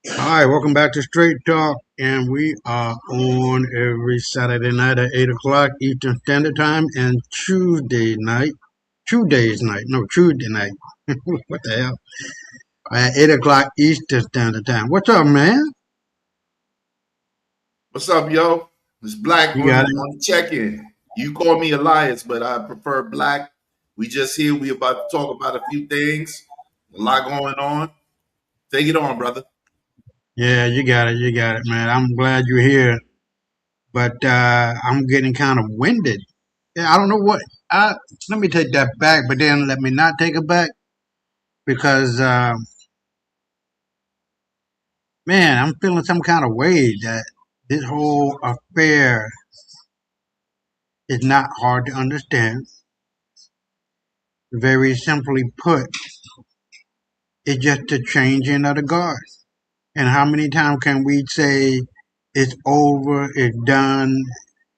Hi, welcome back to Straight Talk, and we are on every Saturday night at 8 o'clock Eastern Standard Time and Tuesday night. What the hell? At 8 o'clock Eastern Standard Time. What's up, man? What's up, yo? It's Black You on got the, it? on the check-in. You call me Elias, but I prefer Black. We just here. We about to talk about a few things. A lot going on. Take it on, brother. Yeah, you got it, man. I'm glad you're here, but I'm getting kind of winded. Yeah, I don't know what. Let me take that back, but then let me not take it back because, man, I'm feeling some kind of way that this whole affair is not hard to understand. Very simply put, it's just a changing of the guard. And how many times can we say it's over, it's done,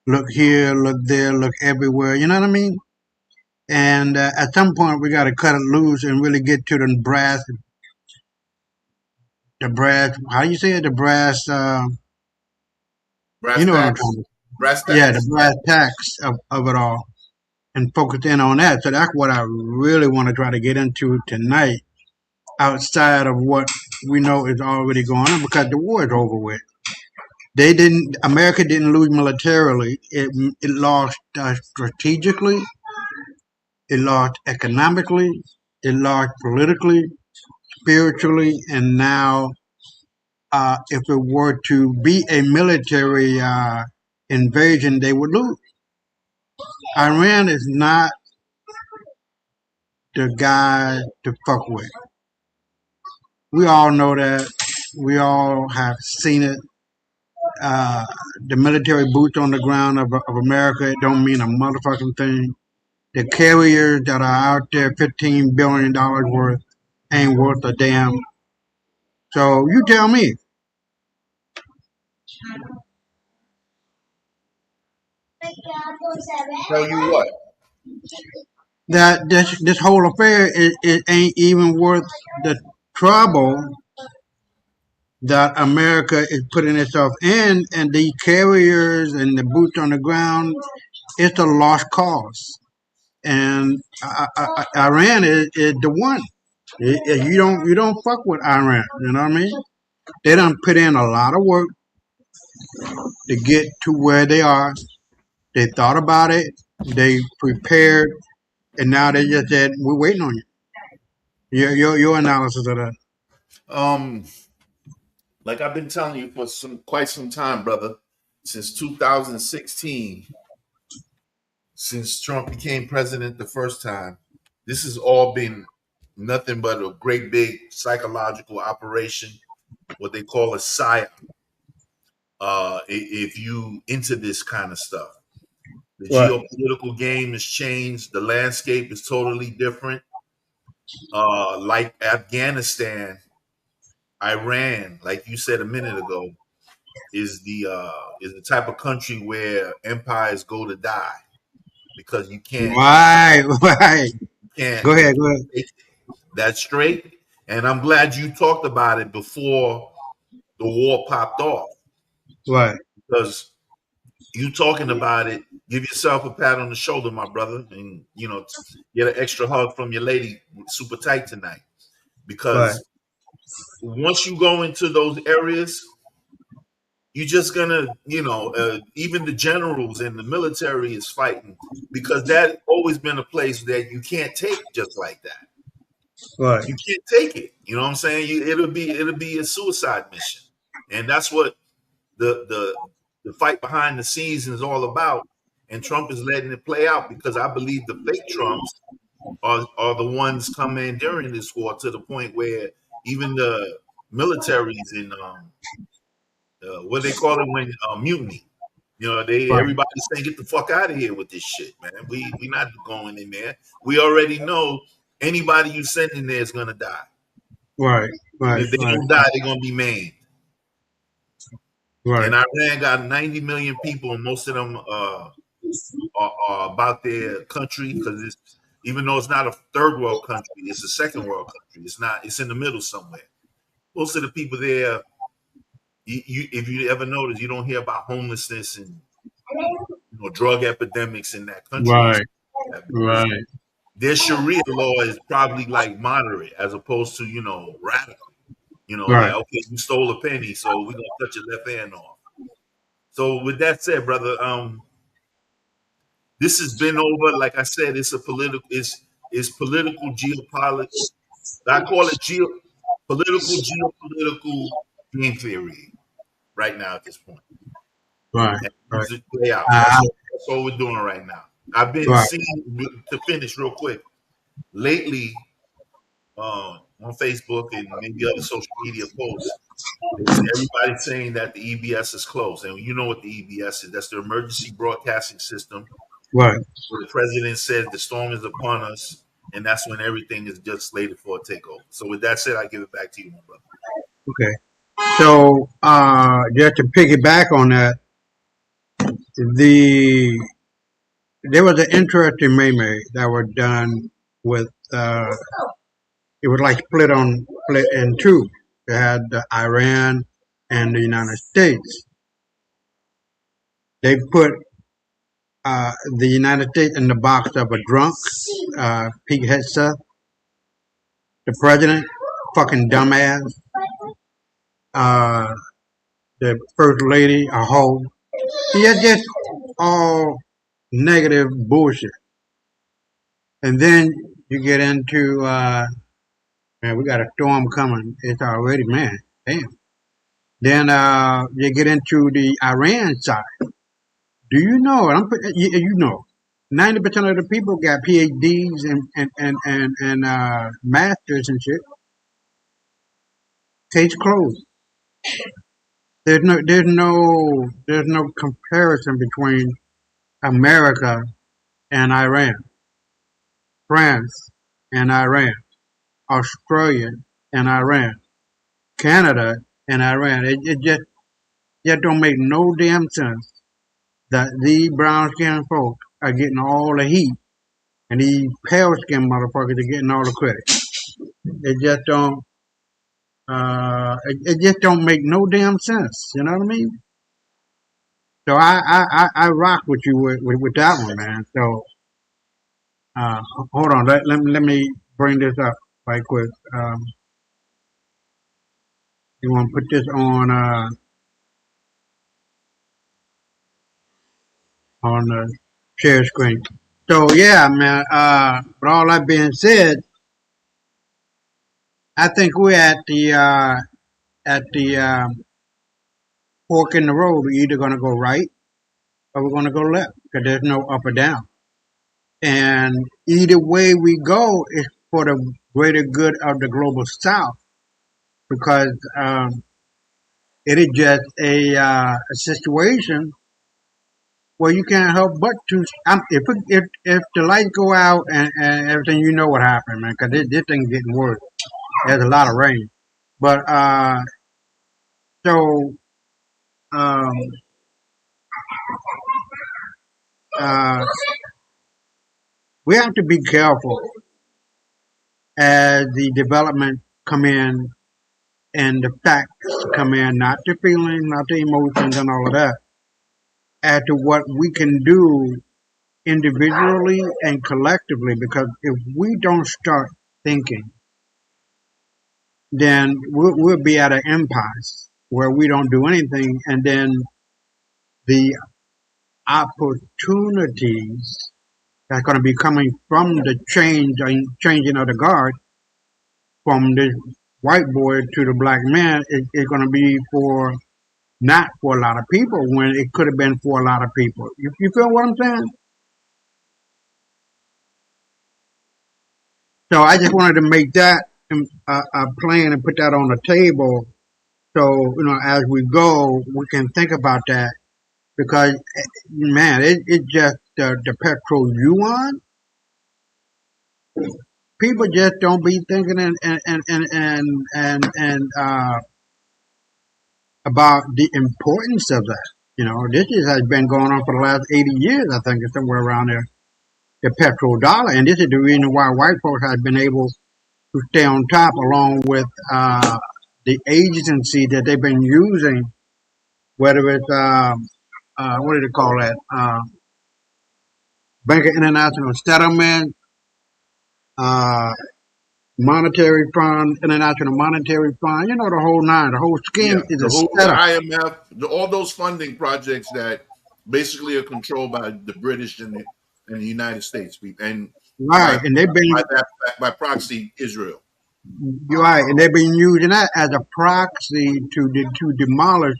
look here, look there, look everywhere, you know what I mean? And at some point, we got to cut it loose and really get to how you say it? You Brass know what I'm tacks. talking about. Brass Yeah, the tacks. brass tacks of it all and focus in on that. So that's what I really want to try to get into tonight outside of what we know is already going on because the war is over with. America didn't lose militarily. It lost strategically, it lost economically, it lost politically, spiritually, and now if it were to be a military invasion, they would lose. Iran is not the guy to fuck with. We all know that. We all have seen it. Uh, the military boots on the ground of America it don't mean a motherfucking thing. The carriers that are out there, $15 billion worth, ain't worth a damn. So you tell me Tell you what. that this whole affair it ain't even worth the trouble that America is putting itself in, and the carriers and the boots on the ground, it's a lost cause. And Iran is the one. You don't fuck with Iran. You know what I mean? They done put in a lot of work to get to where they are. They thought about it. They prepared, and now they just said, "We're waiting on you." Your analysis of that. Um, like I've been telling you for quite some time, brother, since 2016, since Trump became president the first time, this has all been nothing but a great big psychological operation, what they call a psyop. If you into this kind of stuff, the Right. geopolitical game has changed. The landscape is totally different. Like Afghanistan, Iran, like you said a minute ago, is the type of country where empires go to die because Right. Right. can't Go you ahead. Go can't ahead. take that straight. And I'm glad you talked about it before the war popped off Right. because you talking about it, give yourself a pat on the shoulder, my brother, and get an extra hug from your lady super tight tonight. Right. Because once you go into those areas, you're just gonna, even the generals and the military is fighting because that always been a place that you can't take just like that. Right. You can't take it. You know what I'm saying? It'll be a suicide mission, and that's what the fight behind the scenes is all about. And Trump is letting it play out because I believe the fake Trumps are the ones coming during this war to the point where even the militaries in what they call it when mutiny. You know, Right. everybody's saying get the fuck out of here with this shit, man. We not going in there. We already know anybody you send in there is gonna die. Right. And Right. if they Right. don't die, they're gonna be maimed. Right. And Iran got 90 million people, and most of them are about their country because it's even though it's not a third world country, it's a second world country. It's not. It's in the middle somewhere. Most of the people there, if you ever notice, you don't hear about homelessness and drug epidemics in that country. Right. Because Right. their Sharia law is probably like moderate as opposed to radical. Like Right. okay, you stole a penny, so we're gonna cut your left hand off. So with that said, brother, this has been over. Like I said, it's political geopolitics. I call it political geopolitical game theory right now at this point. Right. And it Right. needs to play out. Uh, That's all we're doing right now. I've been right. seeing to finish real quick lately on Facebook and maybe other social media posts. It's everybody saying that the EBS is closed, and you know what the EBS is? That's the emergency broadcasting system. Right. Where the president said the storm is upon us, and that's when everything is just slated for a takeover. So with that said, I give it back to you, my brother. Okay. So, just to piggyback on that, the there was an interesting meme that was done with it was like split in two. They had Iran and the United States. They put the United States in the box of a drunk, Pete Hegseth, the president, fucking dumbass, uh, the first lady, a hoe. Yeah, just all negative bullshit. And then you get into, man, we got a storm coming. It's already, man, damn. Then you get into the Iran side. Do you know? You know, 90% of the people got PhDs and masters and shit. Case closed. There's no comparison between America and Iran, France and Iran, Australia and Iran, Canada and Iran. It just don't make no damn sense that these brown skinned folks are getting all the heat and these pale skinned motherfuckers are getting all the credit. It just don't it just don't make no damn sense. You know what I mean? So I rock with you with that one, man. So uh, hold on, let me bring this up right quick. You want to put this on the share screen. So yeah, man. With all that being said, I think we're at the fork in the road. We're either gonna go right or we're gonna go left because there's no up or down. And either way we go is for the greater good of the global south because it is just a situation where you can't help but to. If the lights go out and everything, you know what happened, man, because this thing's getting worse. There's a lot of rain, but so um, uh, we have to be careful as the development come in and the facts come in, not the feelings, not the emotions, and all of that, as to what we can do individually and collectively. Because if we don't start thinking, then we'll be at an impasse where we don't do anything, and then the opportunities that's going to be coming from the changing of the guard from this white boy to the black man is going to be for not for a lot of people when it could have been for a lot of people. You feel what I'm saying? So I just wanted to make that plain and put that on the table. So as we go, we can think about that because man, it just the petrol yuan. People just don't be thinking and about the importance of that. This has been going on for the last 80 years, I think, or somewhere around there. The petrodollar, and this is the reason why white folks have been able to stay on top, along with the agency that they've been using, whether it's what do they call that? Bank of International Settlement, uh, Monetary Fund, International Monetary Fund. The whole nine. The whole scheme Yeah, is the a whole the setup. IMF, all those funding projects that basically are controlled by the British and the United States, and by Right, and they've been by proxy Israel. you're right, and they've been using that as a proxy to demolish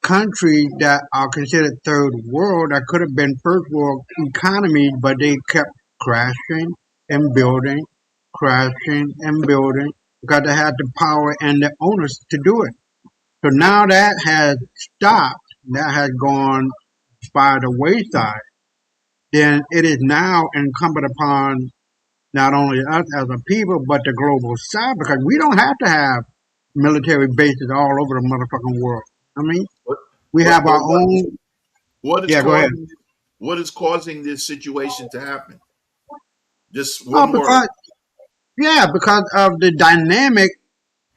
countries that are considered third world that could have been first world economies, but they kept crashing and building, crashing and building because they had the power and the owners to do it. So now that has stopped, that has gone by the wayside. Then it is now incumbent upon not only us as a people, but the global south, because we don't have to have military bases all over the motherfucking world. I mean, But we have but our own. what is Yeah, go ahead. causing this situation to happen? Just Oh, one word. because of the dynamic,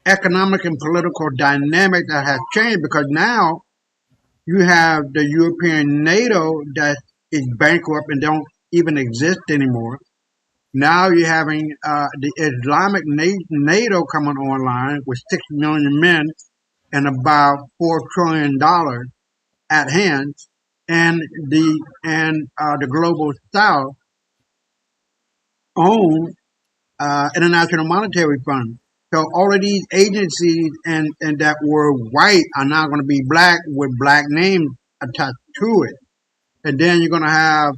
economic and political dynamic that has changed. Because now you have the European NATO that is bankrupt and don't even exist anymore. Now you're having the Islamic NATO coming online with 6 million men and about $4 trillion at hand, and the global South own International Monetary Fund. So all of these agencies and that were white are now going to be black with black names attached to it, and then you're going to have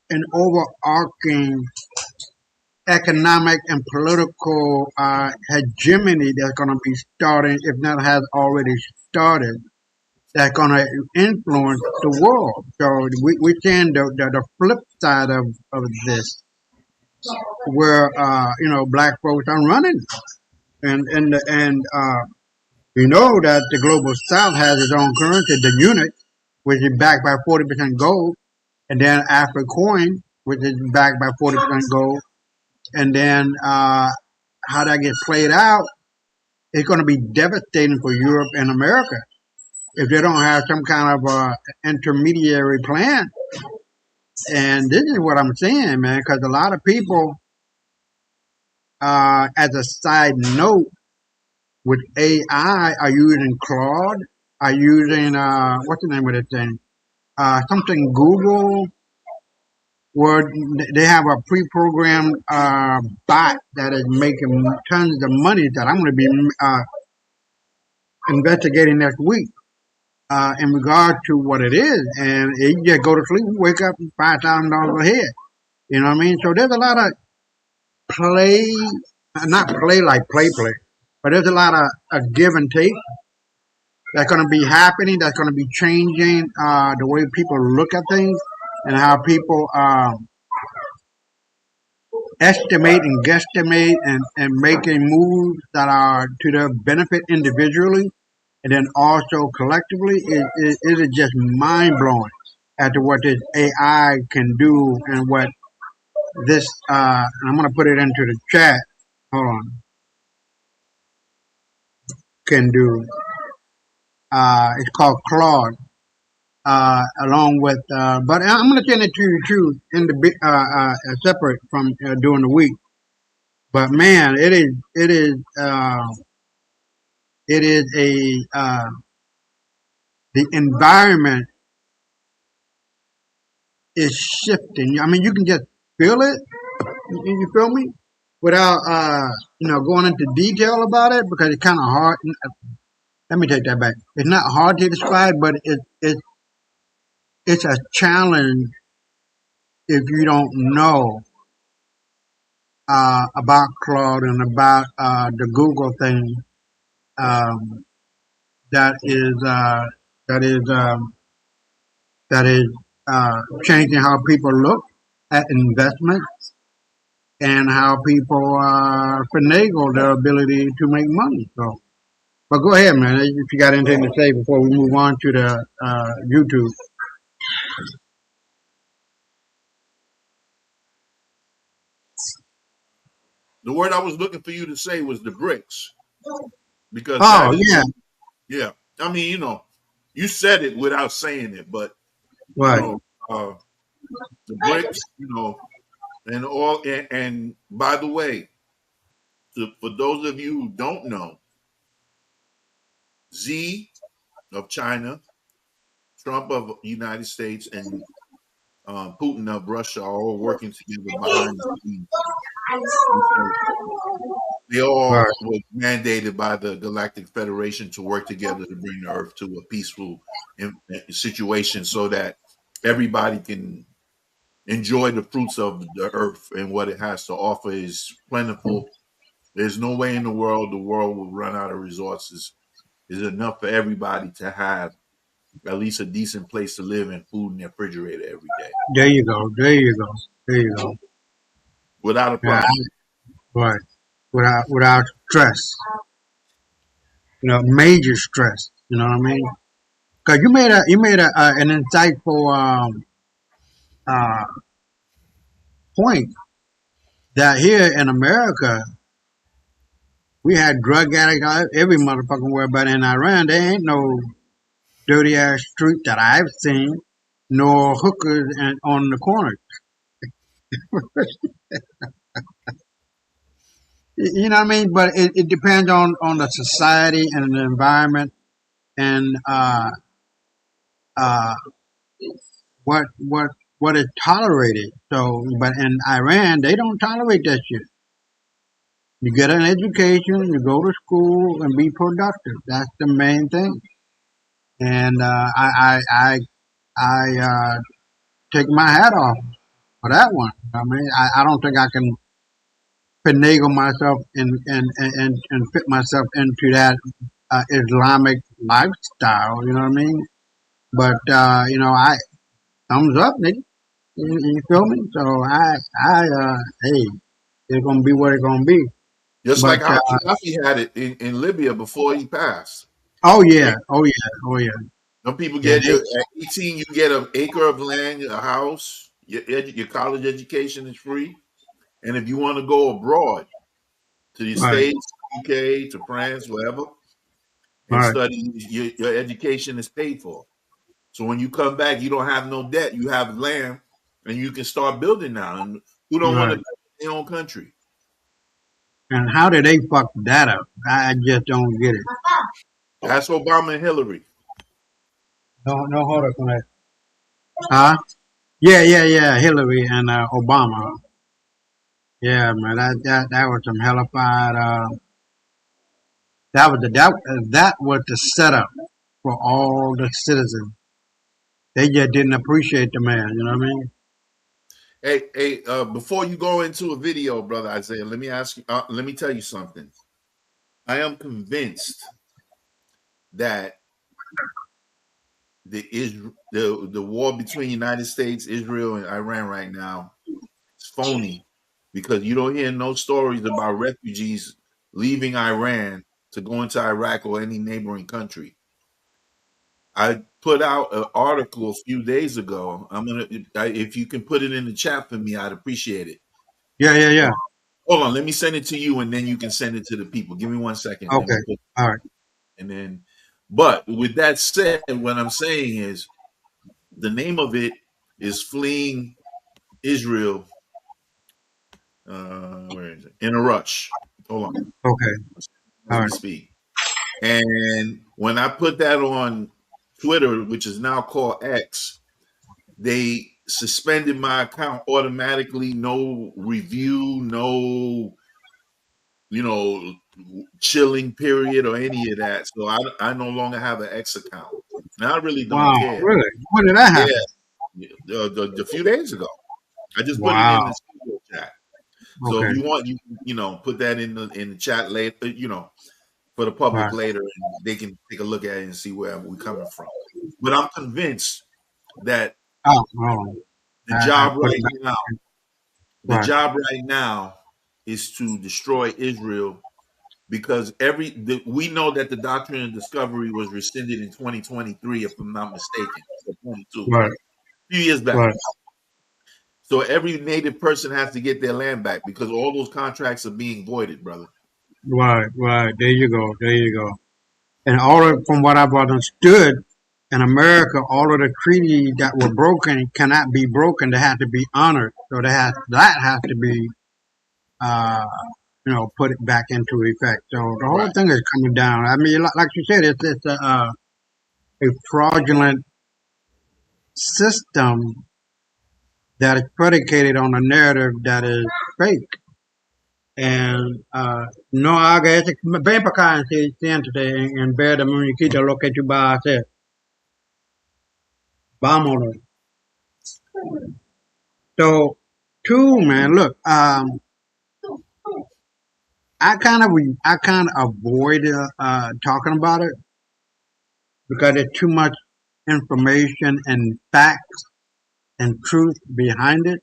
an overarching economic and political hegemony that's going to be starting, if not has already started, that's going to influence the world. So we're seeing the flip side of this, where black folks are running, and we know that the global South has its own currency, the unit, which is backed by 40% gold, and then Africoin, which is backed by 40% gold, and then how that gets played out, it's going to be devastating for Europe and America if they don't have some kind of intermediary plan. And this is what I'm saying, man, because a lot of people, as a side note, with AI, are using Claude, are using, what's the name of this thing? Something Google, where they have a pre-programmed bot that is making tons of money that I'm going to be investigating next week in regard to what it is. And you just go to sleep, wake up $5,000 ahead. You know what I mean? So there's a lot of play, not play like play, but there's a lot of give and take that's going to be happening, that's going to be changing the way people look at things and how people estimate and guesstimate and making moves that are to their benefit individually and then also collectively. It is just mind blowing as to what this AI can do and what this, I'm going to put it into the chat. Hold on. Can do. It's called Claude. Along with, but I'm going to send it to you too in the separate from during the week. But man, it is the environment is shifting. I mean, you can just feel it. You feel me? Without going into detail about it, because it's kind of hard. Let me take that back. It's not hard to describe, but it's a challenge if you don't know about Claude and about the Google thing. Um, that is that is that is changing how people look at investment and how people finagle their ability to make money. So, but go ahead, man. If you got anything to say before we move on to the YouTube. The word I was looking for you to say was the BRICS, because that Oh is, yeah, yeah. I mean, you said it without saying it, but you right. know, uh, the BRICS, and all. And by the way, for those of you who don't know, Xi of China, Trump of the United States, and Putin of Russia are all working together behind the scenes. They all Right. were mandated by the Galactic Federation to work together to bring the Earth to a peaceful situation, so that everybody can enjoy the fruits of the Earth, and what it has to offer is plentiful. There's no way in the world will run out of resources. It's enough for everybody to have at least a decent place to live and food in their refrigerator every day There you go. There you go. There you go. without a Yeah, problem. right. Without stress. Major stress. You know what I mean? Because you made an insightful uh, point that here in America we had drug addicts every motherfucking where, but in Iran there ain't no dirty ass street that I've seen, nor hookers on the corner. You know what I mean? But it depends on the society and the environment and uh, what is tolerated. So, but in Iran, they don't tolerate that shit. You get an education, you go to school, and be productive. That's the main thing. And I take my hat off for that one. I mean, I don't think I can finagle myself and fit myself into that Islamic lifestyle. You know what I mean? But I thumbs up, nigga. You feel me? So hey, it's gonna be what it's gonna be. Just But like how Gaddafi had it in Libya before he passed. oh yeah, Hey, oh yeah, oh yeah, some people yeah. get at 18, you get an acre of land, a house, your college education is free. And if you want to go abroad to the Right, States, UK, to France, wherever, and right, study, your education is paid for. So when you come back, you don't have no debt. You have land, and you can start building now. And who don't want to right. build in their own country? And how did they fuck that up? I just don't get it. Ask Obama and Hillary. No, no, hold up on that. Huh? Yeah, yeah, yeah. Hillary and Obama. Yeah, man, that was some hellified. That was the setup for all the citizens. They just didn't appreciate the man. You know what I mean? Hey, before you go into a video, brother Isaiah, let me ask you. Let me tell you something. I am convinced that the war between United States, Israel, and Iran right now is phony, because you don't hear no stories about refugees leaving Iran to go into Iraq or any neighboring country. I put out an article a few days ago. If you can put it in the chat for me, I'd appreciate it. Yeah, yeah, Uh, yeah. Hold on, let me send it to you, and then you can send it to the people. Give me 1 second. Let me Okay. put, All right. and then. But with that said, what I'm saying is the name of it is "Fleeing Israel." Where is it? In a rush. Hold on, Okay. as All we right. speak. And when I put that on Twitter, which is now called X, they suspended my account automatically. No review, no, you know, chilling period or any of that. So I no longer have an X account. Now I really don't Wow. care. Really? When did that Yeah, happen? the few days ago, I just put it in the Wow. studio chat. So if Okay. you want, you put that in the chat later. for the public Right. later, and they can take a look at it and see where we're coming from. But I'm convinced that Oh, the I job put it right back. now, the Right. job right now is to destroy Israel because we know that the doctrine of discovery was rescinded in 2023, if I'm not mistaken, or 22, Right. a few years back. Right. So every native person has to get their land back because all those contracts are being voided, brother. Right. Right. There you go. There you go. And from what I've understood, in America, all of the treaties that were broken cannot be broken. They have to be honored. So that has to be, uh, put it back into effect. So the whole Right. thing is coming down. I mean, like you said, it's a fraudulent system that is predicated on a narrative that is fake. And no haga ese ven para acá y siéntate en vez de muñequito lo que tú vas a hacer. Vámonos. So, two man, look, I kind of avoid talking about it because there's too much information and facts and truth behind it.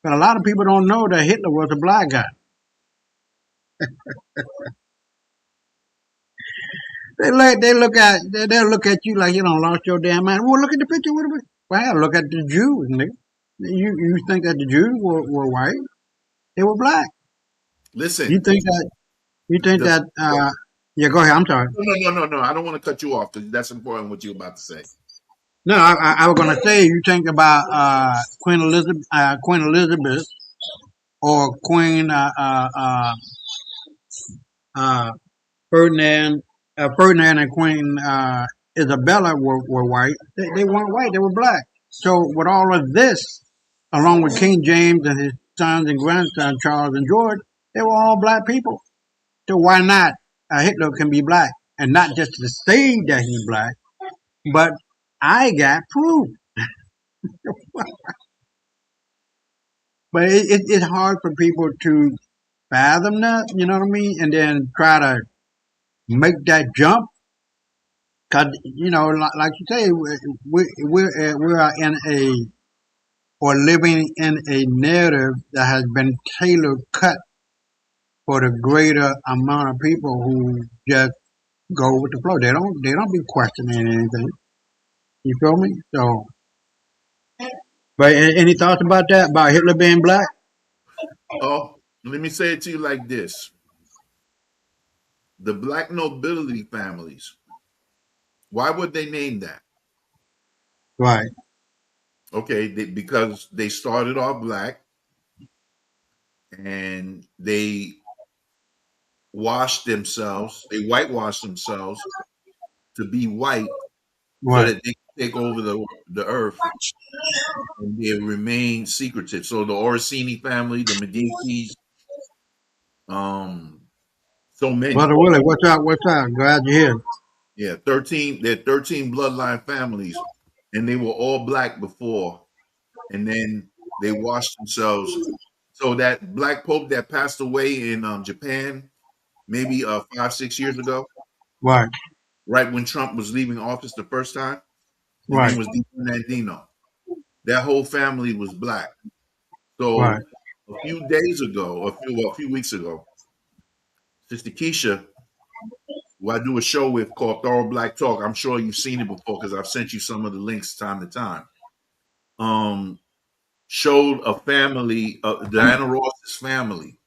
But a lot of people don't know that Hitler was a black guy. They'll look at you like you don't lost your damn mind. Well, look at the picture. Well, look at the Jews, nigga. You think that the Jews were white? They were black. Listen, You think that? You think the that? Yeah, go ahead. I'm sorry. no. I don't want to cut you off because that's important what you're about to say. No, I was gonna say you think about Queen Elizabeth, or Queen uh, Ferdinand, Ferdinand and Queen Isabella were white. They weren't white. They were black. So with all of this, along with King James and his sons and grandsons Charles and George, they were all black people. So why not Hitler can be black, and not just to say that he's black, but I got proof. But it's hard for people to fathom that, you know what I mean, and then try to make that jump. Cause like you say, we are in a or living in a narrative that has been tailor cut for the greater amount of people who just go with the flow. They don't be questioning anything. You feel me? So, but any thoughts about that? About Hitler being black? Oh, let me say it to you like this: the black nobility families. Why would they name that? Right, Okay, because they started off black and they they whitewashed themselves to be white so right, that they could take over the earth and they remain secretive. So the Orsini family, the Medicis, um, so many. Brother Willie, what's up? What's up? Glad you're here. Yeah, 13, they're 13 bloodline families, and they were all black before, and then they washed themselves. So that black pope that passed away in Japan, maybe 5, 6 years ago, Right, right when Trump was leaving office the first time, his right, name was Di Fernandino. That whole family was black. right, So a few days ago, a few weeks ago, Sister Keisha, who I do a show with called Thorough Black Talk. I'm sure you've seen it before because I've sent you some of the links time to time. Um, Showed a family, Diana Ross's family,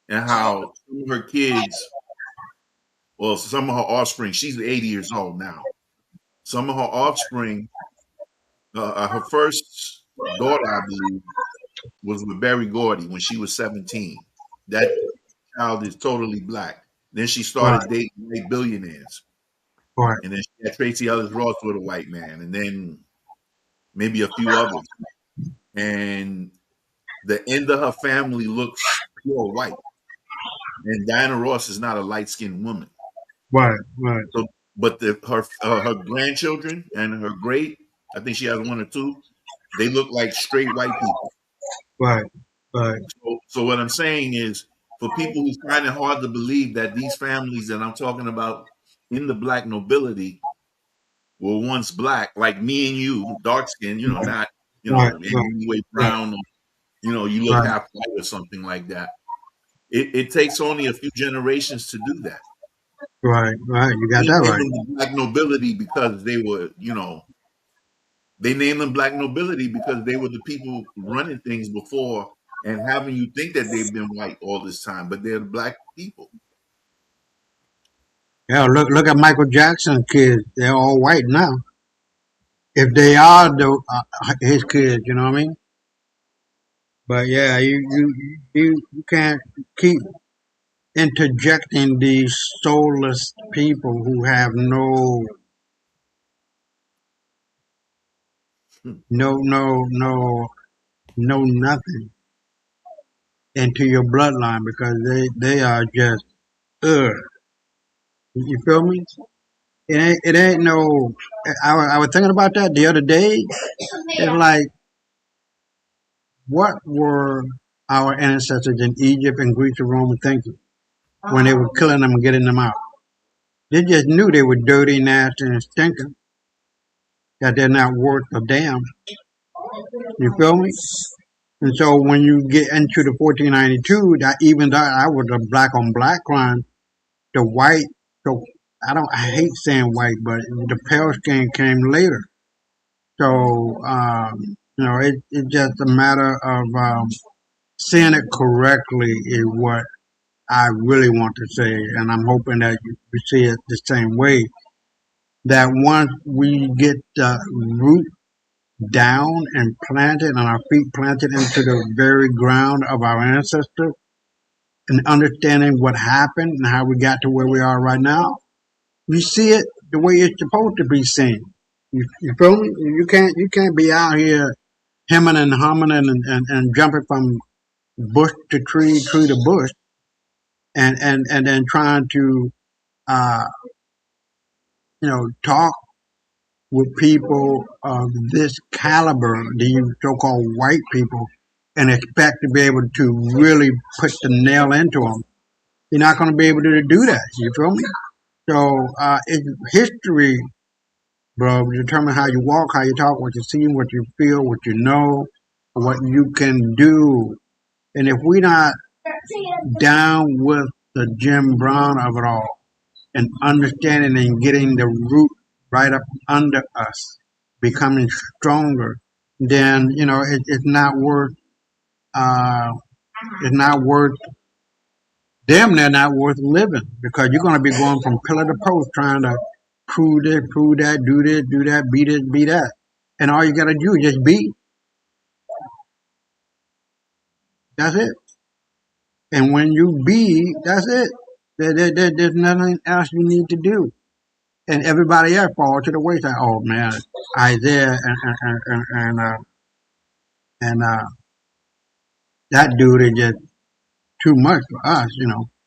and how some of her kids, well, some of her offspring, she's 80 years old now. Some of her offspring, her first daughter, I believe, was with Barry Gordy when she was 17. That child is totally black. Then she right, started dating white billionaires. right, And then she had Tracy Ellis Ross with a white man, and then maybe a few others. And the end of her family looks pure white. And Diana Ross is not a light skinned woman. right, right, So, but her grandchildren and her great, I think she has one or two. They look like straight white people. right, right, So what I'm saying is, for people who find it hard to believe that these families that I'm talking about in the black nobility were once black, like me and you, dark skin, not, Right, in right, any way right, brown, or, you look right, half white or something like that. It takes only a few generations to do that. right, right. You got They that named right. them the black nobility because they were, they named them black nobility because they were the people running things before and having you think that they've been white all this time, but they're black people. Yeah, look at Michael Jackson kids. They're all white now. If they are his kids, you know what I mean? But yeah, you can't keep interjecting these soulless people who have Hmm. no nothing into your bloodline because they are just ugh. You feel me? It ain't no. I was thinking about that the other day. It's like, what were our ancestors in Egypt and Greece and Rome thinking when they were killing them and getting them out? They just knew they were dirty, nasty, and stinking. That they're not worth a damn. You feel me? And so when you get into the 1492, that even though I was a black on black crime, the white, so I hate saying white, but the pale skin came later. So, it's just a matter of saying it correctly is what I really want to say. And I'm hoping that you see it the same way. That once we get the root down and planted and our feet planted into the very ground of our ancestors and understanding what happened and how we got to where we are right now, you see it the way it's supposed to be seen. You feel me? You can't be out here hemming and humming and jumping from bush to tree, tree to bush, and then trying to uh, talk with people of this caliber, these so-called white people, and expect to be able to really put the nail into them. You're not going to be able to do that. You feel me? So it's history, bro. Determine how you walk, how you talk, what you see, what you feel, what you know, what you can do. And if we're not down with the Jim Brown of it all and understanding and getting the root right up under us, becoming stronger, then it's not worth uh, it's not worth damn near not worth living because you're going to be going from pillar to post trying to prove this, prove that, do this, do that, be this, be that, and all you got to do is just be. That's it. And when you be, that's it. There's nothing else you need to do. And everybody else fall to the wayside. Oh man, Isaiah and that dude is just too much for us.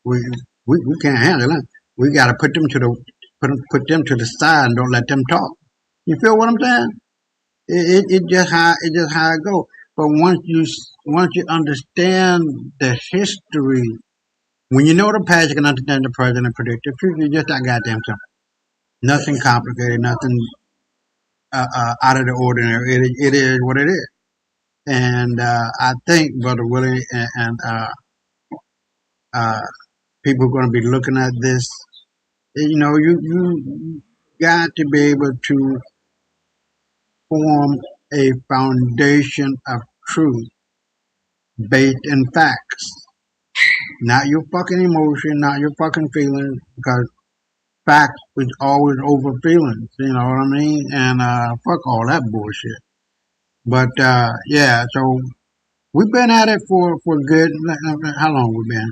We can't handle it. We got to put them to the side and don't let them talk. You feel what I'm saying? It just how it go. But once you understand the history, when you know the past, you can understand the present and predict the future. It's just that goddamn simple. Nothing complicated. Nothing out of the ordinary. It is what it is. And I think, Brother Willie, and uh, people are going to be looking at this. You got to be able to form a foundation of truth based in facts, not your fucking emotion, not your fucking feelings, because facts is always over feelings. You know what I mean? And fuck all that bullshit. But yeah, so we've been at it for good. How long we been?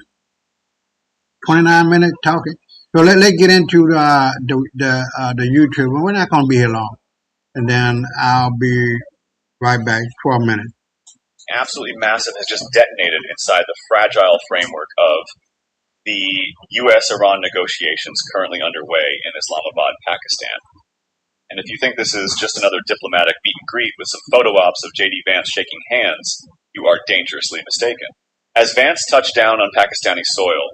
29 minutes talking. So let's get into the YouTube. We're not gonna be here long, and then I'll be right back. 12 minutes. Absolutely massive has just detonated inside the fragile framework of the U.S.-Iran negotiations currently underway in Islamabad, Pakistan. And if you think this is just another diplomatic meet and greet with some photo ops of J.D. Vance shaking hands, you are dangerously mistaken. As Vance touched down on Pakistani soil,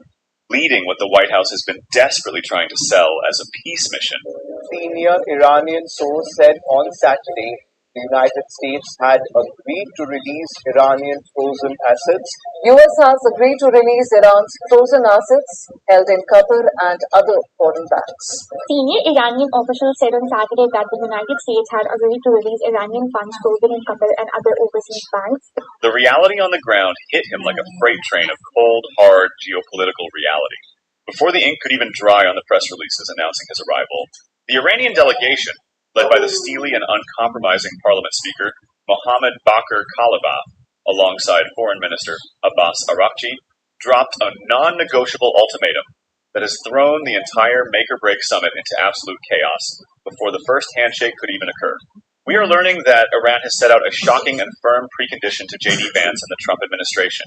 leading what the White House has been desperately trying to sell as a peace mission, senior Iranian source said on Saturday the United States had agreed to release Iranian frozen assets. US has agreed to release Iran's frozen assets held in Qatar and other foreign banks. Senior Iranian officials said on Saturday that the United States had agreed to release Iranian funds frozen in Qatar and other overseas banks. The reality on the ground hit him like a freight train of cold, hard geopolitical reality. Before the ink could even dry on the press releases announcing his arrival, the Iranian delegation, led by the steely and uncompromising parliament speaker Mohammad Bakr Kalibaf, alongside Foreign Minister Abbas Araghchi, dropped a non-negotiable ultimatum that has thrown the entire make-or-break summit into absolute chaos before the first handshake could even occur. We are learning that Iran has set out a shocking and firm precondition to J.D. Vance and the Trump administration.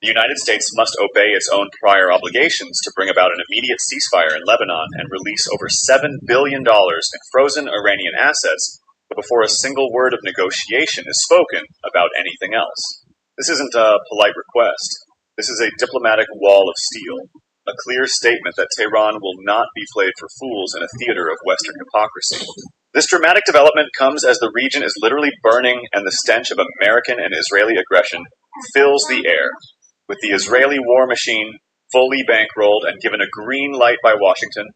The United States must obey its own prior obligations to bring about an immediate ceasefire in Lebanon and release over $7 billion in frozen Iranian assets before a single word of negotiation is spoken about anything else. This isn't a polite request. This is a diplomatic wall of steel, a clear statement that Tehran will not be played for fools in a theater of Western hypocrisy. This dramatic development comes as the region is literally burning and the stench of American and Israeli aggression fills the air, with the Israeli war machine fully bankrolled and given a green light by Washington,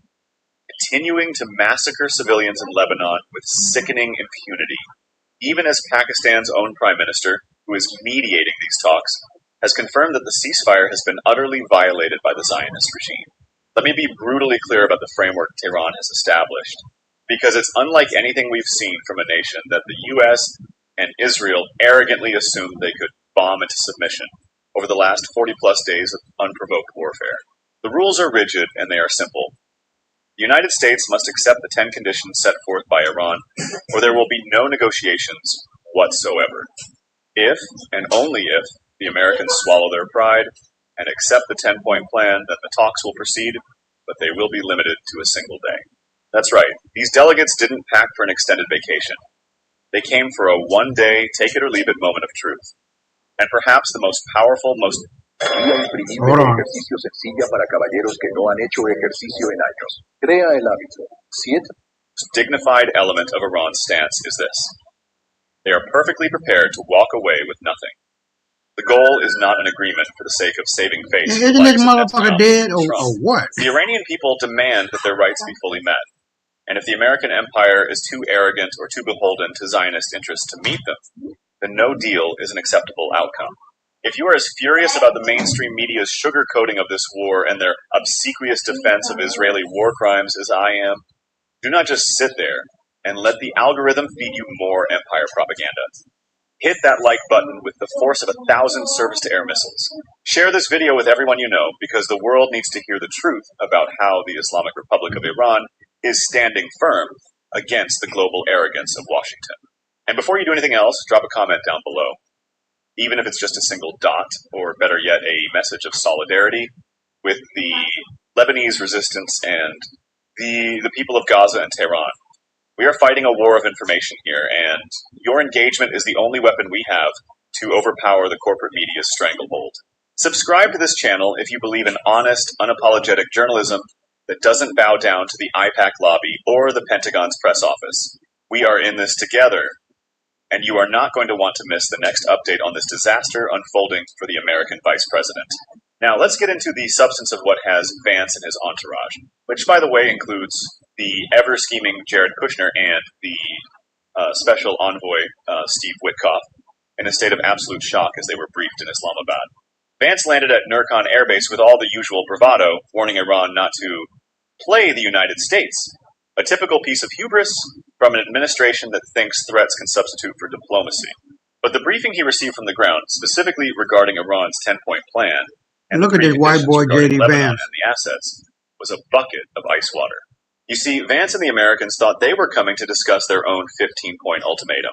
continuing to massacre civilians in Lebanon with sickening impunity, even as Pakistan's own prime minister, who is mediating these talks, has confirmed that the ceasefire has been utterly violated by the Zionist regime. Let me be brutally clear about the framework Tehran has established, because it's unlike anything we've seen from a nation that the U.S. and Israel arrogantly assumed they could bomb into submission over the last 40-plus days of unprovoked warfare. The rules are rigid and they are simple. The United States must accept the 10 conditions set forth by Iran, or there will be no negotiations whatsoever. If, and only if, the Americans swallow their pride and accept the 10-point plan, then the talks will proceed, but they will be limited to a single day. That's right, these delegates didn't pack for an extended vacation. They came for a one-day, take-it-or-leave-it moment of truth. And perhaps the most powerful, most Hold on. Ejercicio sencilla para caballeros que no han hecho ejercicio en años. Crea el hábito. 7. dignified element of Iran's stance is this. They are perfectly prepared to walk away with nothing. The goal is not an agreement for the sake of saving face. Isn't this motherfucker dead or what? The Iranian people demand that their rights be fully met. And if the American empire is too arrogant or too beholden to Zionist interests to meet them, then no deal is an acceptable outcome. If you are as furious about the mainstream media's sugarcoating of this war and their obsequious defense of Israeli war crimes as I am, do not just sit there and let the algorithm feed you more empire propaganda. Hit that like button with the force of 1,000 surface-to-air missiles. Share this video with everyone you know because the world needs to hear the truth about how the Islamic Republic of Iran is standing firm against the global arrogance of Washington. And before you do anything else, drop a comment down below. Even if it's just a single dot, or better yet, a message of solidarity with the Lebanese resistance and the people of Gaza and Tehran. We are fighting a war of information here, and your engagement is the only weapon we have to overpower the corporate media's stranglehold. Subscribe to this channel if you believe in honest, unapologetic journalism that doesn't bow down to the IPAC lobby or the Pentagon's press office. We are in this together, and you are not going to want to miss the next update on this disaster unfolding for the American vice president. Now, let's get into the substance of what has Vance and his entourage, which, by the way, includes the ever-scheming Jared Kushner and the special envoy, Steve Witkoff, in a state of absolute shock as they were briefed in Islamabad. Vance landed at Nurkan Air Base with all the usual bravado, warning Iran not to play the United States, a typical piece of hubris from an administration that thinks threats can substitute for diplomacy. But the briefing he received from the ground, specifically regarding Iran's 10-point plan, and look at this white boy, J.D. Vance, and the assets, was a bucket of ice water. You see, Vance and the Americans thought they were coming to discuss their own 15-point ultimatum,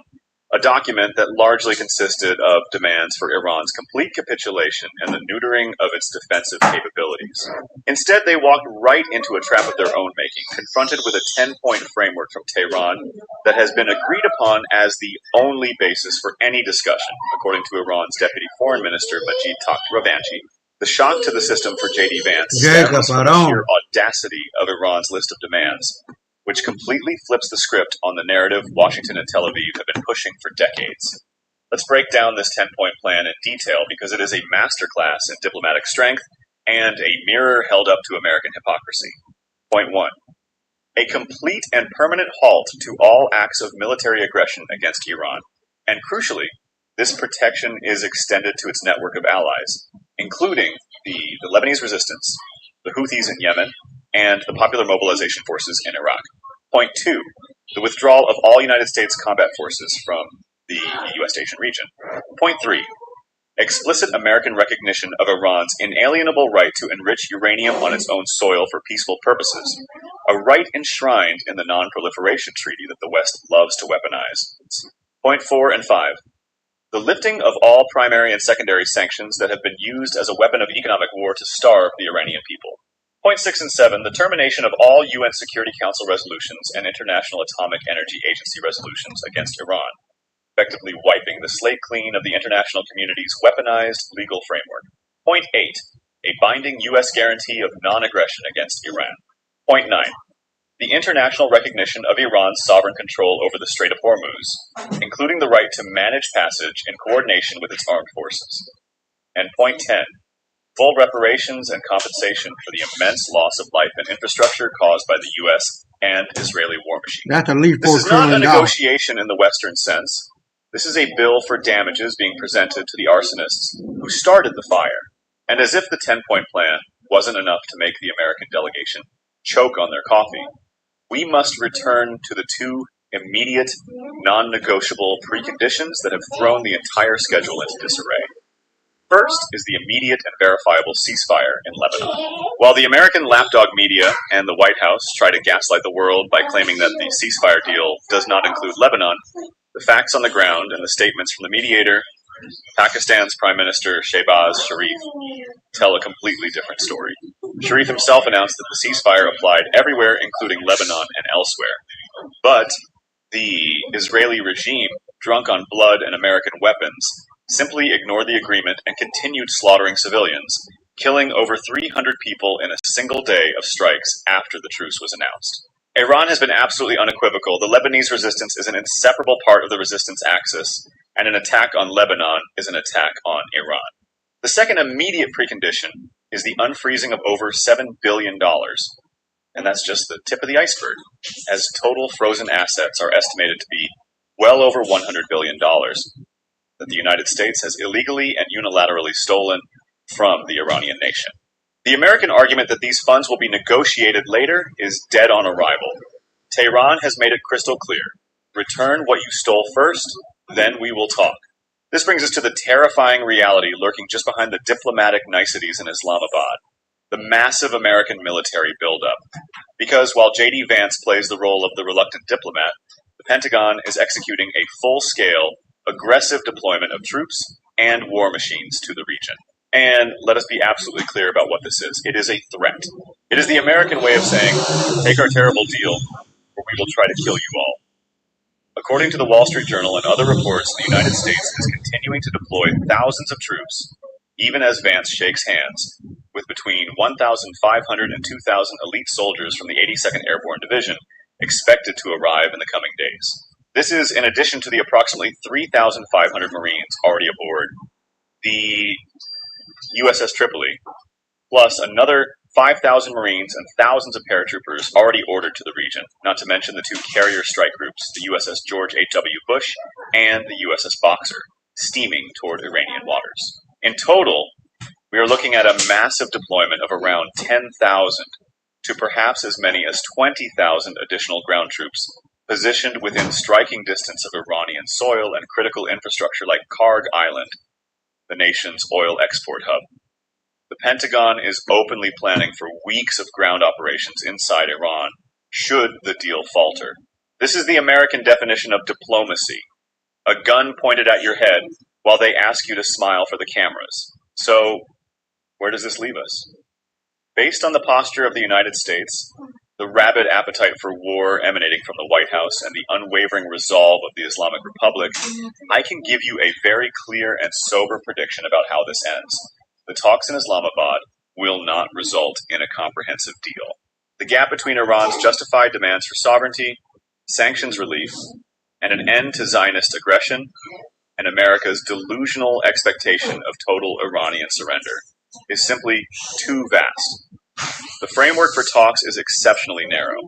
a document that largely consisted of demands for Iran's complete capitulation and the neutering of its defensive capabilities. Instead, they walked right into a trap of their own making, confronted with a 10-point framework from Tehran that has been agreed upon as the only basis for any discussion, according to Iran's Deputy Foreign Minister Majid Takhtravanchi. The shock to the system for J.D. Vance stems from the sheer audacity of Iran's list of demands, which completely flips the script on the narrative Washington and Tel Aviv have been pushing for decades. Let's break down this 10-point plan in detail because it is a masterclass in diplomatic strength and a mirror held up to American hypocrisy. Point 1. A complete and permanent halt to all acts of military aggression against Iran. And crucially, this protection is extended to its network of allies, including the Lebanese resistance, the Houthis in Yemen, and the Popular Mobilization Forces in Iraq. Point 2. The withdrawal of all United States combat forces from the U.S. station region. Point 3. Explicit American recognition of Iran's inalienable right to enrich uranium on its own soil for peaceful purposes, a right enshrined in the Non-Proliferation Treaty that the West loves to weaponize. Point 4 and 5. The lifting of all primary and secondary sanctions that have been used as a weapon of economic war to starve the Iranian people. Point 6 and 7, the termination of all UN Security Council resolutions and International Atomic Energy Agency resolutions against Iran, effectively wiping the slate clean of the international community's weaponized legal framework. Point 8, a binding U.S. guarantee of non-aggression against Iran. Point 9, the international recognition of Iran's sovereign control over the Strait of Hormuz, including the right to manage passage in coordination with its armed forces. And point 10, full reparations and compensation for the immense loss of life and infrastructure caused by the U.S. and Israeli war machine. That's at least This $4 is not a trillion. negotiation in the Western sense. This is a bill for damages being presented to the arsonists who started the fire. And as if the 10-point plan wasn't enough to make the American delegation choke on their coffee, we must return to the two immediate, non-negotiable preconditions that have thrown the entire schedule into disarray. First is the immediate and verifiable ceasefire in Lebanon. While the American lapdog media and the White House try to gaslight the world by claiming that the ceasefire deal does not include Lebanon, the facts on the ground and the statements from the mediator, Pakistan's Prime Minister Shehbaz Sharif, tell a completely different story. Sharif himself announced that the ceasefire applied everywhere, including Lebanon and elsewhere. But the Israeli regime, drunk on blood and American weapons, simply ignored the agreement and continued slaughtering civilians, killing over 300 people in a single day of strikes after the truce was announced. Iran has been absolutely unequivocal. The Lebanese resistance is an inseparable part of the resistance axis, and an attack on Lebanon is an attack on Iran. The second immediate precondition is the unfreezing of over $7 billion, and that's just the tip of the iceberg, as total frozen assets are estimated to be well over $100 billion that the United States has illegally and unilaterally stolen from the Iranian nation. The American argument that these funds will be negotiated later is dead on arrival. Tehran has made it crystal clear. Return what you stole first, then we will talk. This brings us to the terrifying reality lurking just behind the diplomatic niceties in Islamabad, the massive American military buildup. Because while J.D. Vance plays the role of the reluctant diplomat, the Pentagon is executing a full-scale, aggressive deployment of troops and war machines to the region. And let us be absolutely clear about what this is. It is a threat. It is the American way of saying, take our terrible deal, or we will try to kill you all. According to the Wall Street Journal and other reports, the United States is continuing to deploy thousands of troops, even as Vance shakes hands, with between 1,500 and 2,000 elite soldiers from the 82nd Airborne Division expected to arrive in the coming days. This is in addition to the approximately 3,500 Marines already aboard the USS Tripoli, plus another 5,000 Marines and thousands of paratroopers already ordered to the region, not to mention the two carrier strike groups, the USS George H.W. Bush and the USS Boxer, steaming toward Iranian waters. In total, we are looking at a massive deployment of around 10,000 to perhaps as many as 20,000 additional ground troops positioned within striking distance of Iranian soil and critical infrastructure like Karg Island, the nation's oil export hub. The Pentagon is openly planning for weeks of ground operations inside Iran, should the deal falter. This is the American definition of diplomacy. a gun pointed at your head while they ask you to smile for the cameras. So, where does this leave us? Based on the posture of the United States, the rabid appetite for war emanating from the White House, and the unwavering resolve of the Islamic Republic, I can give you a very clear and sober prediction about how this ends. The talks in Islamabad will not result in a comprehensive deal. The gap between Iran's justified demands for sovereignty, sanctions relief, and an end to Zionist aggression, and America's delusional expectation of total Iranian surrender is simply too vast. The framework for talks is exceptionally narrow.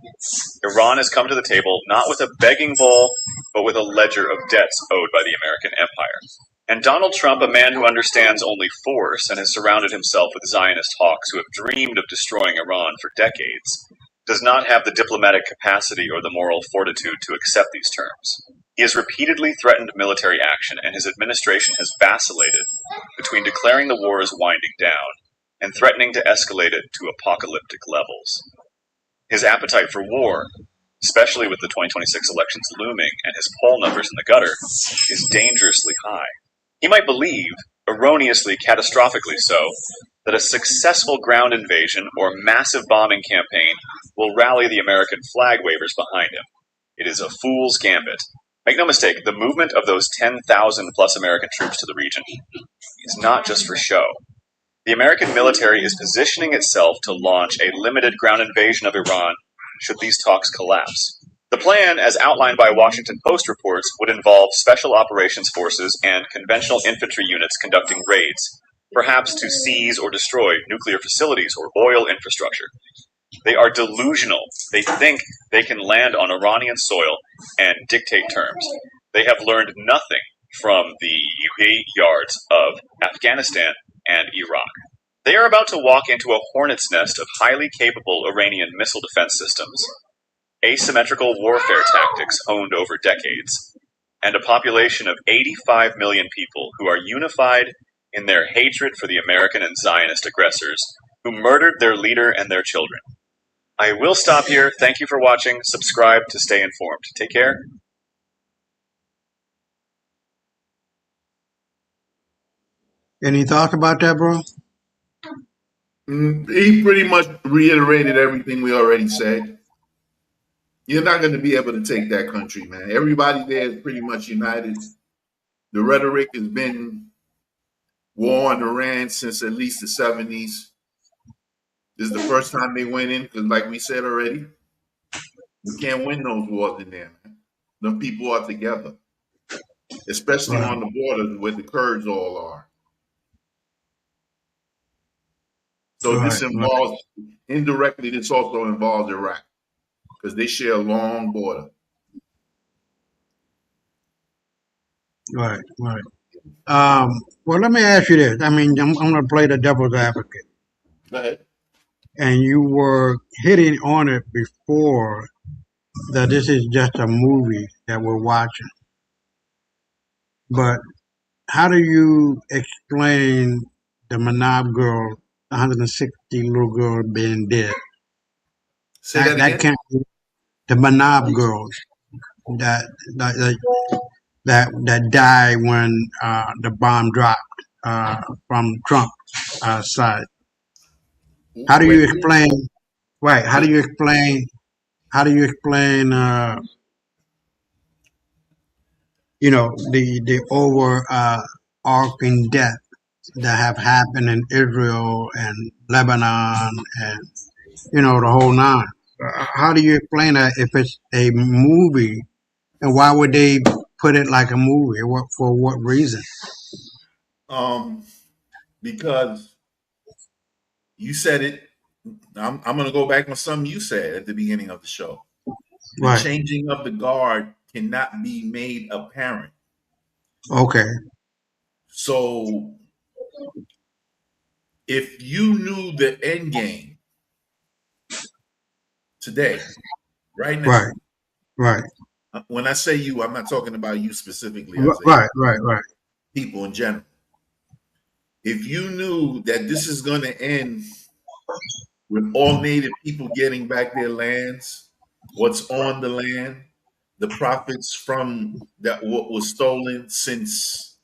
Iran has come to the table not with a begging bowl, but with a ledger of debts owed by the American empire. And Donald Trump, a man who understands only force and has surrounded himself with Zionist hawks who have dreamed of destroying Iran for decades, does not have the diplomatic capacity or the moral fortitude to accept these terms. He has repeatedly threatened military action, and his administration has vacillated between declaring the war is winding down and threatening to escalate it to apocalyptic levels. His appetite for war, especially with the 2026 elections looming and his poll numbers in the gutter, is dangerously high. He might believe, erroneously, catastrophically so, that a successful ground invasion or massive bombing campaign will rally the American flag wavers behind him. It is a fool's gambit. Make no mistake, the movement of those 10,000 plus American troops to the region is not just for show. The American military is positioning itself to launch a limited ground invasion of Iran should these talks collapse. The plan, as outlined by Washington Post reports, would involve special operations forces and conventional infantry units conducting raids, perhaps to seize or destroy nuclear facilities or oil infrastructure. They are delusional. They think they can land on Iranian soil and dictate terms. They have learned nothing from the yards of Afghanistan and Iraq. They are about to walk into a hornet's nest of highly capable Iranian missile defense systems, asymmetrical warfare tactics honed over decades, and a population of 85 million people who are unified in their hatred for the American and Zionist aggressors who murdered their leader and their children. I will stop here. Thank you for watching. Subscribe to stay informed. Take care. Any thoughts about that, bro? He pretty much reiterated everything we already said. You're not going to be able to take that country, man. Everybody there is pretty much united. The rhetoric has been war on Iran since at least the 70s. This is the first time they went in because, like we said already, we can't win those wars in there, man. The people are together, especially on the border where the Kurds all are. So this involves, indirectly, this also involves Iraq because they share a long border. Right. Well, let me ask you this. I mean, I'm going to play the devil's advocate. Go ahead. And you were hitting on it before that this is just a movie that we're watching. But how do you explain the Manab girl, 160 little girl being dead? Say that again? Can't be the Manab girls that died when the bomb dropped from Trump's side. How do you explain? Right. How do you explain? The overarching death that have happened in Israel and Lebanon and the whole nine. How do you explain that if it's a movie, and why would they put it like a movie? For what reason? Because you said it. I'm going to go back on something you said at the beginning of the show. The Right. changing of the guard cannot be made apparent. Okay. So if you knew the end game today, right now, Right. When I say you, I'm not talking about you specifically. I say Right. people in general. If you knew that this is going to end with all Native people getting back their lands, what's on the land, the profits from that what was stolen since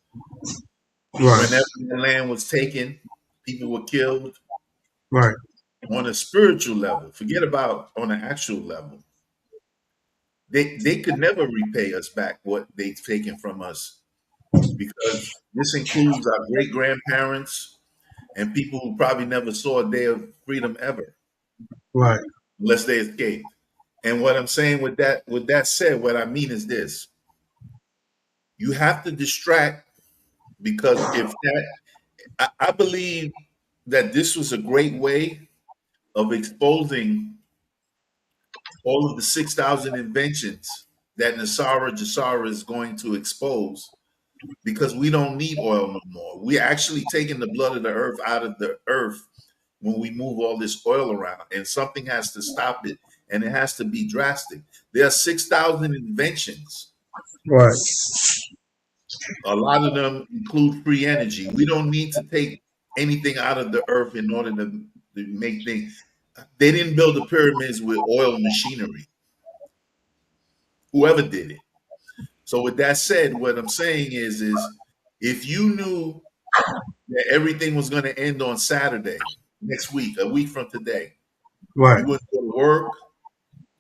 Right. whenever the land was taken, people were killed. Right. On a spiritual level, forget about on an actual level. They could never repay us back what they've taken from us, because this includes our great grandparents and people who probably never saw a day of freedom ever, Right. unless they escaped. And what I'm saying with that said, what I mean is this: you have to distract, because if that, I believe that this was a great way of exposing all of the 6,000 inventions that Nasara Jassara is going to expose, because we don't need oil no more. We're actually taking the blood of the earth out of the earth when we move all this oil around, and something has to stop it, and it has to be drastic. There are 6,000 inventions. Right. A lot of them include free energy. We don't need to take anything out of the earth in order to make things. They didn't build the pyramids with oil machinery. Whoever did it. So with that said, what I'm saying is if you knew that everything was going to end on Saturday next week, a week from today, Right. you wouldn't go to work.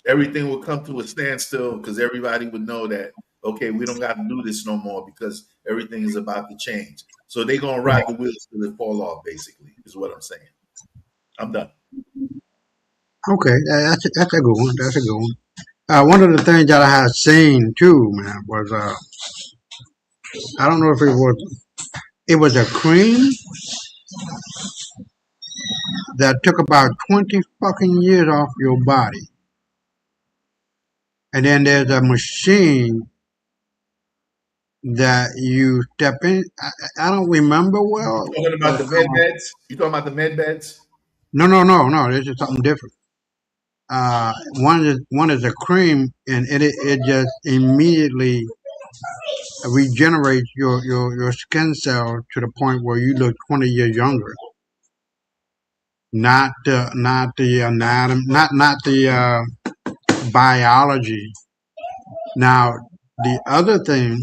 Everything would come to a standstill, because everybody would know that, okay, we don't got to do this no more because everything is about to change. So they're going to ride the wheels till they fall off, basically, is what I'm saying. I'm done. Okay, that's a good one. That's a good one. One of the things that I had seen too, man, was I don't know if it was a cream that took about 20 fucking years off your body, and then there's a machine that you step in. I don't remember well. You talking about the med beds? You talking about the med beds? No. This is something different. One is a cream, and it just immediately regenerates your skin cells to the point where you look 20 years younger. Not the anatomy, not the biology. Now the other thing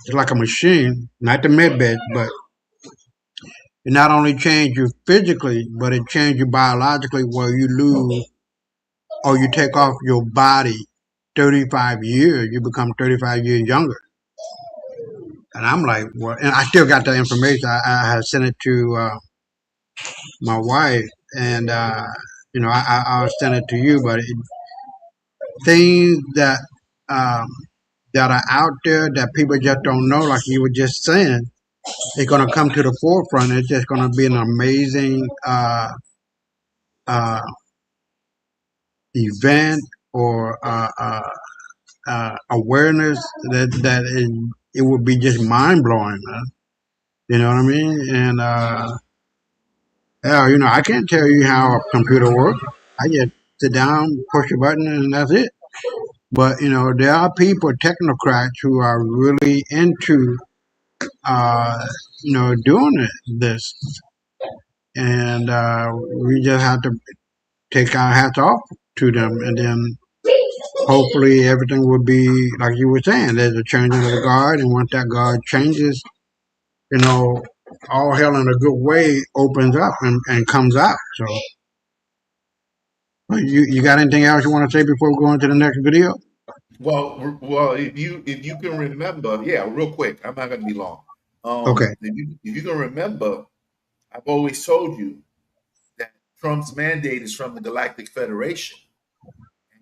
is like a machine, not the med bed, but it not only change you physically, but it change you biologically, where you lose or you take off your body 35 years, you become 35 years younger. And I'm like, well, and I still got that information. I had sent it to my wife, and I'll send it to you. But things that that are out there that people just don't know, like you were just saying, it's gonna come to the forefront. It's just gonna be an amazing uh, event or awareness it would be just mind blowing, man. You know what I mean? And hell, I can't tell you how a computer works. I just sit down, push a button, and that's it. But there are people, technocrats, who are really into doing this, and we just have to take our hats off to them, and then hopefully everything will be like you were saying. There's a changing of the guard, and once that guard changes, all hell in a good way opens up and comes out. So, you got anything else you want to say before we go into the next video? Well, if you can remember, yeah, real quick, I'm not going to be long. Okay. If you can remember, I've always told you that Trump's mandate is from the Galactic Federation.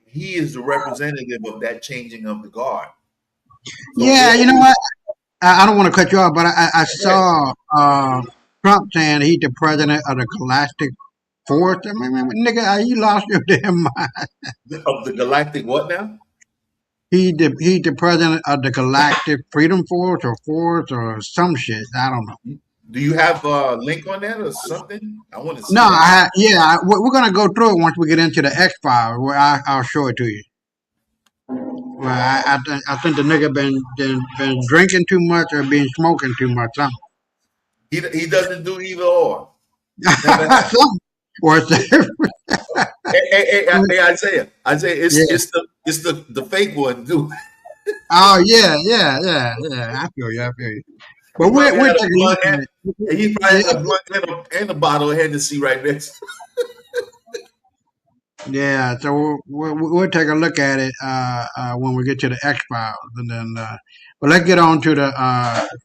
He is the representative of that changing of the guard. So yeah, you know what? I don't want to cut you off, but I saw Trump saying he's the president of the Galactic Force. I mean, nigga, you lost your damn mind. Of the Galactic what now? He's the president of the Galactic Freedom Force or some shit. I don't know. Do you have a link on that or something? I want to see. No, we're gonna go through it once we get into the X Files, where I'll show it to you. Well, I think the nigga been drinking too much or been smoking too much. Something. He doesn't do either or. Something. Hey, Isaiah, it's the fake one, dude. Oh yeah, yeah, yeah, yeah. I feel you. I feel you. He But probably we'll had take a a look blunt at and it. he probably had a blunt and a bottle of Hennessy right next. Yeah, so we'll take a look at it when we get to the X Files, and then. But let's get on to the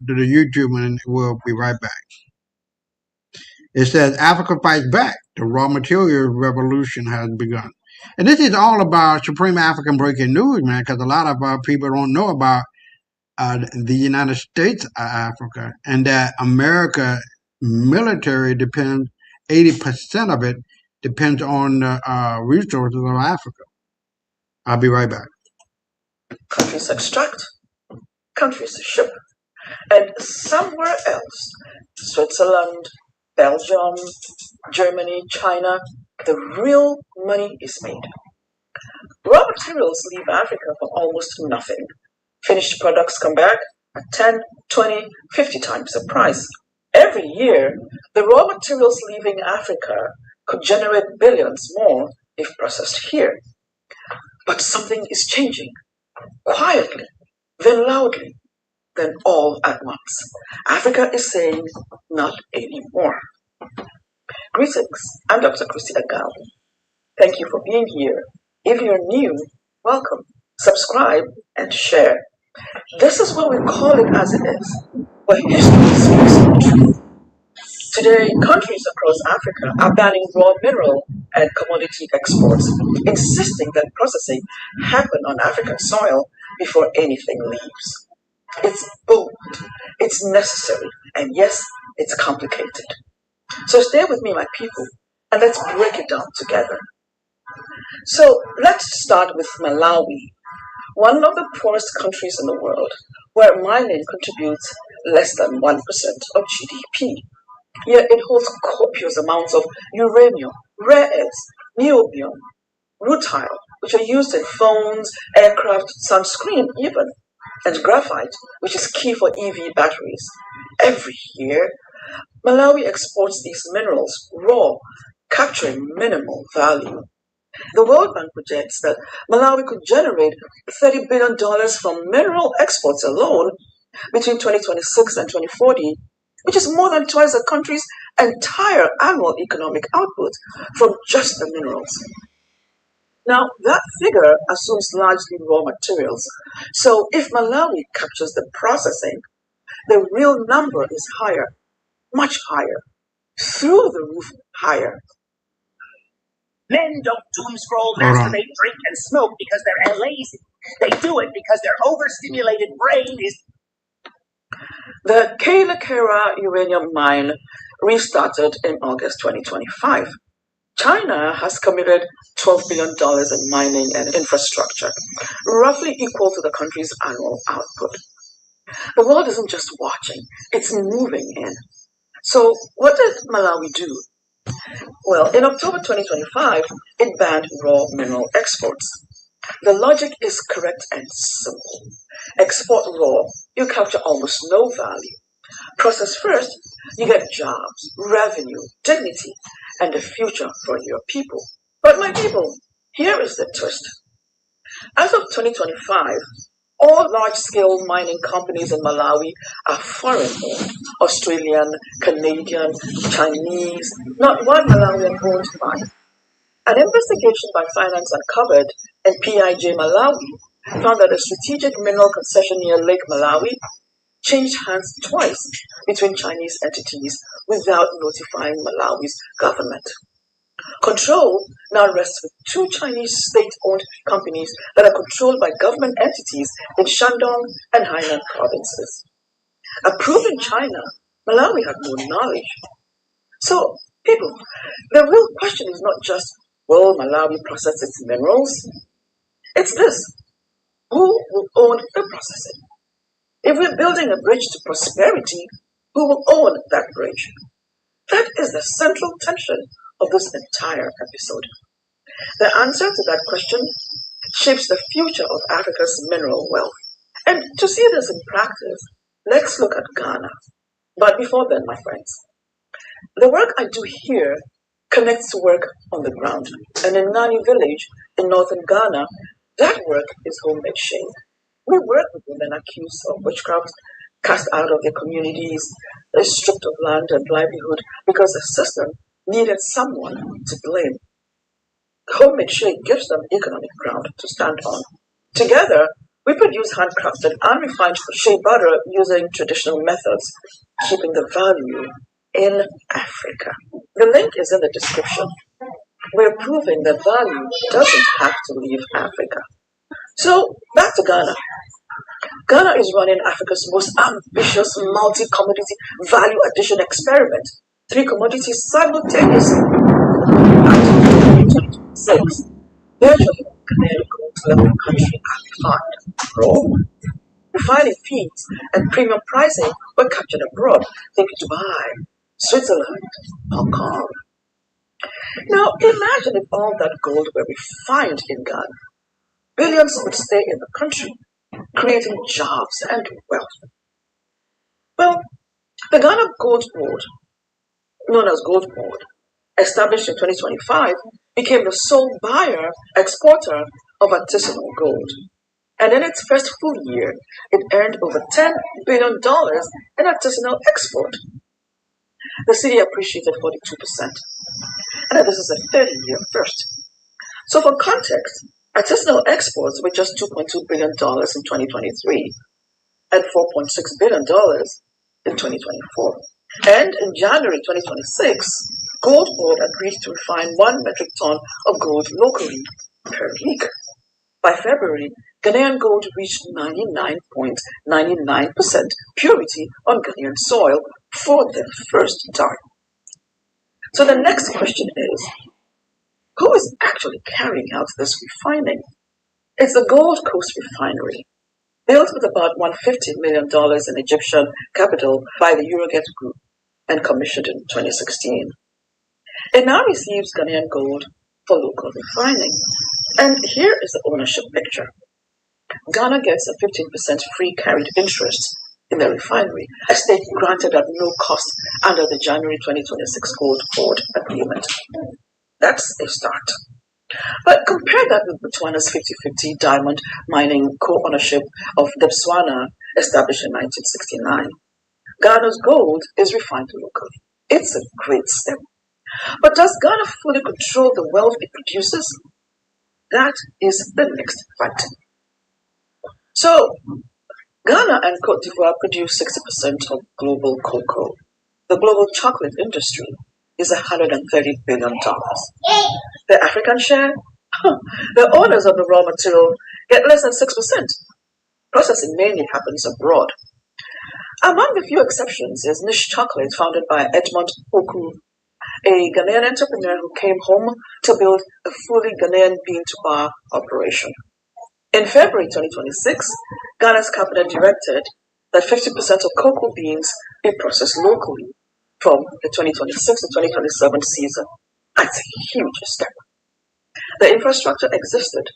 YouTube, and we'll be right back. It says Africa fights back. The raw materials revolution has begun, and this is all about Supreme African Breaking News, man. Because a lot of people don't know about the United States of Africa, and that America military depends 80% of it depends on the resources of Africa. I'll be right back. Countries extract, countries ship, and somewhere else, Switzerland, Belgium, Germany, China, the real money is made. Raw materials leave Africa for almost nothing. Finished products come back at 10, 20, 50 times the price. Every year, the raw materials leaving Africa could generate billions more if processed here. But something is changing, quietly, then loudly, then all at once. Africa is saying, not anymore. Greetings, I'm Dr. Christina Gal. Thank you for being here. If you're new, welcome. Subscribe and share. This is what we call it as it is, where history speaks the truth. Today, countries across Africa are banning raw mineral and commodity exports, insisting that processing happen on African soil before anything leaves. It's bold, it's necessary, and yes, it's complicated. So stay with me, my people, and let's break it down together. So let's start with Malawi, one of the poorest countries in the world, where mining contributes less than 1% of GDP. Yet it holds copious amounts of uranium, rare earths, niobium, rutile, which are used in phones, aircraft, sunscreen even, and graphite, which is key for EV batteries. Every year, Malawi exports these minerals raw, capturing minimal value. The World Bank projects that Malawi could generate $30 billion from mineral exports alone between 2026 and 2040, which is more than twice the country's entire annual economic output from just the minerals. Now, that figure assumes largely raw materials. So if Malawi captures the processing, the real number is higher, much higher, through the roof higher. Men don't doom scroll, Hold on. masturbate, drink, and smoke because they're lazy. They do it because their overstimulated brain is. The Kayelekera uranium mine restarted in August 2025. China has committed $12 billion in mining and infrastructure, roughly equal to the country's annual output. The world isn't just watching, it's moving in. So, what did Malawi do? Well, in October 2025, it banned raw mineral exports. The logic is correct and simple. Export raw, you capture almost no value. Process first, you get jobs, revenue, dignity, and a future for your people. But my people, here is the twist. As of 2025, all large-scale mining companies in Malawi are foreign-owned, Australian, Canadian, Chinese, not one Malawian-owned mine. An investigation by Finance Uncovered and PIJ Malawi found that a strategic mineral concession near Lake Malawi changed hands twice between Chinese entities without notifying Malawi's government. Control now rests with two Chinese state-owned companies that are controlled by government entities in Shandong and Hainan provinces. Approved in China, Malawi had no knowledge. So, people, the real question is not just, will Malawi process its minerals? It's this: who will own the processing? If we're building a bridge to prosperity, who will own that bridge? That is the central tension of this entire episode. The answer to that question shapes the future of Africa's mineral wealth. And to see this in practice, let's look at Ghana. But before then, my friends, the work I do here connects to work on the ground. And in Ngani village in northern Ghana, that work is homemade shade. We work with women accused of witchcraft, cast out of their communities, stripped of land and livelihood because the system needed someone to blame. Homemade shea gives them economic ground to stand on. Together, we produce handcrafted and refined shea butter using traditional methods, keeping the value in Africa. The link is in the description. We're proving that value doesn't have to leave Africa. So, back to Ghana. Ghana is running Africa's most ambitious multi-commodity value addition experiment. 3 commodities simultaneously. Until 2026, virtually Ghanaian gold left the country unrefined. Raw. Refining fees and premium pricing were captured abroad. Think Dubai, Switzerland, Hong Kong. Now imagine if all that gold were refined in Ghana. Billions would stay in the country, creating jobs and wealth. Well, the Ghana Gold Board, known as Gold Board, established in 2025, became the sole buyer, exporter of artisanal gold. And in its first full year, it earned over $10 billion in artisanal export. The city appreciated 42%. And this is a 30-year first. So for context, artisanal exports were just $2.2 billion in 2023 and $4.6 billion in 2024. And in January 2026, Gold Board agreed to refine 1 metric ton of gold locally per week. By February, Ghanaian gold reached 99.99% purity on Ghanaian soil for the first time. So the next question is, who is actually carrying out this refining? It's the Gold Coast Refinery, built with about $150 million in Egyptian capital by the Euroget Group and commissioned in 2016. It now receives Ghanaian gold for local refining. And here is the ownership picture. Ghana gets a 15% free carried interest in the refinery, a stake granted at no cost under the January 2026 Gold Board Agreement. That's a start. But compare that with Botswana's 50-50 diamond mining co-ownership of Debswana, established in 1969. Ghana's gold is refined locally. It's a great step. But does Ghana fully control the wealth it produces? That is the next fight. So, Ghana and Cote d'Ivoire produce 60% of global cocoa. The global chocolate industry is $130 billion. The African share? The owners of the raw material get less than 6%. Processing mainly happens abroad. Among the few exceptions is Niche Chocolate, founded by Edmond Poku, a Ghanaian entrepreneur who came home to build a fully Ghanaian bean-to-bar operation. In February 2026, Ghana's cabinet directed that 50% of cocoa beans be processed locally from the 2026 to 2027 season. That's a huge step. The infrastructure existed.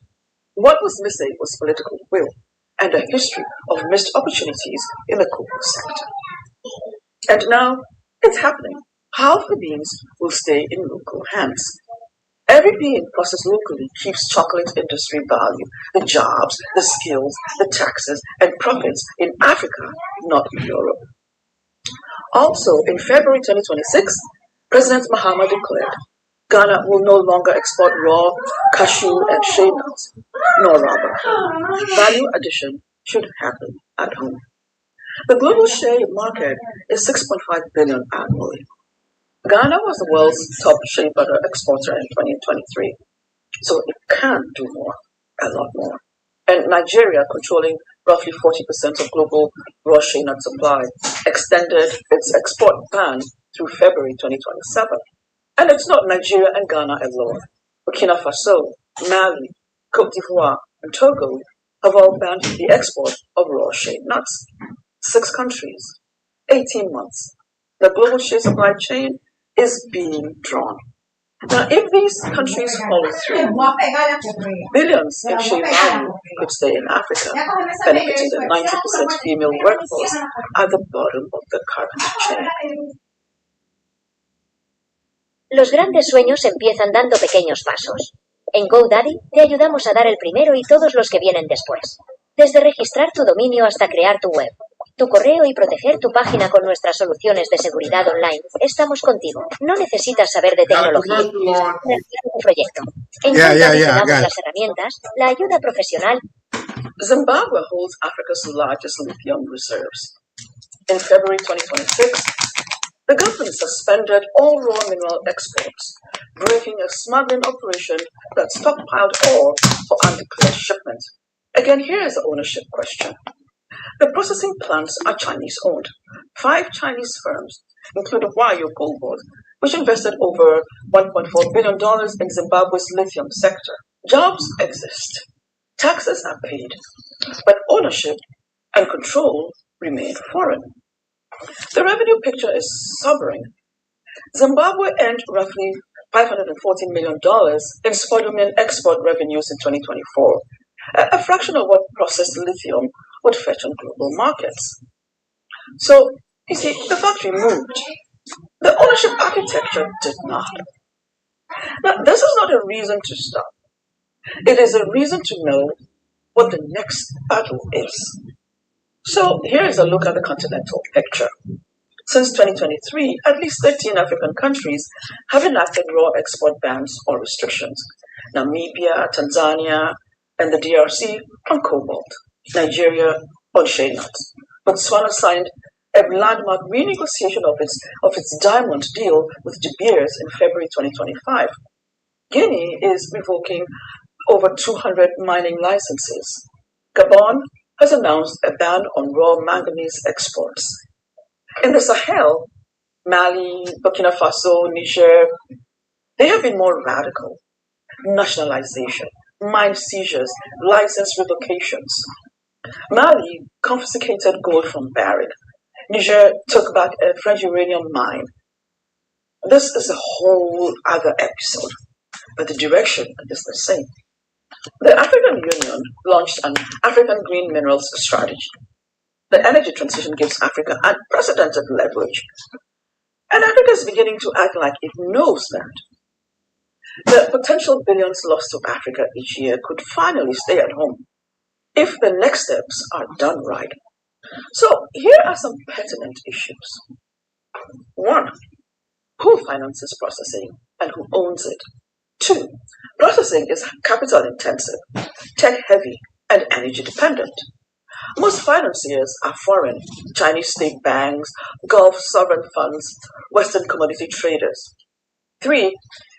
What was missing was political will and a history of missed opportunities in the cocoa sector. And now it's happening. Half the beans will stay in local hands. Every bean processed locally keeps chocolate industry value, the jobs, the skills, the taxes, and profits in Africa, not in Europe. Also, in February 2026, President Mahama declared Ghana will no longer export raw cashew and shea nuts, nor rubber. Value addition should happen at home. The global shea market is $6.5 billion annually. Ghana was the world's top shea butter exporter in 2023, so it can do more, a lot more. And Nigeria, controlling roughly 40% of global raw shea nut supply, extended its export ban through February 2027. And it's not Nigeria and Ghana alone. Burkina Faso, Mali, Cote d'Ivoire, and Togo have all banned the export of raw shea nuts. 6 countries, 18 months. The global shea supply chain is being drawn. Now, if these countries follow through, billions in shea value could stay in Africa, benefiting the 90% female workforce at the bottom of the carbon chain. Los grandes sueños empiezan dando pequeños pasos. En GoDaddy te ayudamos a dar el primero y todos los que vienen después. Desde registrar tu dominio hasta crear tu web, tu correo y proteger tu página con nuestras soluciones de seguridad online, estamos contigo. No necesitas saber de Got a tecnología commercial on. para crear tu proyecto. En Yeah, Cuenta yeah, yeah. I damos got it. las herramientas, la ayuda profesional. Zimbabwe holds Africa's largest lithium reserves. In February 2026, the government suspended all raw mineral exports, breaking a smuggling operation that stockpiled ore for undeclared shipment. Again, here is the ownership question. The processing plants are Chinese-owned. 5 Chinese firms, including Huayu Gold, which invested over $1.4 billion in Zimbabwe's lithium sector. Jobs exist, taxes are paid, but ownership and control remain foreign. The revenue picture is sobering. Zimbabwe earned roughly $514 million in spodumene export revenues in 2024, a fraction of what processed lithium would fetch on global markets. So, you see, the factory moved. The ownership architecture did not. Now, this is not a reason to stop. It is a reason to know what the next battle is. So, here is a look at the continental picture. Since 2023, at least 13 African countries have enacted raw export bans or restrictions. Namibia, Tanzania, and the DRC on cobalt. Nigeria on shale nuts. Botswana signed a landmark renegotiation of its diamond deal with De Beers in February 2025. Guinea is revoking over 200 mining licenses. Gabon has announced a ban on raw manganese exports. In the Sahel, Mali, Burkina Faso, Niger, they have been more radical. Nationalization, mine seizures, license revocations. Mali confiscated gold from Barrick. Niger took back a French uranium mine. This is a whole other episode, but the direction is the same. The African Union launched an African Green Minerals Strategy. The energy transition gives Africa unprecedented leverage. And Africa is beginning to act like it knows that. The potential billions lost to Africa each year could finally stay at home if the next steps are done right. So here are some pertinent issues. 1. Who finances processing and who owns it? 2. Processing is capital intensive, tech heavy, and energy dependent. Most financiers are foreign, Chinese state banks, Gulf sovereign funds, Western commodity traders. 3.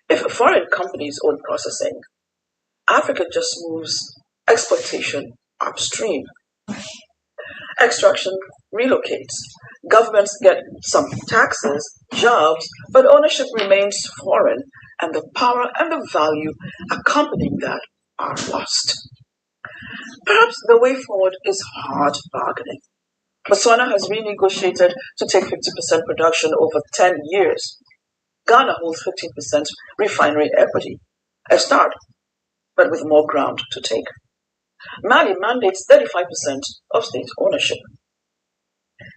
If foreign companies own processing, Africa just moves exploitation upstream. Extraction relocates. Governments get some taxes, jobs, but ownership remains foreign, and the power and the value accompanying that are lost. Perhaps the way forward is hard bargaining. Botswana has renegotiated to take 50% production over 10 years. Ghana holds 15% refinery equity. A start, but with more ground to take. Mali mandates 35% of state ownership.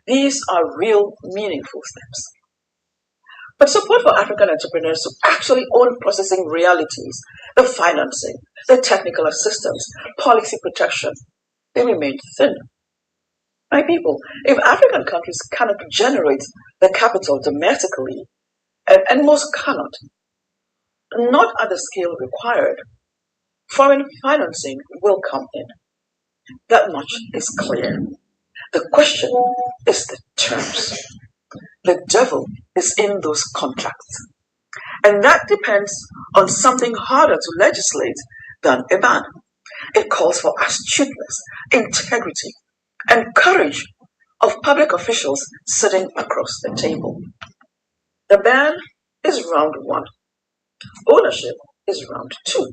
These are real, meaningful steps. But support for African entrepreneurs to actually own processing realities, the financing, the technical assistance, policy protection, they remain thin. My people, if African countries cannot generate the capital domestically, and most cannot, not at the scale required, foreign financing will come in. That much is clear. The question is the terms. The devil is in those contracts. And that depends on something harder to legislate than a ban. It calls for astuteness, integrity, and courage of public officials sitting across the table. The ban is round 1. Ownership is round 2.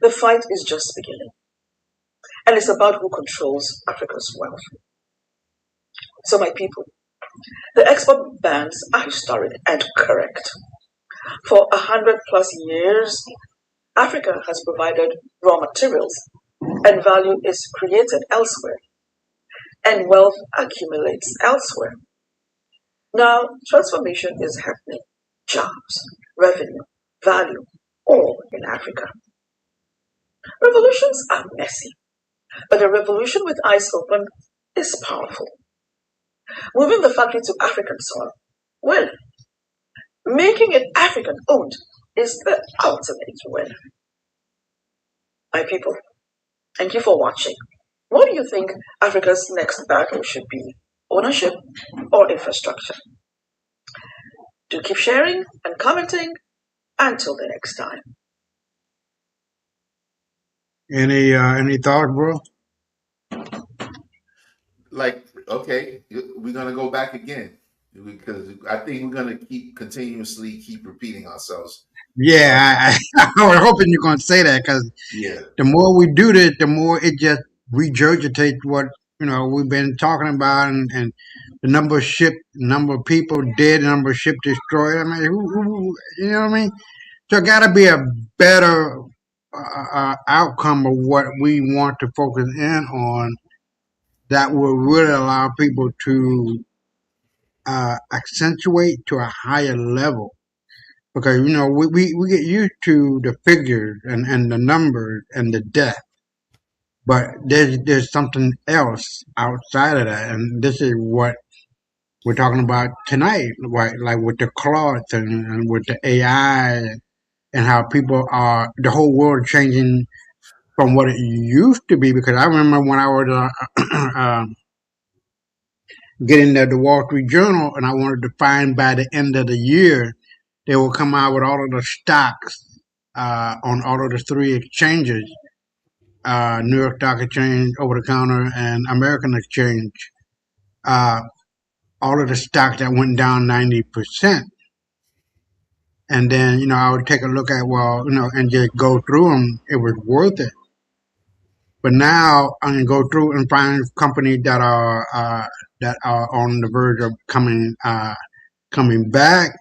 The fight is just beginning. And it's about who controls Africa's wealth. So my people, the export bans are historic and correct. For 100+ years, Africa has provided raw materials and value is created elsewhere and wealth accumulates elsewhere. Now, transformation is happening. Jobs, revenue, value, all in Africa. Revolutions are messy. But a revolution with eyes open is powerful. Moving the factory to African soil, well, making it African owned is the ultimate win. My people, thank you for watching. What do you think Africa's next battle should be? Ownership or infrastructure? Do keep sharing and commenting. Until the next time. Any thoughts, bro? Like, okay, we're gonna go back again because I think we're gonna continuously keep repeating ourselves. Yeah, I was hoping you're going to say that because Yeah, the more we do this, the more it just regurgitates what we've been talking about, and the number of people dead, number of ships destroyed. I mean, you know what I mean? So it got to be a better outcome of what we want to focus in on that will really allow people to accentuate to a higher level. Because we get used to the figures and the numbers and the death, but there's something else outside of that, and this is what we're talking about tonight, right? Like with the cloth and with the AI and how people are the whole world changing from what it used to be. Because I remember when I was getting the Wall Street Journal, and I wanted to find by the end of the year they will come out with all of the stocks on all of the three exchanges, New York Stock Exchange, over the counter, and American Exchange. All of the stocks that went down 90%. And then, I would take a look at, and just go through them. It was worth it. But now I can go through and find companies that are on the verge of coming back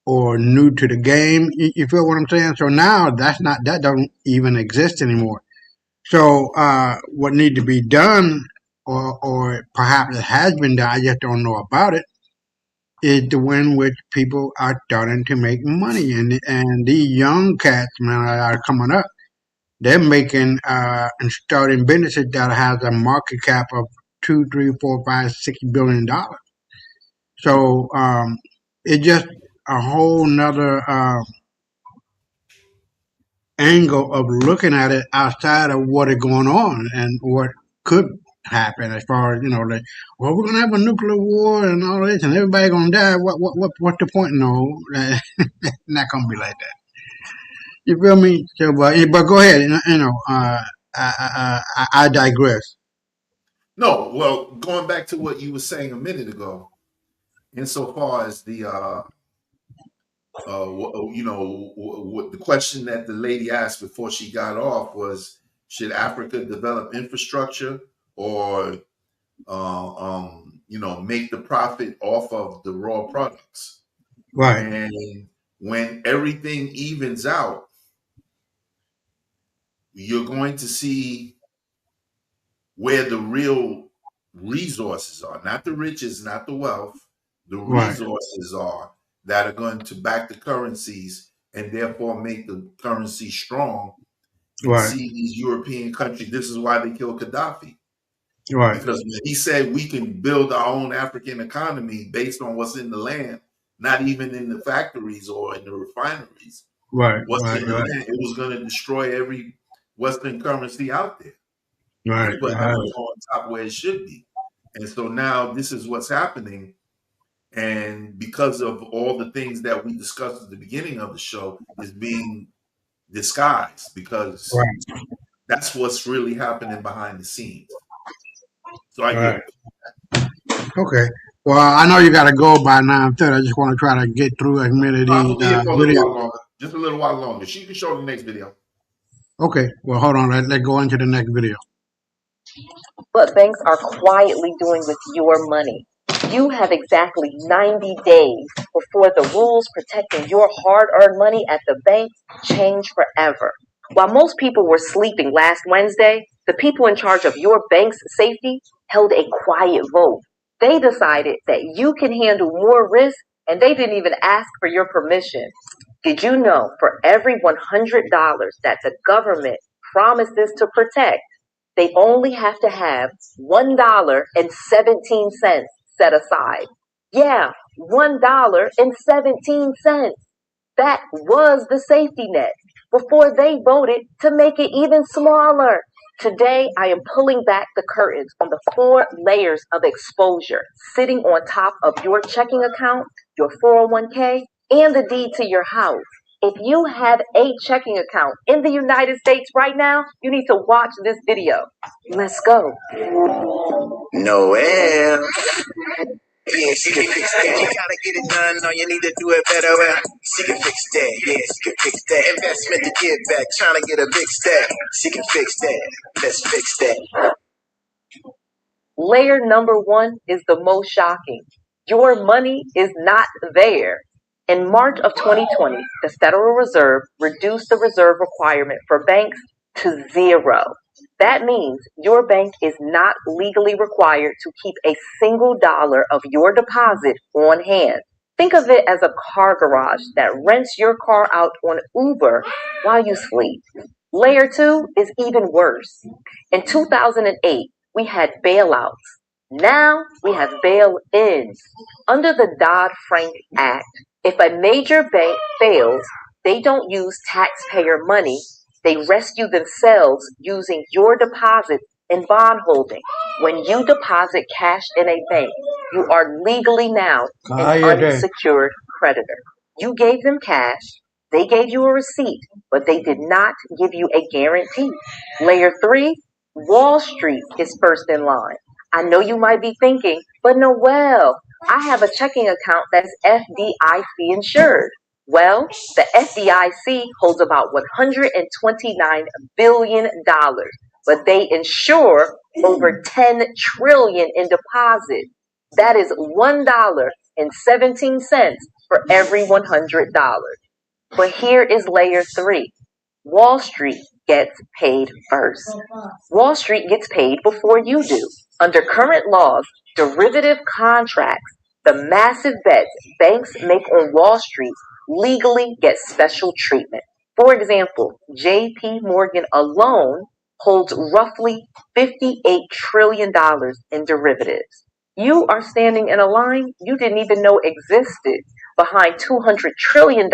or new to the game. You feel what I'm saying? So now that doesn't even exist anymore. So what needs to be done, or perhaps it has been done, I just don't know about it, is the way in which people are starting to make money, and these young cats, man, that are coming up, they're making and starting businesses that has a market cap of $2, $3, $4, $5, $6 billion. So it's just a whole nother angle of looking at it outside of what is going on and what could happen, as far as like, well, we're gonna have a nuclear war and all this, and everybody gonna die. What's the point? No, not gonna be like that. You feel me? So, but go ahead. I digress. no, well, going back to what you were saying a minute ago, insofar as the what the question that the lady asked before she got off was, should Africa develop infrastructure or make the profit off of the raw products? Right. And when everything evens out, you're going to see where the real resources are, not the riches, not the wealth, the Right. resources are that are going to back the currencies and therefore make the currency strong. And Right. see these European countries. This is why they killed Gaddafi. Right. Because he said we can build our own African economy based on what's in the land, not even in the factories or in the refineries. Right. What's Right. in the Right. land, it was going to destroy every Western currency out there Right. and put Right. Africa on top where it should be. And so now this is what's happening. And because of all the things that we discussed at the beginning of the show is being disguised, because Right. that's what's really happening behind the scenes. So I Right. get Okay. Well, I know you got to go by 9:30. I just want to try to get through as many of I'm these gonna be here for a little videos. while longer. Just a little while longer. She can show the next video. Okay. Well, hold on. Let's go into the next video. What banks are quietly doing with your money. You have exactly 90 days before the rules protecting your hard-earned money at the bank change forever. While most people were sleeping last Wednesday, the people in charge of your bank's safety held a quiet vote. They decided that you can handle more risk, and they didn't even ask for your permission. Did you know for every $100 that the government promises to protect, They only have to have $1.17 set aside. Yeah, $1.17. That was the safety net before they voted to make it even smaller. Today, I am pulling back the curtains on the 4 layers of exposure sitting on top of your checking account, your 401k, and the deed to your house. If you have a checking account in the United States right now, you need to watch this video. Let's go. Noel. Yeah, she can fix that. You gotta get it done, no, you need to do it better. Well, she can fix that. Yeah, she can fix that. Investment to give back, trying to get a big stack. She can fix that. Let's fix that. Layer number 1 is the most shocking. Your money is not there. In March of 2020, the Federal Reserve reduced the reserve requirement for banks to 0. That means your bank is not legally required to keep a single dollar of your deposit on hand. Think of it as a car garage that rents your car out on Uber while you sleep. Layer 2 is even worse. In 2008, we had bailouts. Now we have bail-ins. Under the Dodd-Frank Act, if a major bank fails, they don't use taxpayer money. They rescue themselves using your deposit in bond holding. When you deposit cash in a bank, you are legally now an unsecured creditor. You gave them cash, they gave you a receipt, but they did not give you a guarantee. Layer 3, Wall Street is first in line. I know you might be thinking, but Noel, I have a checking account that's FDIC insured. Well, the FDIC holds about $129 billion, but they insure over $10 trillion in deposits. That is $1.17 for every $100. But here is layer 3. Wall Street gets paid first. Wall Street gets paid before you do. Under current laws, derivative contracts, the massive bets banks make on Wall Street legally get special treatment. For example, JP Morgan alone holds roughly $58 trillion in derivatives. You are standing in a line you didn't even know existed behind $200 trillion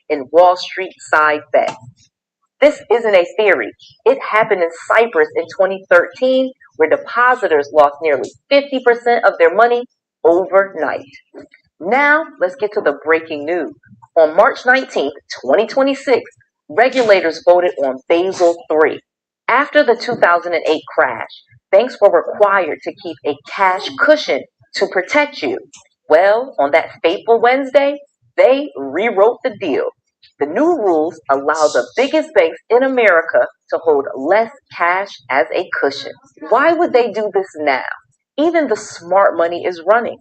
in Wall Street side bets. This isn't a theory. It happened in Cyprus in 2013, where depositors lost nearly 50% of their money overnight. Now, let's get to the breaking news. On March 19th, 2026, regulators voted on Basel III. After the 2008 crash, banks were required to keep a cash cushion to protect you. Well, on that fateful Wednesday, they rewrote the deal. The new rules allow the biggest banks in America to hold less cash as a cushion. Why would they do this now? Even the smart money is running.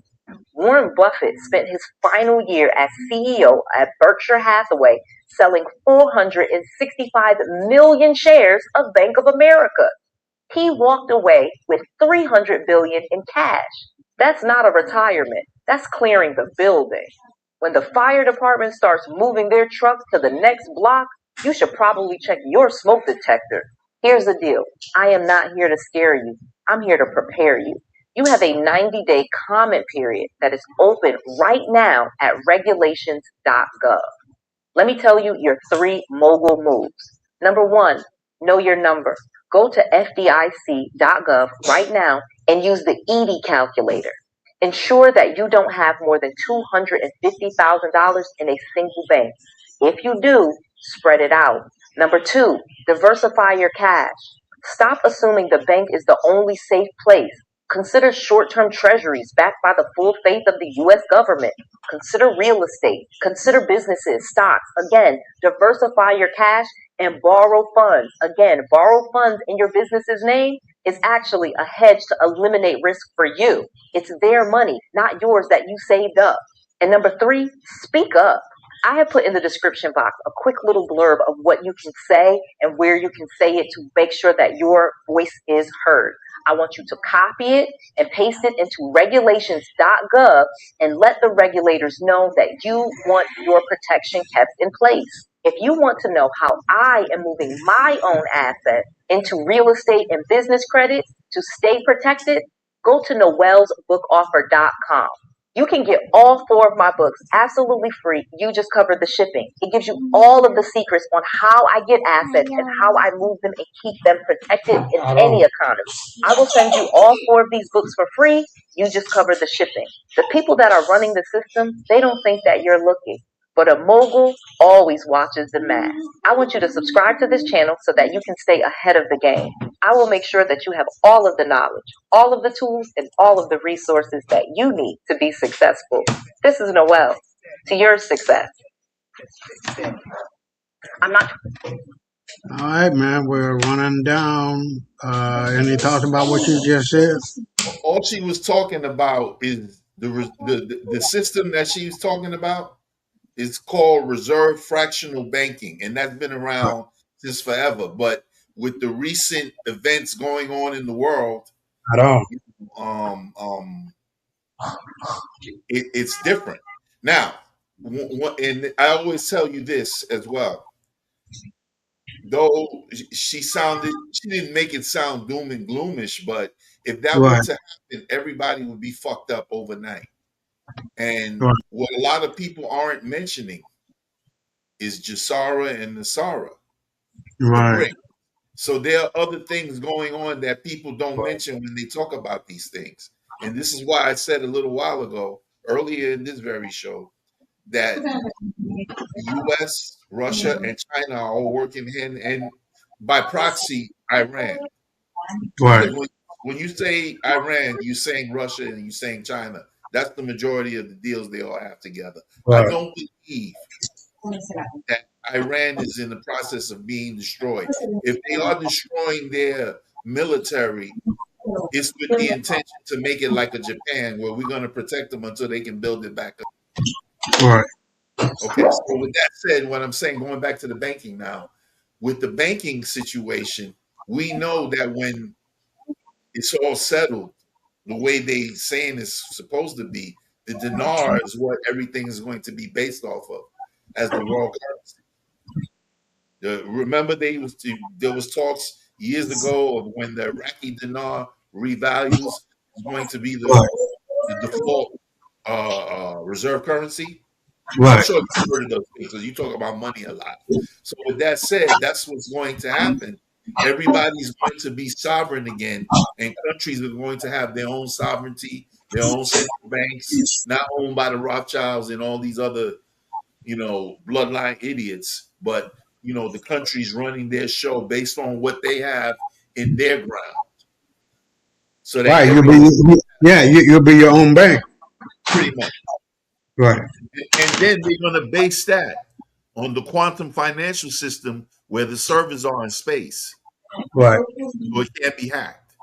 Warren Buffett spent his final year as CEO at Berkshire Hathaway selling 465 million shares of Bank of America. He walked away with $300 billion in cash. That's not a retirement. That's clearing the building. When the fire department starts moving their trucks to the next block, you should probably check your smoke detector. Here's the deal. I am not here to scare you. I'm here to prepare you. You have a 90-day comment period that is open right now at regulations.gov. Let me tell you your 3 mogul moves. Number 1, know your number. Go to FDIC.gov right now and use the ED calculator. Ensure that you don't have more than $250,000 in a single bank. If you do, spread it out. Number 2, diversify your cash. Stop assuming the bank is the only safe place. Consider short-term treasuries backed by the full faith of the U.S. government. Consider real estate. Consider businesses, stocks. Again, diversify your cash and borrow funds. Again, borrow funds in your business's name is actually a hedge to eliminate risk for you. It's their money, not yours, that you saved up. And number 3, speak up. I have put in the description box a quick little blurb of what you can say and where you can say it to make sure that your voice is heard. I want you to copy it and paste it into regulations.gov and let the regulators know that you want your protection kept in place. If you want to know how I am moving my own assets into real estate and business credit to stay protected, go to noelsbookoffer.com. You can get all 4 of my books absolutely free. You just cover the shipping. It gives you all of the secrets on how I get assets and how I move them and keep them protected in any economy. I will send you all 4 of these books for free. You just cover the shipping. The people that are running the system, they don't think that you're looking. But a mogul always watches the math. I want you to subscribe to this channel so that you can stay ahead of the game. I will make sure that you have all of the knowledge, all of the tools, and all of the resources that you need to be successful. This is Noel. To your success. I'm not. All right, man. We're running down. Any thoughts about what you just said? All she was talking about is the system that she was talking about is called reserve fractional banking, and that's been around since forever. But with the recent events going on in the world, At all. It's different now. And I always tell you this as well. Though she didn't make it sound doom and gloomish, but if that were to happen, everybody would be fucked up overnight. And what a lot of people aren't mentioning is Jasara and Nasara. Right. So there are other things going on that people don't mention when they talk about these things. And this is why I said a little while ago, earlier in this very show, that the U.S., Russia, and China are all working hand, and by proxy, Iran. Right. When you say Iran, you're saying Russia and you're saying China. That's the majority of the deals they all have together. Right. I don't believe that Iran is in the process of being destroyed. If they are destroying their military, it's with the intention to make it like a Japan, where we're going to protect them until they can build it back up. Right. Okay, so with that said, what I'm saying, going back to the banking now, with the banking situation, we know that when it's all settled, the way they saying it's supposed to be, the dinar is what everything is going to be based off of as the world currency. Remember, there was talks years ago of when the Iraqi dinar revalues is going to be the default reserve currency. Right. I'm sure you've heard of those things because you talk about money a lot. So with that said, that's what's going to happen. Everybody's going to be sovereign again, and countries are going to have their own sovereignty, their own central banks, not owned by the Rothschilds and all these other, bloodline idiots, but the countries running their show based on what they have in their ground. So that you'll be your own bank. Pretty much. Right. And then they're going to base that on the quantum financial system where the servers are in space. Right. So it can't be hacked.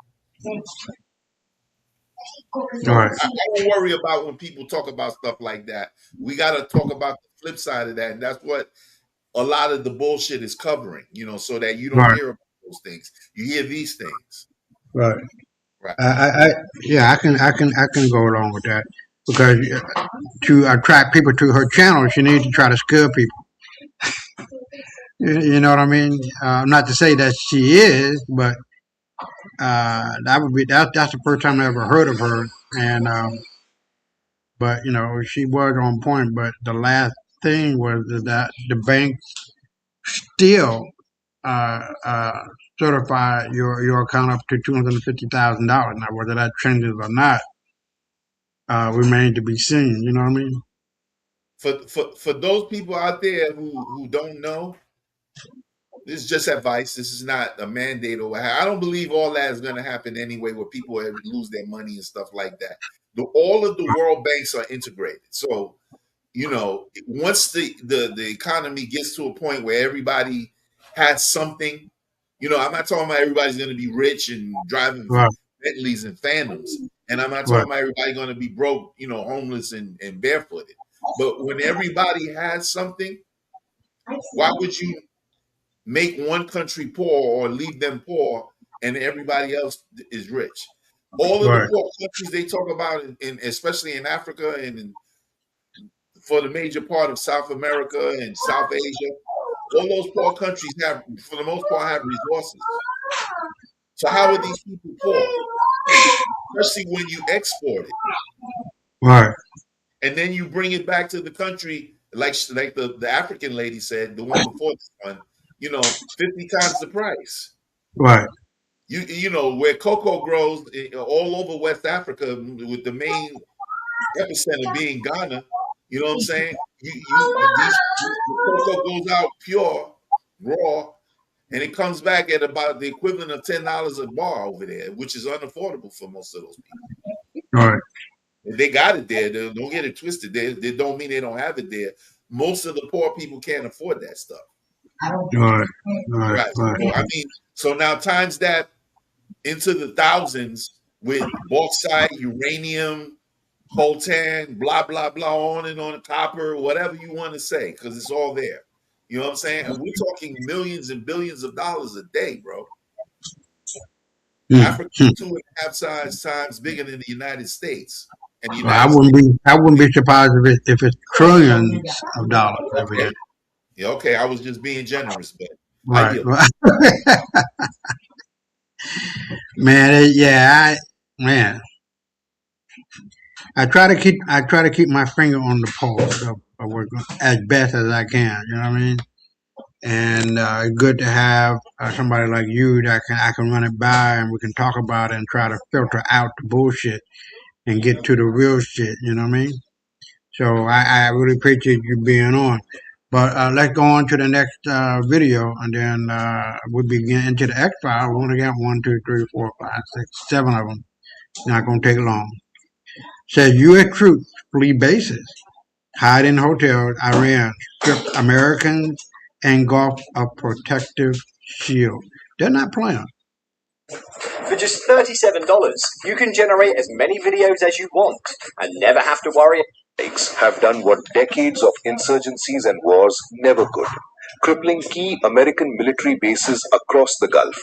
Right. I don't worry about when people talk about stuff like that. We got to talk about the flip side of that. And that's what a lot of the bullshit is covering, so that you don't hear about those things. You hear these things. Right. I can go along with that, because to attract people to her channel, she needs to try to scare people. You know what I mean? Not to say that she is, but that's the first time I ever heard of her. And but she was on point. But the last thing was that the bank still certify your account up to $250,000. Now, whether that changes or not remains to be seen. You know what I mean? For those people out there who don't know, this is just advice. This is not a mandate or I don't believe all that is going to happen anyway, where people lose their money and stuff like that. All of the world banks are integrated. So, once the economy gets to a point where everybody has something, I'm not talking about everybody's going to be rich and driving Bentleys and Phantoms. And I'm not talking about everybody going to be broke, homeless and barefooted. But when everybody has something, why would you make one country poor or leave them poor and everybody else is rich. All of the poor countries they talk about, especially in Africa and for the major part of South America and South Asia, all those poor countries have, for the most part, have resources. So how are these people poor? Especially when you export it. Right. And then you bring it back to the country, like the African lady said, the one before this one, 50 times the price. Right. You know, where cocoa grows all over West Africa, with the main epicenter being Ghana, you know what I'm saying? The cocoa goes out pure, raw, and it comes back at about the equivalent of $10 a bar over there, which is unaffordable for most of those people. Right. They got it there. Don't get it twisted. They don't mean they don't have it there. Most of the poor people can't afford that stuff. Right. So now times that into the thousands with bauxite, uranium, coltan, blah, blah, blah, on and on, copper, whatever you want to say, because it's all there. You know what I'm saying? And we're talking millions and billions of dollars a day, bro. Africa is 2.5 times bigger than the United States. And I wouldn't be surprised if it's trillions of dollars every day. Yeah, okay. I was just being generous, but right. Man, I try to keep my finger on the pulse of work as best as I can. You know what I mean? And it's good to have somebody like you that I can run it by and we can talk about it and try to filter out the bullshit and get to the real shit. You know what I mean? So I really appreciate you being on. But let's go on to the next video, and then we'll begin into the X-Files. We only got 1, 2, 3, 4, 5, 6, 7 of them. Not going to take long. Says U.S. troops flee bases, hide in hotels, Iran, strip Americans, engulf a protective shield. They're not playing. For just $37, you can generate as many videos as you want and never have to worry. Have done what decades of insurgencies and wars never could, crippling key American military bases across the Gulf.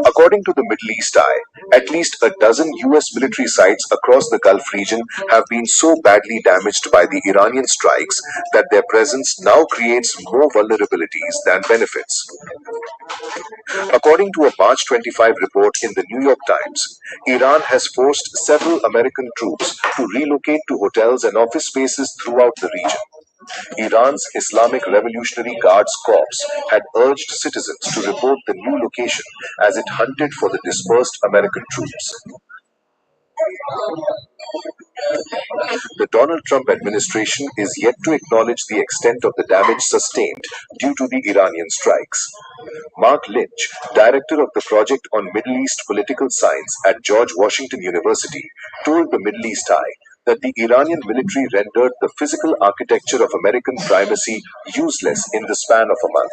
According to the Middle East Eye, at least a dozen U.S. military sites across the Gulf region have been so badly damaged by the Iranian strikes that their presence now creates more vulnerabilities than benefits. According to a March 25 report in the New York Times, Iran has forced several American troops to relocate to hotels and office spaces throughout the region. Iran's Islamic Revolutionary Guards Corps had urged citizens to report the new location as it hunted for the dispersed American troops. The Donald Trump administration is yet to acknowledge the extent of the damage sustained due to the Iranian strikes. Mark Lynch, director of the Project on Middle East Political Science at George Washington University, told the Middle East Eye that the Iranian military rendered the physical architecture of American primacy useless in the span of a month.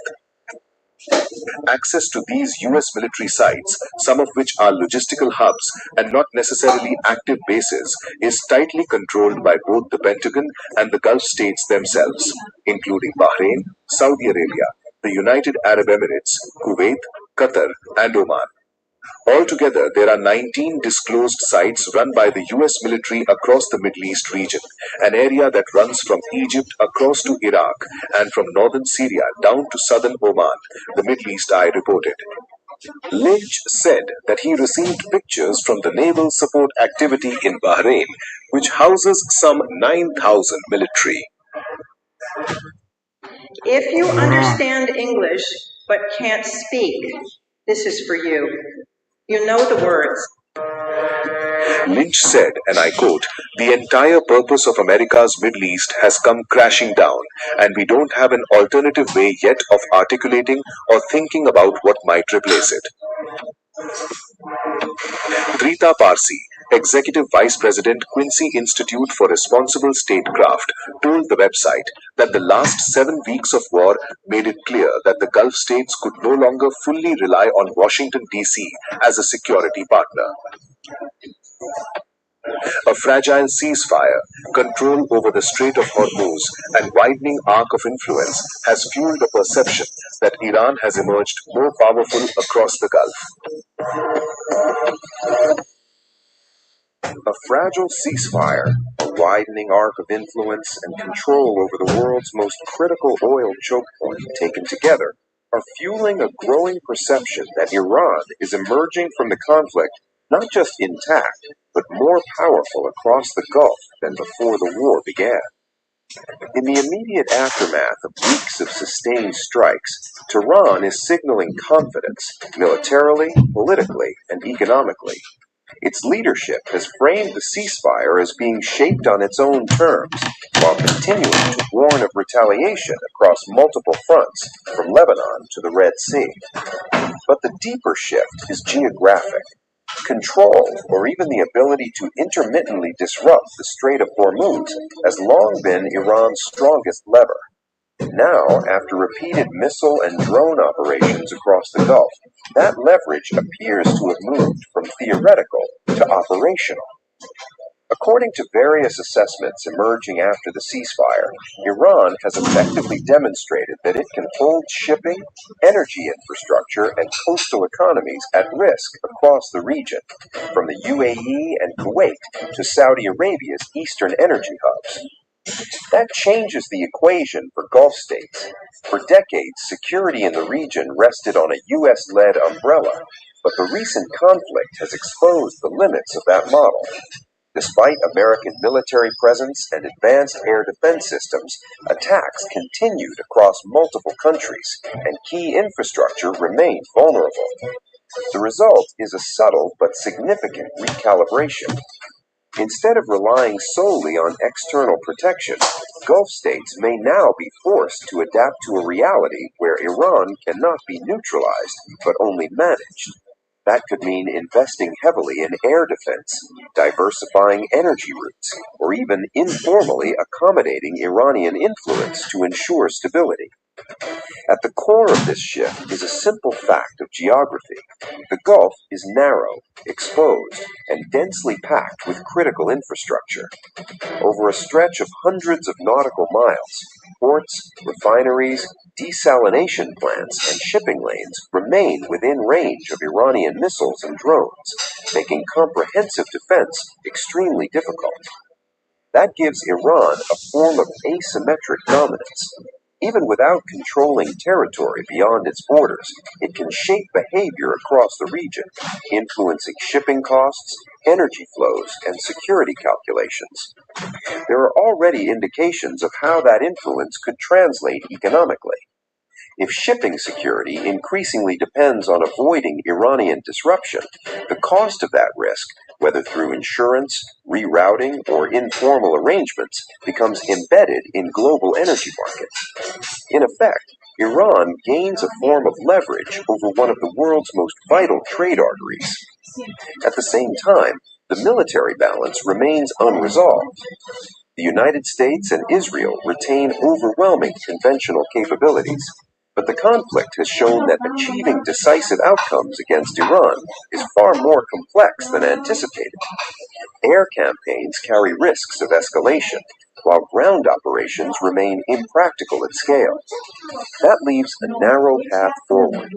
Access to these U.S. military sites, some of which are logistical hubs and not necessarily active bases, is tightly controlled by both the Pentagon and the Gulf states themselves, including Bahrain, Saudi Arabia, the United Arab Emirates, Kuwait, Qatar, and Oman. Altogether, there are 19 disclosed sites run by the U.S. military across the Middle East region, an area that runs from Egypt across to Iraq and from northern Syria down to southern Oman, the Middle East Eye reported. Lynch said that he received pictures from the Naval Support Activity in Bahrain, which houses some 9,000 military. If you understand English but can't speak, this is for you. You know the words. Lynch said, and I quote, "The entire purpose of America's Middle East has come crashing down, and we don't have an alternative way yet of articulating or thinking about what might replace it." Drita Parsi, Executive Vice President, Quincy Institute for Responsible Statecraft, told the website that the last 7 weeks of war made it clear that the Gulf states could no longer fully rely on Washington, D.C. as a security partner. A fragile ceasefire, control over the Strait of Hormuz, and widening arc of influence has fueled the perception that Iran has emerged more powerful across the Gulf. A fragile ceasefire, a widening arc of influence, and control over the world's most critical oil choke point taken together are fueling a growing perception that Iran is emerging from the conflict not just intact, but more powerful across the Gulf than before the war began. In the immediate aftermath of weeks of sustained strikes, Tehran is signaling confidence militarily, politically, and economically. Its leadership has framed the ceasefire as being shaped on its own terms, while continuing to warn of retaliation across multiple fronts, from Lebanon to the Red Sea. But the deeper shift is geographic. Control, or even the ability to intermittently disrupt the Strait of Hormuz, has long been Iran's strongest lever. Now, after repeated missile and drone operations across the Gulf, that leverage appears to have moved from theoretical to operational. According to various assessments emerging after the ceasefire, Iran has effectively demonstrated that it can hold shipping, energy infrastructure, and coastal economies at risk across the region, from the UAE and Kuwait to Saudi Arabia's eastern energy hubs. That changes the equation for Gulf states. For decades, security in the region rested on a U.S.-led umbrella, but the recent conflict has exposed the limits of that model. Despite American military presence and advanced air defense systems, attacks continued across multiple countries, and key infrastructure remained vulnerable. The result is a subtle but significant recalibration. Instead of relying solely on external protection, Gulf states may now be forced to adapt to a reality where Iran cannot be neutralized, but only managed. That could mean investing heavily in air defense, diversifying energy routes, or even informally accommodating Iranian influence to ensure stability. At the core of this shift is a simple fact of geography. The Gulf is narrow, exposed, and densely packed with critical infrastructure. Over a stretch of hundreds of nautical miles, ports, refineries, desalination plants, and shipping lanes remain within range of Iranian missiles and drones, making comprehensive defense extremely difficult. That gives Iran a form of asymmetric dominance. Even without controlling territory beyond its borders, it can shape behavior across the region, influencing shipping costs, energy flows, and security calculations. There are already indications of how that influence could translate economically. If shipping security increasingly depends on avoiding Iranian disruption, the cost of that risk, whether through insurance, rerouting, or informal arrangements, becomes embedded in global energy markets. In effect, Iran gains a form of leverage over one of the world's most vital trade arteries. At the same time, the military balance remains unresolved. The United States and Israel retain overwhelming conventional capabilities, but the conflict has shown that achieving decisive outcomes against Iran is far more complex than anticipated. Air campaigns carry risks of escalation, while ground operations remain impractical at scale. That leaves a narrow path forward.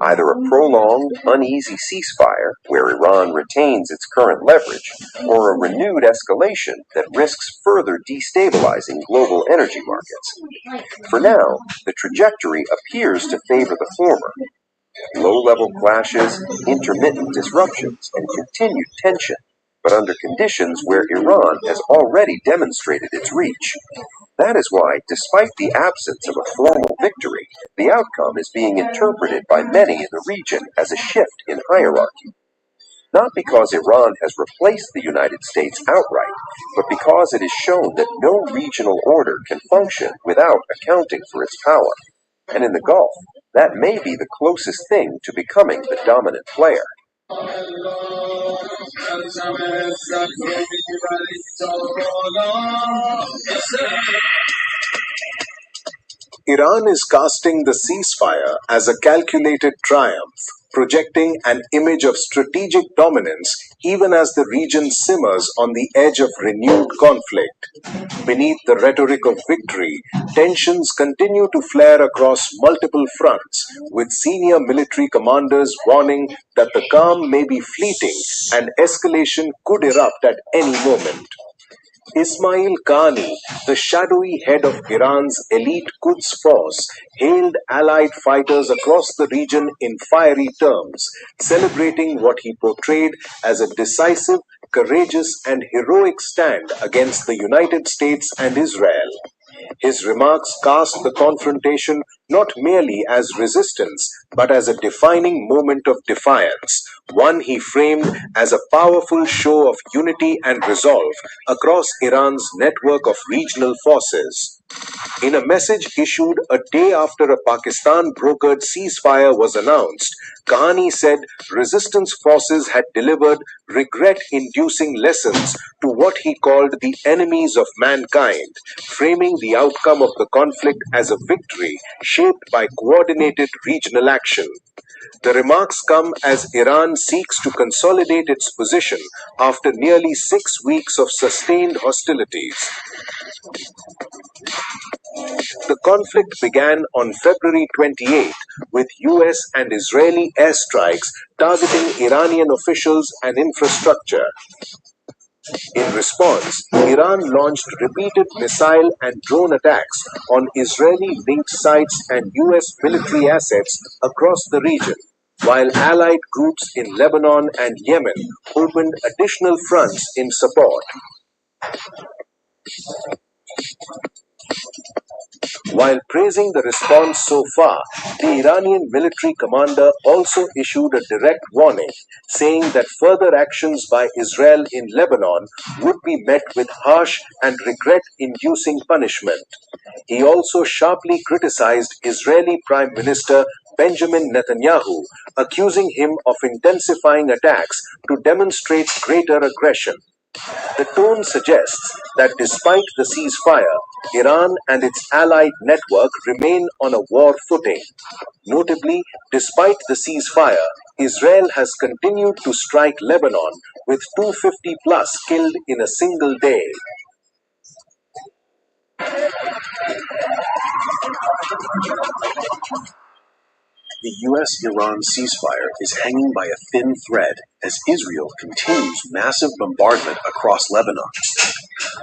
Either a prolonged, uneasy ceasefire, where Iran retains its current leverage, or a renewed escalation that risks further destabilizing global energy markets. For now, the trajectory appears to favor the former. Low-level clashes, intermittent disruptions, and continued tension, but under conditions where Iran has already demonstrated its reach. That is why, despite the absence of a formal victory, the outcome is being interpreted by many in the region as a shift in hierarchy. Not because Iran has replaced the United States outright, but because it is shown that no regional order can function without accounting for its power. And in the Gulf, that may be the closest thing to becoming the dominant player. Iran is casting the ceasefire as a calculated triumph, projecting an image of strategic dominance even as the region simmers on the edge of renewed conflict. Beneath the rhetoric of victory, tensions continue to flare across multiple fronts, with senior military commanders warning that the calm may be fleeting and escalation could erupt at any moment. Ismail Qani, the shadowy head of Iran's elite Quds force, hailed allied fighters across the region in fiery terms, celebrating what he portrayed as a decisive, courageous, and heroic stand against the United States and Israel. His remarks cast the confrontation not merely as resistance, but as a defining moment of defiance, one he framed as a powerful show of unity and resolve across Iran's network of regional forces. In a message issued a day after a Pakistan brokered ceasefire was announced, Kahani said resistance forces had delivered regret inducing lessons to what he called the enemies of mankind, framing the outcome of the conflict as a victory shaped by coordinated regional action. The remarks come as Iran seeks to consolidate its position after nearly 6 weeks of sustained hostilities. The conflict began on February 28 with US and Israeli airstrikes targeting Iranian officials and infrastructure. In response, Iran launched repeated missile and drone attacks on Israeli linked sites and US military assets across the region, while allied groups in Lebanon and Yemen opened additional fronts in support. While praising the response so far, the Iranian military commander also issued a direct warning, saying that further actions by Israel in Lebanon would be met with harsh and regret-inducing punishment. He also sharply criticized Israeli Prime Minister Benjamin Netanyahu, accusing him of intensifying attacks to demonstrate greater aggression. The tone suggests that despite the ceasefire, Iran and its allied network remain on a war footing. Notably, despite the ceasefire, Israel has continued to strike Lebanon with 250 plus killed in a single day. The US-Iran ceasefire is hanging by a thin thread as Israel continues massive bombardment across Lebanon.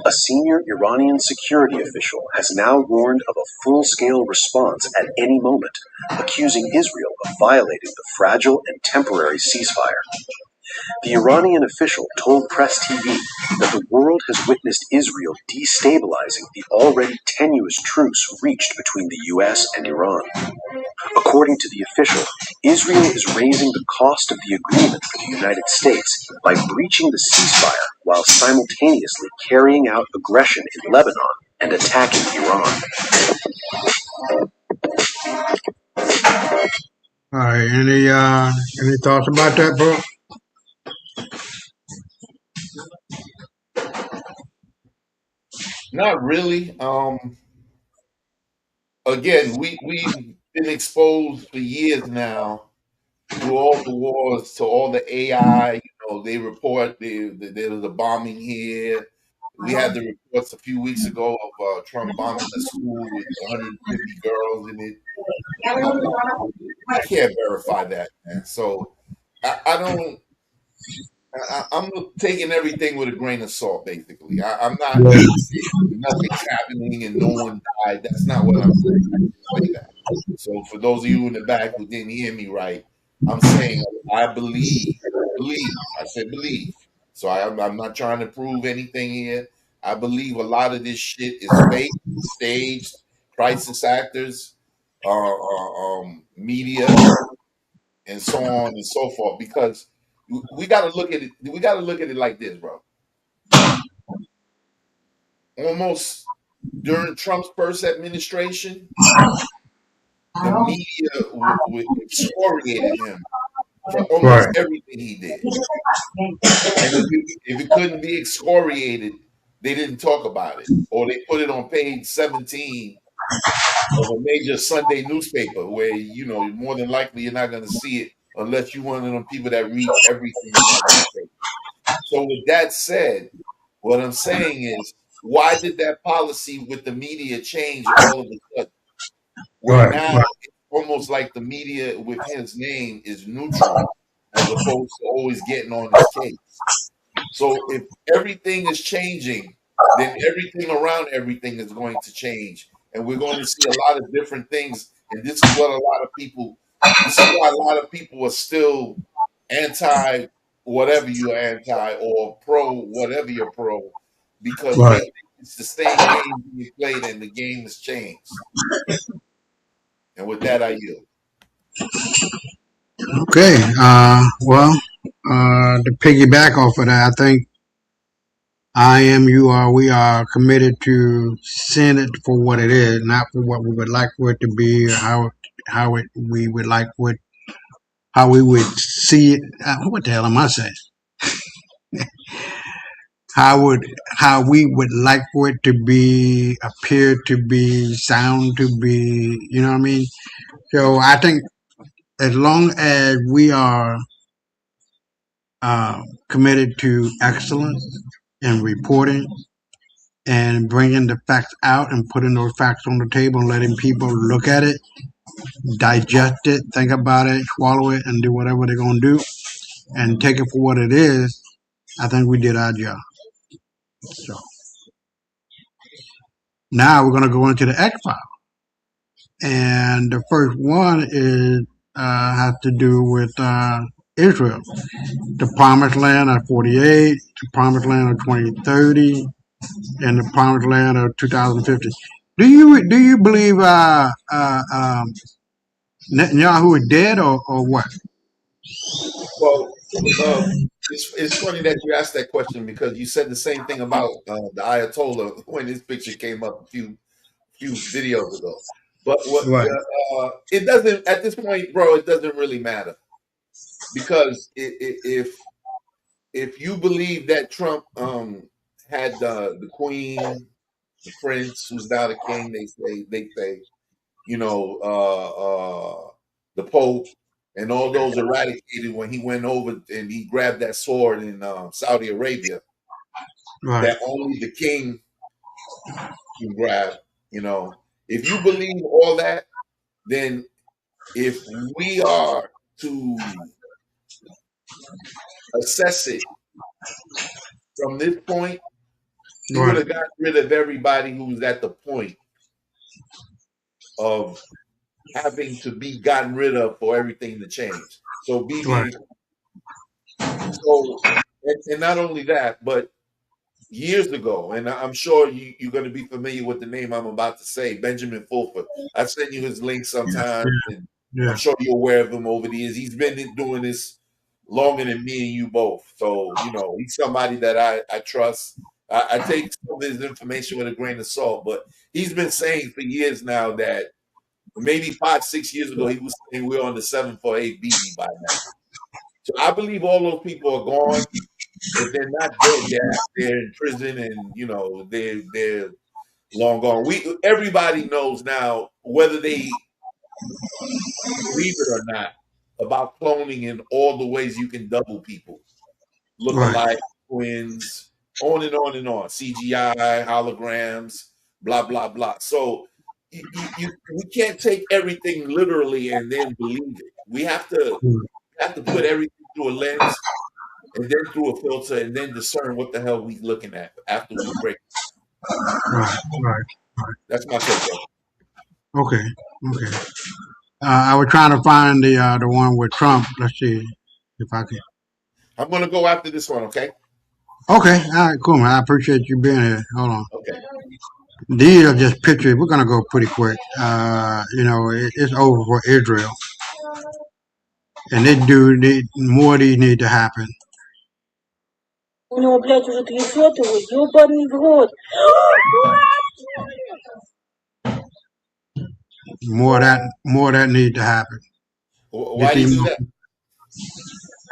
A senior Iranian security official has now warned of a full-scale response at any moment, accusing Israel of violating the fragile and temporary ceasefire. The Iranian official told Press TV that the world has witnessed Israel destabilizing the already tenuous truce reached between the US and Iran. According to the official, Israel is raising the cost of the agreement for the United States by breaching the ceasefire while simultaneously carrying out aggression in Lebanon and attacking Iran. All right, any thoughts about that, bro? Not really. Again, we've been exposed for years now through all the wars to all the AI. They report there was a bombing here. We had the reports a few weeks ago of Trump bombing a school with 150 girls in it. I can't verify that, man. So I don't. I'm taking everything with a grain of salt, basically. I'm not nothing's happening and no one died. That's not what I'm saying. I didn't say that. So for those of you in the back who didn't hear me right, I'm saying I believe. I said believe. So I'm not trying to prove anything here. I believe a lot of this shit is fake, staged, crisis actors, media, and so on and so forth. Because we got to look at it. We got to look at it like this, bro. Almost during Trump's first administration, the media excoriated him for almost everything he did. And if it couldn't be excoriated, they didn't talk about it, or they put it on page 17 of a major Sunday newspaper, where more than likely you're not going to see it unless you're one of them people that read everything in that newspaper. So with that said, what I'm saying is, why did that policy with the media change all of a sudden? Where Right. now it's almost like the media with his name is neutral as opposed to always getting on his case. So if everything is changing, then everything around everything is going to change. And we're going to see a lot of different things. And this is what a lot of people, this is why a lot of people are still anti whatever you're anti or pro whatever you're pro, because they Right. think it's the same game being played and the game has changed. And with that, I yield. Okay. Well, to piggyback off of that, I think I am, you are, we are committed to seeing it for what it is, not for what we would like for it to be, or we would like what, how we would see it. What the hell am I saying? How we would like for it to be, appear to be, sound to be. You know what I mean? So I think as long as we are committed to excellence in reporting and bringing the facts out and putting those facts on the table and letting people look at it, digest it, think about it, swallow it, and do whatever they're going to do and take it for what it is, I think we did our job. So now we're going to go into the X file. And the first one is has to do with Israel, the promised land of 48, the promised land of 2030, and the promised land of 2050. Do you believe Netanyahu is dead or what? Well, it's funny that you asked that question because you said the same thing about the Ayatollah when his picture came up a few videos ago. But what Right. it doesn't at this point, bro. It doesn't really matter because if you believe that Trump had the Queen, the Prince, who's now the King, they say, you know, the Pope, and all those eradicated when he went over and he grabbed that sword in Saudi Arabia Right. that only the king can grab. You know, if you believe all that, then if we are to assess it from this point, he would Right. have gotten rid of everybody who's at the point of having to be gotten rid of for everything to change. So Right. and not only that, but years ago, and I'm sure you're going to be familiar with the name I'm about to say, Benjamin Fulford. I sent you his link sometime, and Yeah. I'm sure you're aware of him over the years. He's been doing this longer than me and you both. So, you know, he's somebody that I trust. I take some of his information with a grain of salt, but he's been saying for years now that maybe 5-6 years ago, he was saying we're on the 748 BB by now. So I believe all those people are gone. If they're not dead yet, they're in prison, and you know they're long gone. Everybody knows now, whether they believe it or not, about cloning in all the ways you can double people, look Right. alike, twins, on and on and on, CGI, holograms, blah blah blah. So we can't take everything literally and then believe it. We have to put everything through a lens and then through a filter, and then discern what the hell we looking at after we break. Right. Right. That's my take. Okay. Okay. I was trying to find the one with Trump. Let's see if I can. I'm gonna go after this one, okay? Okay. All right. Cool, man. I appreciate you being here. Hold on. Okay. These are just pictures. We're gonna go pretty quick. You know, it's over for Israel, and more of these need to happen. У него, блядь, уже трясет его, ебаный в рот. More of that need to happen. Why do you do that?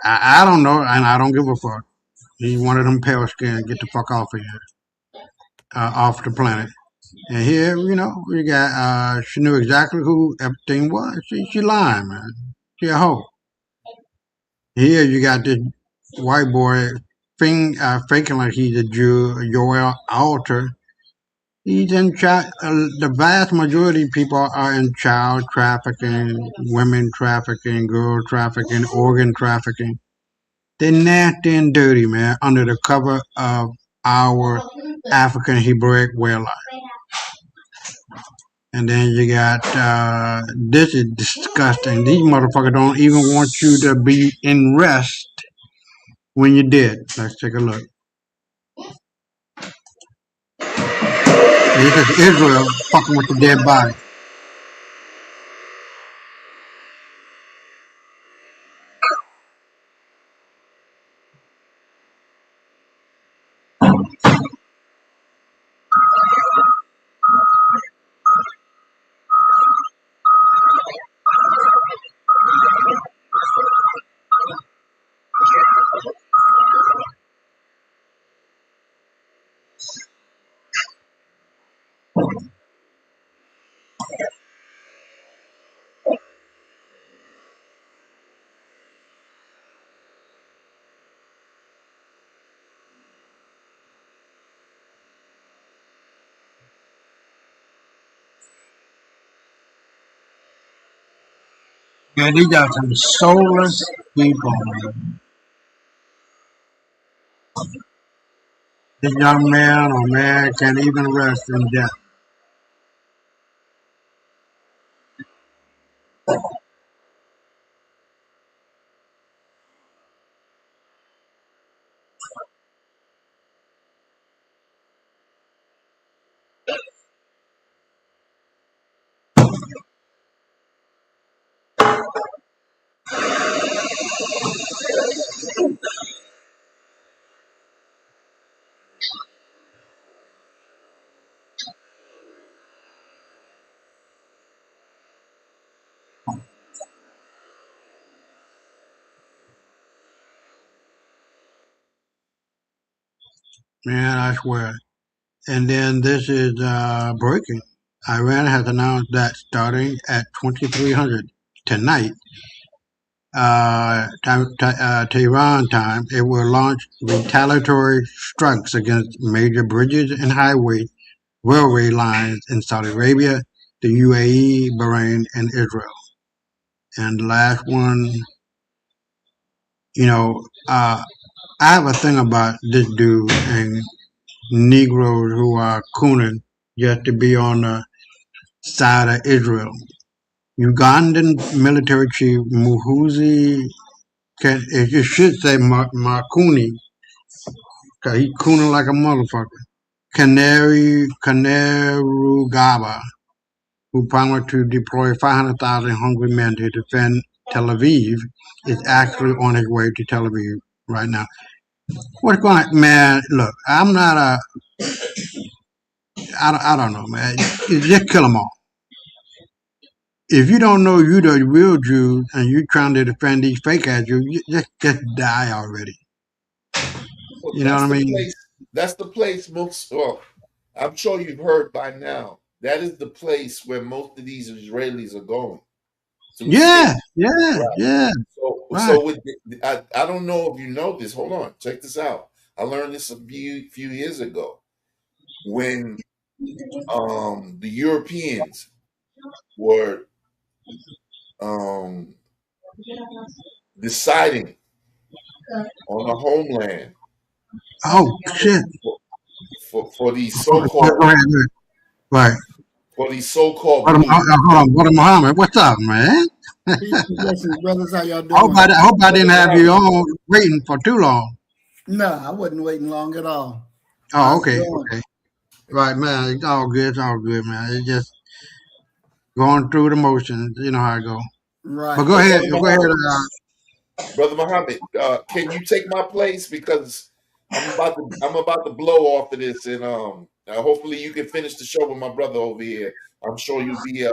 I don't know, and I don't give a fuck. He's one of them pale skin. Get the fuck off of here, off the planet. And here, you know, we got. She knew exactly who Epstein was. She lying, man. She a hoe. Here you got this white boy faking like he's a Jew, Joel Alter. He's in child. The vast majority of people are in child trafficking, women trafficking, girl trafficking, organ trafficking. They're nasty and dirty, man, under the cover of our African Hebraic way of life. And then you got this is disgusting. These motherfuckers don't even want you to be in rest when you're dead. Let's take a look. This is Israel fucking with the dead body. Man, these are some soulless people, man. This young man or man can't even rest in death. Man, I swear. And then this is breaking. Iran has announced that starting at 2300 tonight, Tehran time, it will launch retaliatory strikes against major bridges and highway railway lines in Saudi Arabia, the UAE, Bahrain, and Israel. And the last one, I have a thing about this dude and Negroes who are cooning just to be on the side of Israel. Ugandan military chief Muhoozi, it should say Marcuni, because he cooning like a motherfucker. Kainerugaba, who promised to deploy 500,000 hungry men to defend Tel Aviv, is actually on his way to Tel Aviv right now. What's going on, man? Look, I'm not I don't know, man. Just kill them all. If you don't know you the real Jews and you're trying to defend these fake ass Jews, you just die already. Well, You know what I mean? That's the place most. Well, I'm sure you've heard by now. That is the place where most of these Israelis are going. Yeah. Right. So with I don't know if you know this. Hold on, check this out. I learned this a few years ago when the Europeans were deciding on a homeland. Oh shit! For these so-called right. For these so-called Brother Muhammad, what's up, man? Blessings, brothers. How y'all doing? I hope I didn't have you on waiting for too long. No, I wasn't waiting long at all. Oh, okay. Right, man. It's all good, man. It's just going through the motions. You know how I go. Right. But go ahead. Brother Muhammad, can you take my place, because I'm about to blow off of this, and hopefully you can finish the show with my brother over here. I'm sure you'll be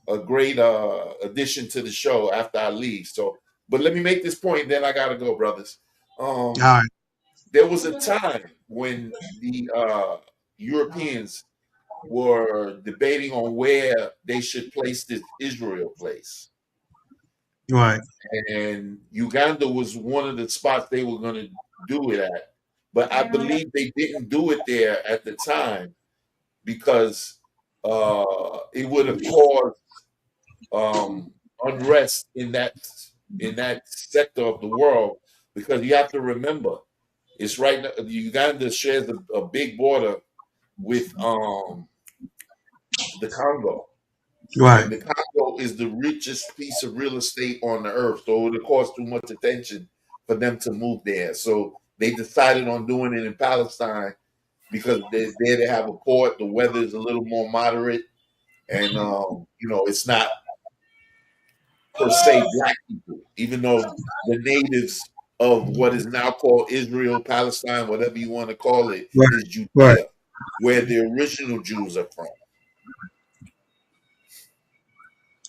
a great addition to the show after I leave. So, but let me make this point, then I gotta go, brothers. All right. There was a time when the Europeans were debating on where they should place this Israel place. Right. And Uganda was one of the spots they were going to do it at. But I believe they didn't do it there at the time because it would have caused unrest in that sector of the world. Because you have to remember, it's right now. Uganda shares a big border with the Congo. Right. And the Congo is the richest piece of real estate on the earth. So it would have caused too much attention for them to move there. So they decided on doing it in Palestine because there they have a port. The weather is a little more moderate, and it's not per se black people, even though the natives of what is now called Israel, Palestine, whatever you want to call it, is Judea, Right. where the original Jews are from.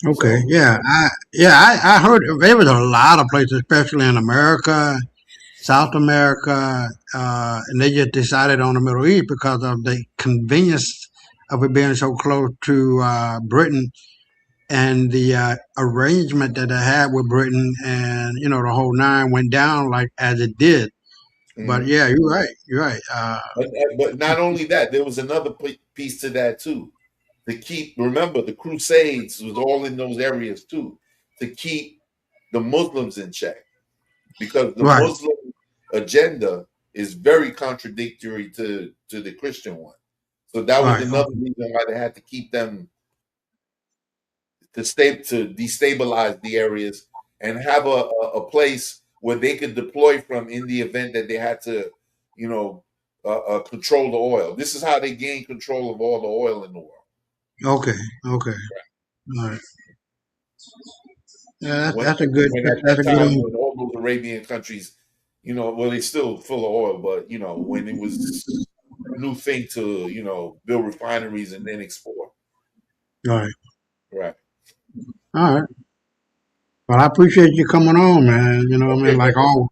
Okay. Yeah. I heard there was a lot of places, especially in America, South America, and they just decided on the Middle East because of the convenience of it being so close to Britain and the arrangement that they had with Britain, and the whole nine went down like as it did. But yeah, you're right. You're right. But not only that, there was another piece to that too. Remember, the Crusades was all in those areas too, to keep the Muslims in check, because the Right. Muslim agenda is very contradictory to the Christian one. So that was Right. another reason why they had to keep them to destabilize the areas and have a place where they could deploy from in the event that they had to, control the oil. This is how they gained control of all the oil in the world. Okay. Okay. All right. Yeah, When that's a good. at That's a that good time, one. when all those Arabian countries, well, they're still full of oil, but when it was a new thing to build refineries and then export. All right. Right. All right. Well, I appreciate you coming on, man. You know what I mean? Like always.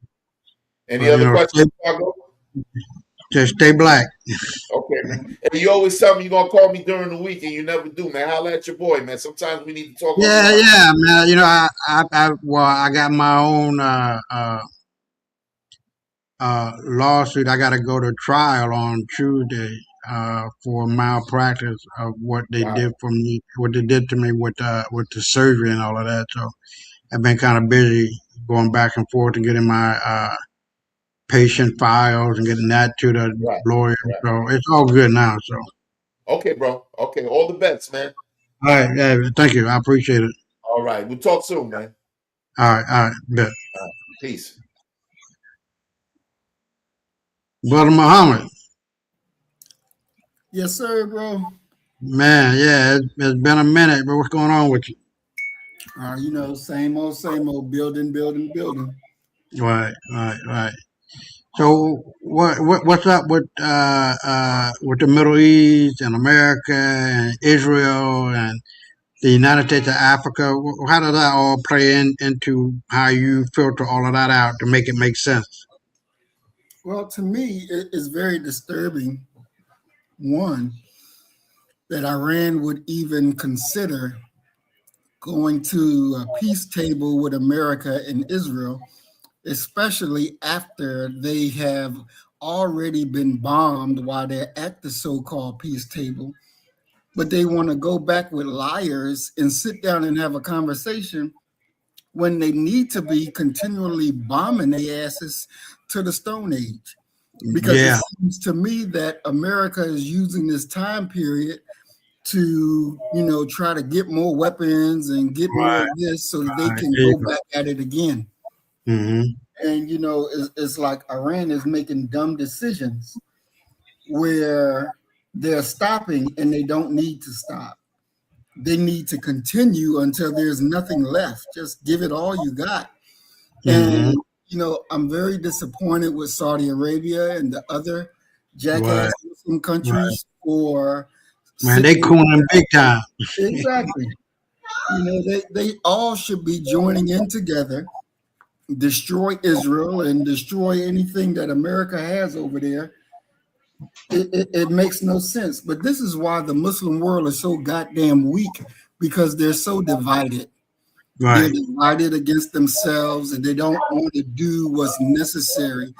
Any But, other questions, stay, Margo? just stay black. Okay, man. And you always tell me you're gonna call me during the week, and you never do, man. Holla at your boy, man. Sometimes we need to talk Yeah, offline. yeah, man. I got my own lawsuit. I got to go to trial on Tuesday for malpractice of what they Wow. did for me, what they did to me with the surgery and all of that. So I've been kind of busy going back and forth and getting my patient files and getting that to the Right. lawyer. Right. So it's all good now. So Okay, bro. Okay, all the best, man. all right, yeah, thank you. I appreciate it. All right, we'll talk soon, man. All right, bet. Peace. Brother Muhammad, Yes, sir, bro. man, yeah, it's been a minute, but what's going on with you? Same old, building. Right. So what's up with the Middle East and America and Israel and the United States of Africa? How does that all play into how you filter all of that out to make it make sense? Well, to me, it's very disturbing, one, that Iran would even consider going to a peace table with America and Israel, especially after they have already been bombed while they're at the so-called peace table. But they want to go back with liars and sit down and have a conversation when they need to be continually bombing their asses to the Stone Age. Because Yeah. it seems to me that America is using this time period to, try to get more weapons and get more of this so that they Right. can There you go go. back at it again. Mm-hmm. And, it's like Iran is making dumb decisions where they're stopping and they don't need to stop. They need to continue until there's nothing left. Just give it all you got. Mm-hmm. And, I'm very disappointed with Saudi Arabia and the other jackass Muslim countries for... Man, they cooning big time. Exactly. They all should be joining in together, destroy Israel and destroy anything that America has over there. It makes no sense. But this is why the Muslim world is so goddamn weak, because they're so divided. They're Right. divided against themselves, and they don't want to do what's necessary,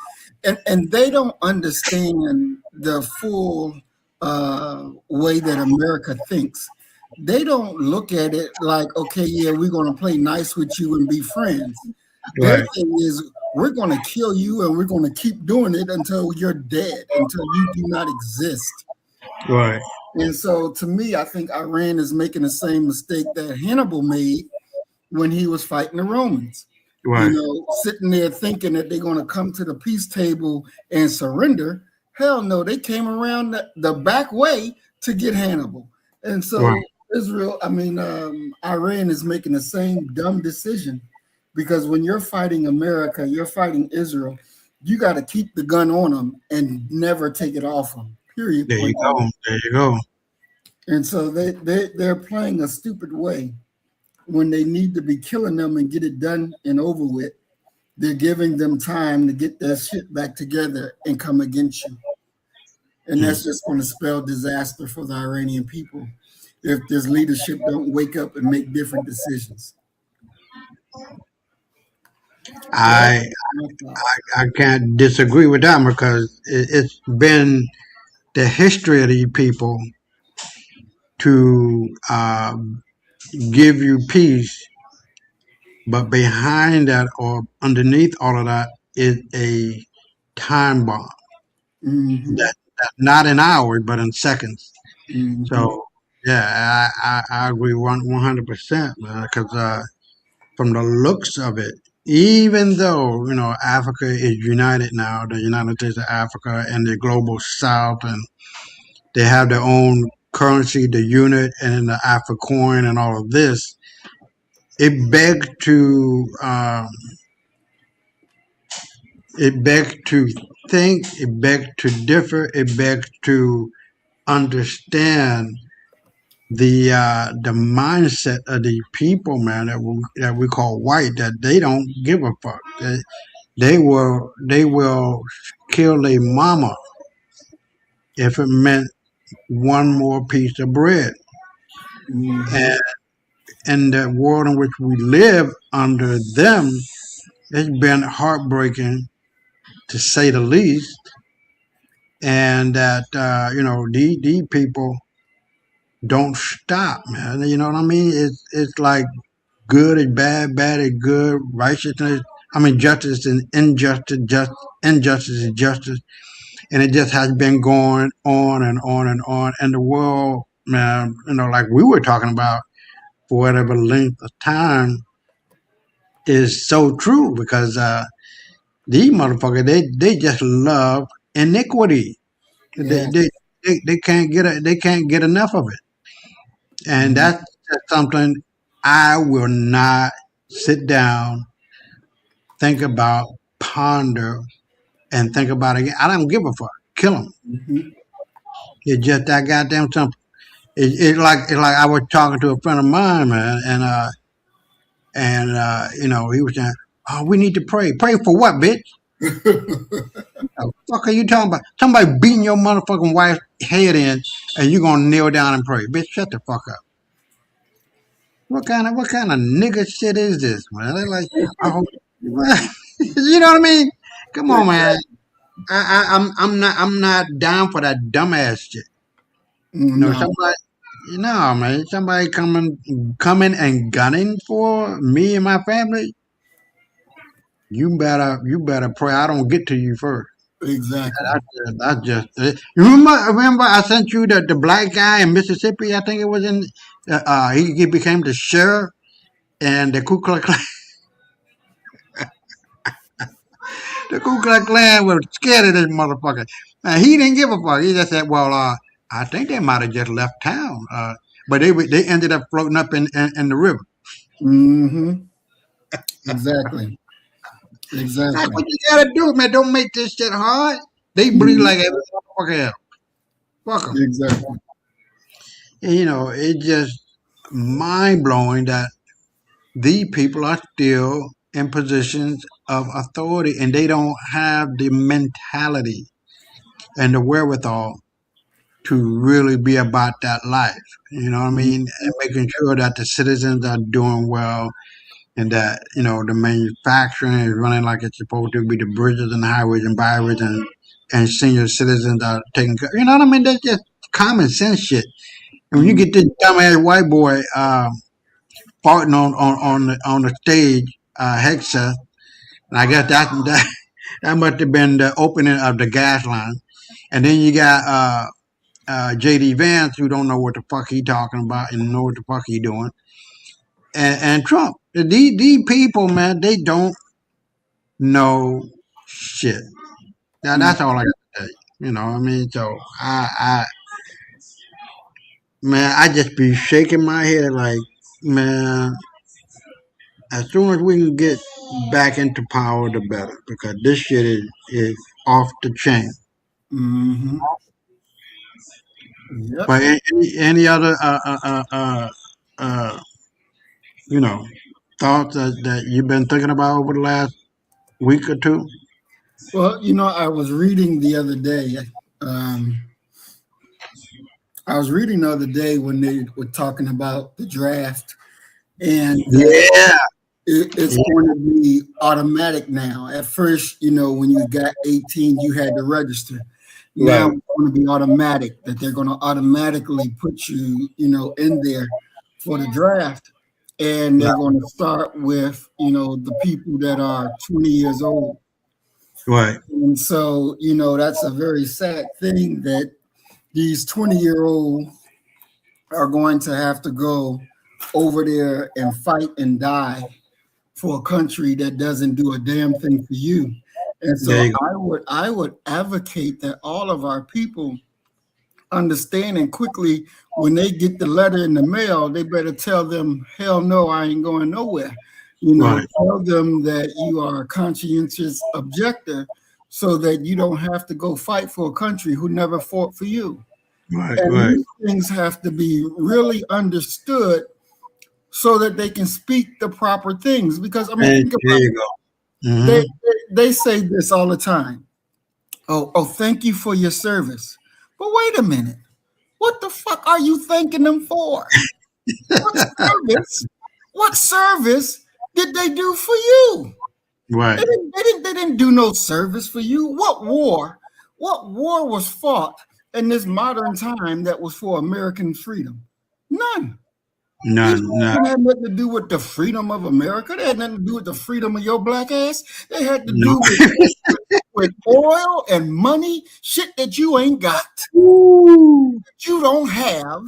and they don't understand the full way that America thinks. They don't look at it like, okay, yeah, we're going to play nice with you and be friends. Their Right. thing is, we're going to kill you, and we're going to keep doing it until you're dead, until you do not exist. Right. And so, to me, I think Iran is making the same mistake that Hannibal made when he was fighting the Romans. Right. You know, sitting there thinking that they're going to come to the peace table and surrender. Hell no, they came around the back way to get Hannibal. And so Right. Iran is making the same dumb decision, because when you're fighting America, you're fighting Israel, you got to keep the gun on them and never take it off them. Period. There you go. There you go. And so they're playing a stupid way. When they need to be killing them and get it done and over with, they're giving them time to get their shit back together and come against you. And that's just going to spell disaster for the Iranian people if this leadership don't wake up and make different decisions. I can't disagree with that, because it's been the history of these people to give you peace, but behind that or underneath all of that is a time bomb. Mhm. That's not in hours, but in seconds. Mhm. So yeah, I agree 100%, man. Because from the looks of it, even though Africa is united now, the United States of Africa and the global South, and they have their own currency, the unit, and the Africoin, and all of this, it begs to think, it begs to differ, it begs to understand the mindset of the people, man, that we call white, that they don't give a fuck. They will kill their mama if it meant one more piece of bread. And in the world in which we live under them, it's been heartbreaking, to say the least. And that these people don't stop, man. You know what I mean? It's like good is bad, bad is good, righteousness. I mean, justice and injustice, injustice is justice, and it just has been going on and on and on. And the world, man, like we were talking about, for whatever length of time, is so true, because these motherfuckers, they just love iniquity. Yeah. They can't get enough of it, and that's just something I will not sit down, think about, ponder, and think about again. I don't give a fuck. Kill them. It's just that goddamn simple. It's like I was talking to a friend of mine, man, and he was saying, "Oh, we need to pray. Pray for what, bitch? The fuck are you talking about? Somebody beating your motherfucking wife's head in, and you gonna kneel down and pray, bitch? Shut the fuck up. What kind of nigga shit is this, man? They're like, oh, you know what I mean? Come on, man. I'm not down for that dumbass shit. Somebody, man, somebody coming and gunning for me and my family. You better pray I don't get to you first. Exactly. That's just it. You remember I sent you the black guy in Mississippi? I think it was in. He became the sheriff, and the Ku Klux Klan. The Ku Klux Klan was scared of this motherfucker. He didn't give a fuck. He just said, "Well, I think they might have just left town, but they ended up floating up in the river." Mm-hmm. Exactly. Exactly. That's what you gotta do, man. Don't make this shit hard. They breathe like every motherfucker else. Fuck 'em. Exactly. And, it's just mind blowing that these people are still in positions of authority, and they don't have the mentality and the wherewithal to really be about that life. You know what I mean? And making sure that the citizens are doing well, and that the manufacturing is running like it's supposed to be. The bridges and highways and byways and senior citizens are taking care. You know what I mean? That's just common sense shit. And when you get this dumbass white boy farting on the stage, Hexa, and I guess that must have been the opening of the gas line. And then you got JD Vance, who don't know what the fuck he talking about and know what the fuck he doing, and Trump. These people, man, they don't know shit. Now that's all I got to tell you. You know what I mean? So I just be shaking my head like, man, as soon as we can get back into power, the better, because this shit is off the chain. Mm-hmm. Yep. But any other thoughts that you've been thinking about over the last week or two? Well, I was reading the other day. When they were talking about the draft, and it's going to be automatic now. At first, when you got 18, you had to register. Now it's going to be automatic, that they're going to automatically put you, in there for the draft. And they're going to start with, the people that are 20 years old. Right. And so, that's a very sad thing that these 20-year-olds are going to have to go over there and fight and die for a country that doesn't do a damn thing for you. And so I would advocate that all of our people understand, and quickly, when they get the letter in the mail, they better tell them, hell no, I ain't going nowhere. Tell them that you are a conscientious objector so that you don't have to go fight for a country who never fought for you. These things have to be really understood so that they can speak the proper things. Because, think about it. Mm-hmm. They say this all the time. Oh, thank you for your service. But wait a minute. What the fuck are you thanking them for? What service did they do for you? Right. They didn't do no service for you. What war was fought in this modern time that was for American freedom? None. It had nothing to do with the freedom of America. They had nothing to do with the freedom of your black ass. They had to do with oil and money, shit that you ain't got. That you don't have,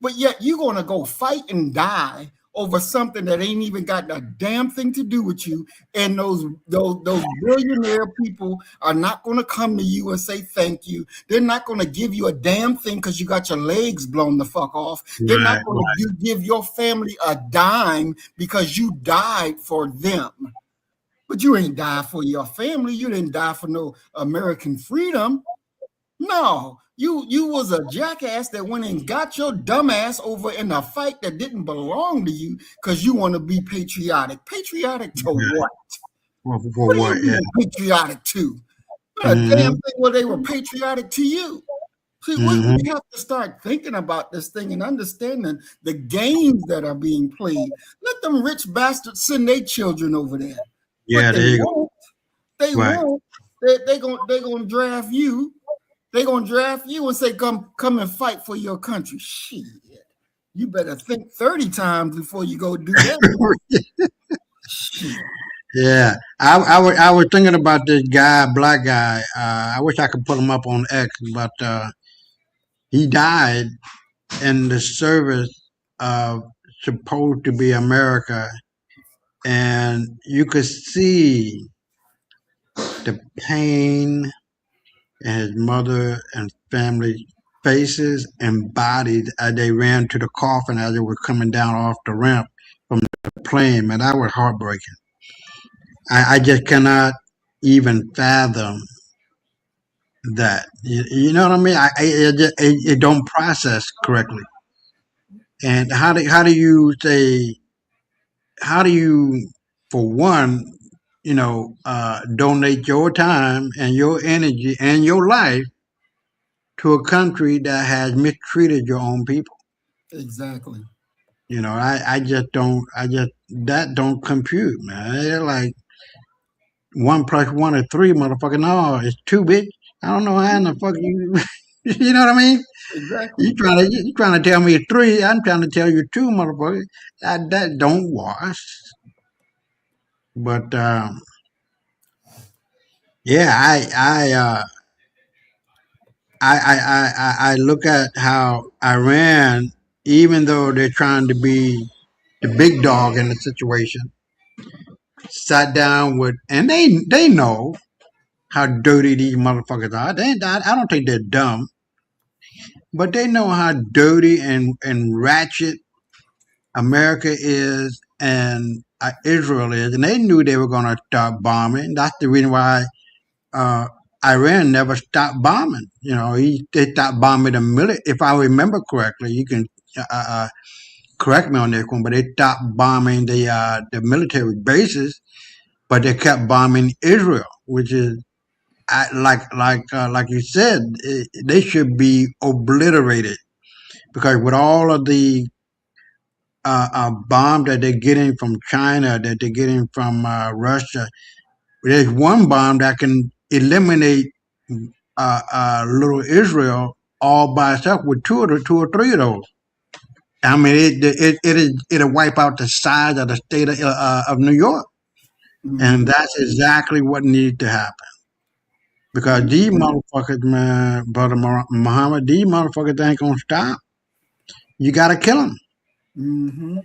but yet you're going to go fight and die over something that ain't even got a damn thing to do with you. And those billionaire people are not going to come to you and say thank you. They're not going to give you a damn thing because you got your legs blown the fuck off. They're not going to give your family a dime because you died for them. But you ain't died for your family. You didn't die for no American freedom. No. You was a jackass that went and got your dumb ass over in a fight that didn't belong to you because you want to be patriotic. Patriotic to what? What are you being patriotic to? A damn thing where they were patriotic to you. See, we have to start thinking about this thing and understanding the games that are being played. Let them rich bastards send their children over there. Yeah, there you go. They won't. They're gonna draft you. They're going to draft you and say, come and fight for your country. Shit. You better think 30 times before you go do that. Yeah. I was thinking about this guy, black guy. I wish I could put him up on X, but he died in the service of supposed to be America. And you could see the pain and his mother and family faces and bodies as they ran to the coffin as they were coming down off the ramp from the plane. Man, that was heartbreaking. I just cannot even fathom that. You know what I mean? It don't process correctly. And how do you say? How do you, for one, donate your time and your energy and your life to a country that has mistreated your own people? Exactly. You know, I just don't. That don't compute, man. They're like 1 + 1 is 3, motherfucker. No, it's 2, bitch. I don't know how in the fuck you. You know what I mean? Exactly. You trying to tell me it's 3? I'm trying to tell you 2, motherfucker. That don't wash. But yeah, I look at how Iran, even though they're trying to be the big dog in the situation, sat down with, and they know how dirty these motherfuckers are. I don't think they're dumb, but they know how dirty and ratchet America is and Israel is, and they knew they were going to start bombing. That's the reason why Iran never stopped bombing. You know, they stopped bombing the military. If I remember correctly, you can correct me on this one, but they stopped bombing the military bases, but they kept bombing Israel, which is like you said, they should be obliterated because with all of the bomb that they're getting from China, that they're getting from Russia, there's one bomb that can eliminate little Israel all by itself with two or three of those. I mean, it'll wipe out the size of the state of New York, and that's exactly what needs to happen. Because these motherfuckers, man, brother Muhammad, these motherfuckers ain't gonna stop. You gotta kill them. Mm-hmm.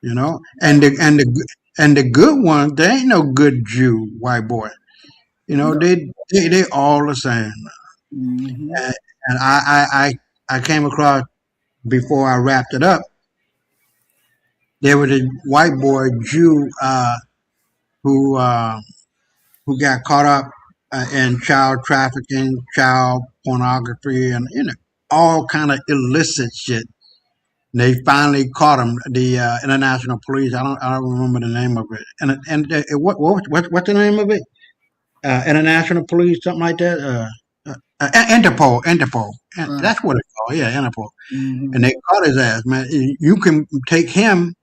You know, and the good ones, they ain't no good Jew, white boy. You know, they all the same. Mm-hmm. And I came across before I wrapped it up. There was a white boy Jew who got caught up in child trafficking, child pornography, and all kind of illicit shit. They finally caught him. The international police. I don't remember the name of it. And what's the name of it? International police, something like that. Interpol. And that's what it's called. Yeah, Interpol. Mm-hmm. And they caught his ass, man. You can take him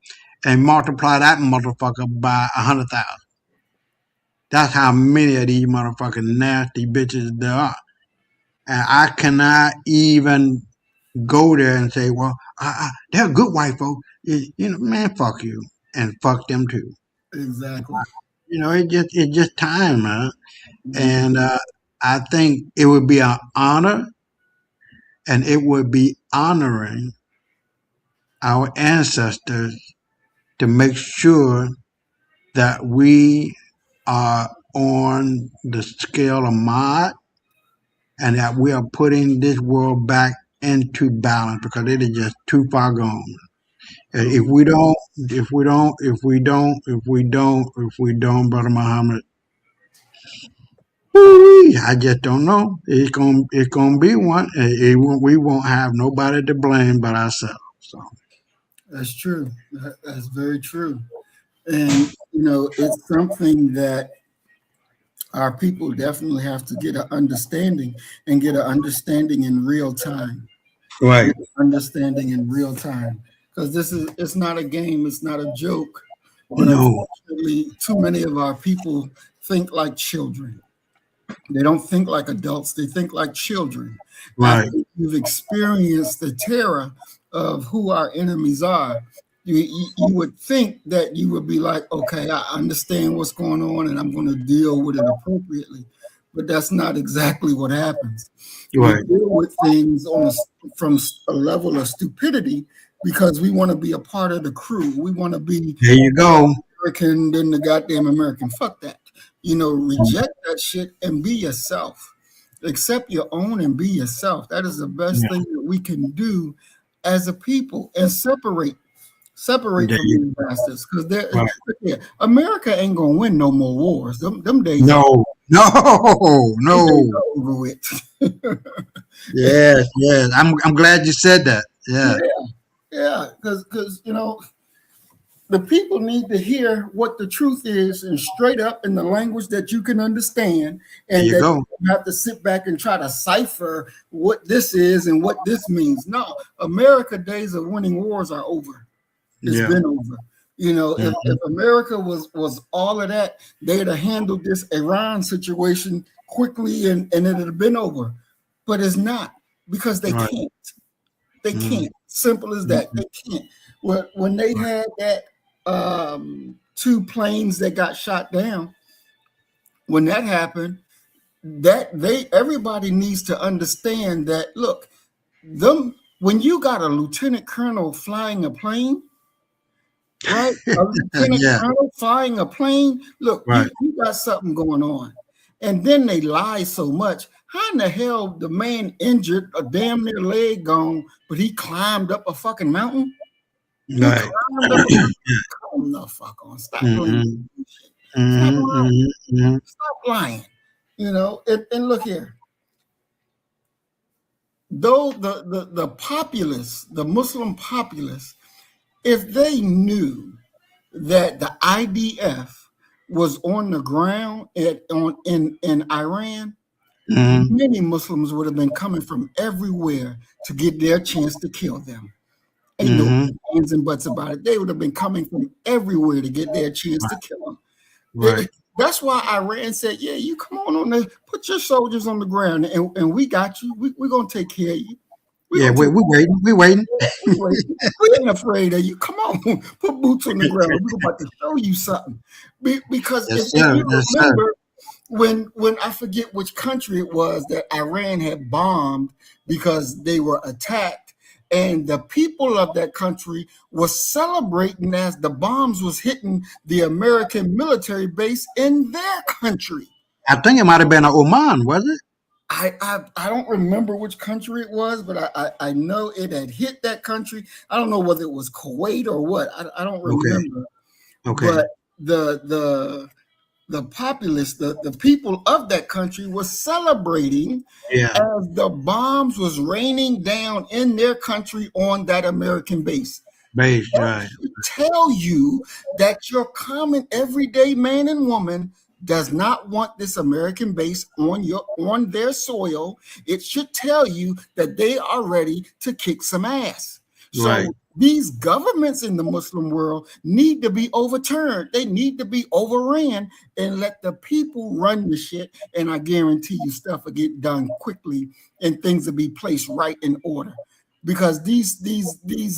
and multiply that motherfucker by 100,000. That's how many of these motherfucking nasty bitches there are. And I cannot even go there and say, well, they're good white folks. Man, fuck you. And fuck them too. Exactly. You know, it's just time, man. And I think it would be an honor and it would be honoring our ancestors to make sure that we are on the scale of Ma'at and that we are putting this world back into balance because it is just too far gone. And if we don't, Brother Muhammad, I just don't know. It's gonna be one. We won't have nobody to blame but ourselves. So that's true. That's very true. And it's something that our people definitely have to get an understanding and get an understanding in real time. Right. Understanding in real time. Because it's not a game, it's not a joke. But no. Unfortunately, too many of our people think like children. They don't think like adults, they think like children. Right. After you've experienced the terror of who our enemies are, you would think that you would be like, okay, I understand what's going on and I'm going to deal with it appropriately. But that's not exactly what happens. Right. We deal with things from a level of stupidity because we want to be a part of the crew. We want to be there you go. American than the goddamn American. Fuck that. Reject that shit and be yourself. Accept your own and be yourself. That is the best thing that we can do as a people and separate from these bastards because America ain't gonna win no more wars. Them days. No. Over with. Yes. I'm glad you said that. Yeah. Because the people need to hear what the truth is and straight up in the language that you can understand, and you don't have to sit back and try to cipher what this is and what this means. No, America days of winning wars are over. It's Yeah. been over. You know, if America was all of that, they'd have handled this Iran situation quickly and it'd have been over. But it's not, because they Right. can't. They can't. Simple as that. They can't. When they had that 2 planes that got shot down, when that happened, everybody needs to understand that, look, when you got a lieutenant colonel flying a plane, right? A lieutenant Yeah. colonel flying a plane, look, Right. you got something going on. And then they lie so much. How in the hell the man injured, a damn near leg gone, but he climbed up a fucking mountain? He Right. climbed up a mountain. Come the fuck on. Stop playing. Stop lying. You know, and look here. Though the populace, the Muslim populace, if they knew that the IDF was on the ground in Iran, many Muslims would have been coming from everywhere to get their chance to kill them. Ain't no ands and buts about it. They would have been coming from everywhere to get their chance to kill them. Right. That's why Iran said, yeah, you come on put your soldiers on the ground, and we got you. We're going to take care of you. Yeah, we're waiting. We're waiting. We ain't afraid of you. Come on, put boots on the ground. We're about to show you something. Because if you remember, when I forget which country it was that Iran had bombed because they were attacked, and the people of that country were celebrating as the bombs was hitting the American military base in their country. I think it might have been Oman, was it? I don't remember which country it was, but I know it had hit that country. I don't know whether it was Kuwait or what. I don't remember. Okay. But the populace, the people of that country was celebrating as the bombs was raining down in their country on that American base. Right. Tell you that your common everyday man and woman does not want this American base on their soil. It should tell you that they are ready to kick some ass. So these governments in the Muslim world need to be overturned. They need to be overran and let the people run the shit. And I guarantee you stuff will get done quickly and things will be placed right in order. Because these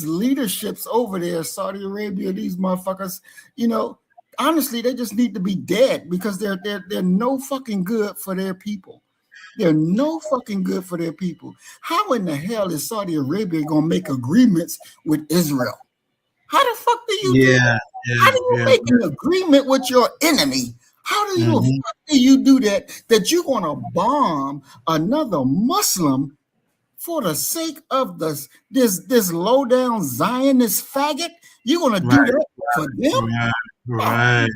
leaderships over there, Saudi Arabia, these motherfuckers, you know, honestly, they just need to be dead, because they're no fucking good for their people. They're no fucking good for their people. How in the hell is Saudi Arabia gonna make agreements with Israel? How the fuck do you do that? How do you make an agreement with your enemy? How do you do that? That you're gonna bomb another Muslim for the sake of this low down Zionist faggot? You're gonna do that for them? Right.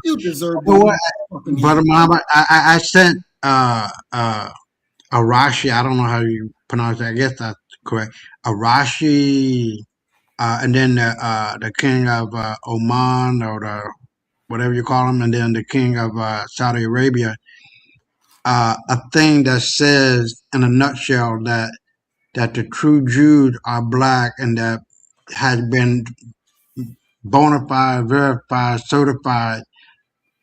You deserve Brother Muhammad, I sent Arashi, I don't know how you pronounce it, I guess that's correct. Arashi, and then the king of Oman, or the whatever you call him, and then the king of Saudi Arabia, a thing that says in a nutshell that the true Jews are black, and that has been bona fide, verified, certified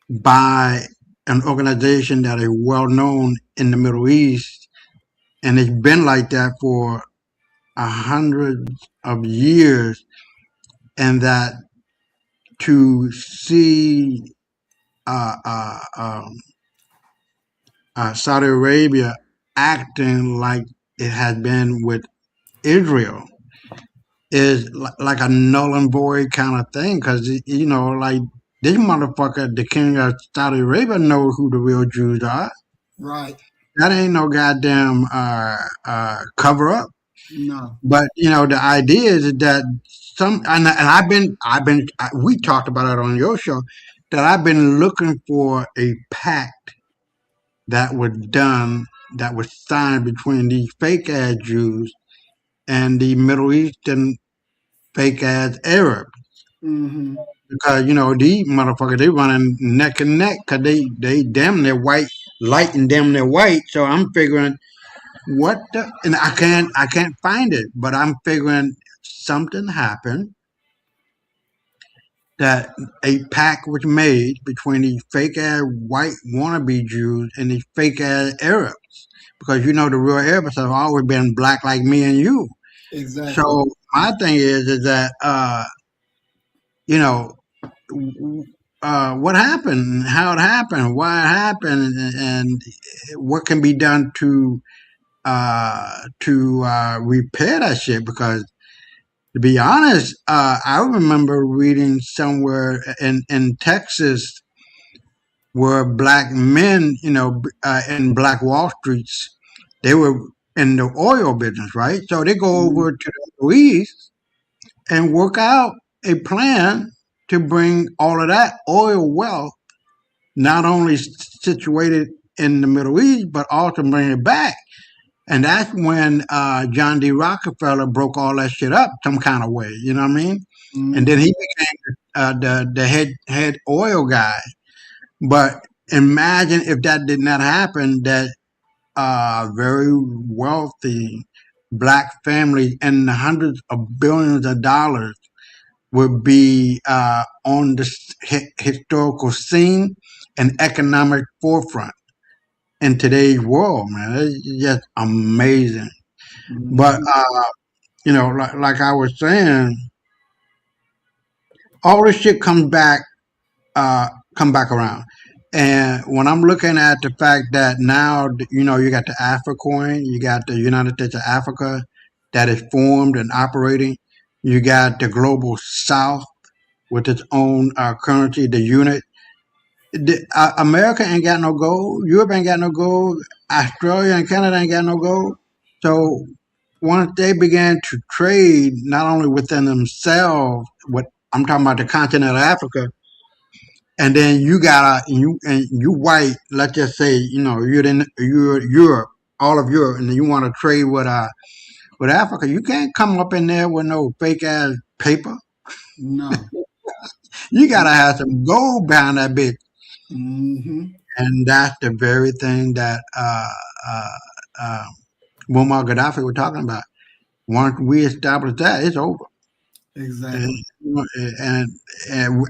by an organization that is well known in the Middle East, and it's been like that for 100 of years, and that to see Saudi Arabia acting like it has been with Israel is like a null and void kind of thing, because you know, like, this motherfucker, the king of Saudi Arabia, knows who the real Jews are. Right. That ain't no goddamn cover up. No. But you know, the idea is that we talked about it on your show, that I've been looking for a pact that was signed between these fake ass Jews and the Middle Eastern fake ass Arabs. Because, you know, these motherfuckers, they running neck and neck, because they damn near white, light and damn near white. So I'm figuring, and I can't find it, but I'm figuring something happened, that a pact was made between these fake ass white wannabe Jews and these fake ass Arabs. Because the real Arabs have always been black like me and you. Exactly. So my thing is that what happened, how it happened, why it happened, and what can be done to repair that shit. Because to be honest, I remember reading somewhere in Texas where black men, in Black Wall Streets, they were in the oil business, right? So they go over to the Middle East and work out a plan to bring all of that oil wealth, not only situated in the Middle East, but also bring it back. And that's when John D. Rockefeller broke all that shit up some kind of way, you know what I mean? And then he became the head oil guy. But imagine if that did not happen, that very wealthy black family and the hundreds of billions of dollars would be on the historical scene and economic forefront in today's world, man. It's just amazing. But like I was saying, all this shit come back around. And when I'm looking at the fact that now, you got the Africoin, you got the United States of Africa that is formed and operating. You got the global South with its own currency, the unit. America ain't got no gold. Europe ain't got no gold. Australia and Canada ain't got no gold. So once they began to trade, not only within themselves, what I'm talking about, the continent of Africa, and then you white, let's just say, you're Europe, all of Europe, and then you want to trade with Africa. You can't come up in there with no fake ass paper. No. You gotta have some gold behind that bitch. Mm-hmm. And that's the very thing that Muammar Gaddafi was talking about. Once we establish that, it's over. Exactly. And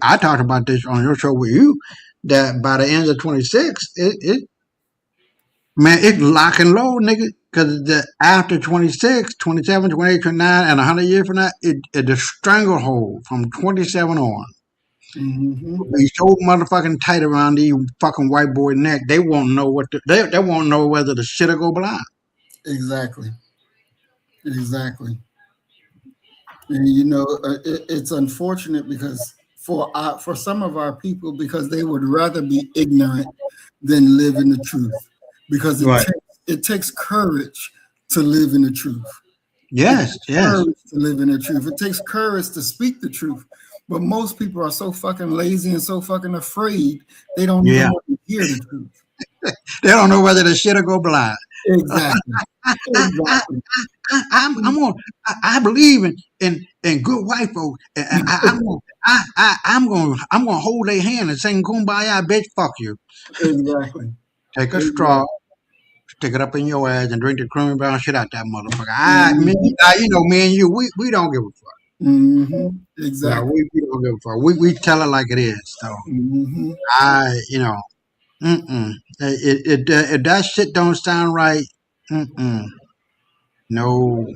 I talked about this on your show with you, that by the end of 26, it's lock and load, nigga. Because after 26, 27, 28, 29, and 100 years from now, the stranglehold from 27 on. Mm-hmm. Be so motherfucking tight around these fucking white boy neck, they won't know they won't know whether the shit'll go blind. Exactly. And it's unfortunate because for some of our people, because they would rather be ignorant than live in the truth, because it takes courage to live in the truth. Yes. Courage to live in the truth. It takes courage to speak the truth. But most people are so fucking lazy and so fucking afraid, they don't even want to hear the truth. They don't know whether the shit'll go blind. Exactly. I believe in good white folks. And I'm gonna hold their hand and sing "Kumbaya," bitch. Fuck you. Exactly. Take a straw, stick it up in your ass, and drink the creamy brown shit out that motherfucker. Me and you, we don't give a fuck. Mm-hmm. Exactly. No, we don't give a fuck. We tell it like it is. So if that shit don't sound right, no,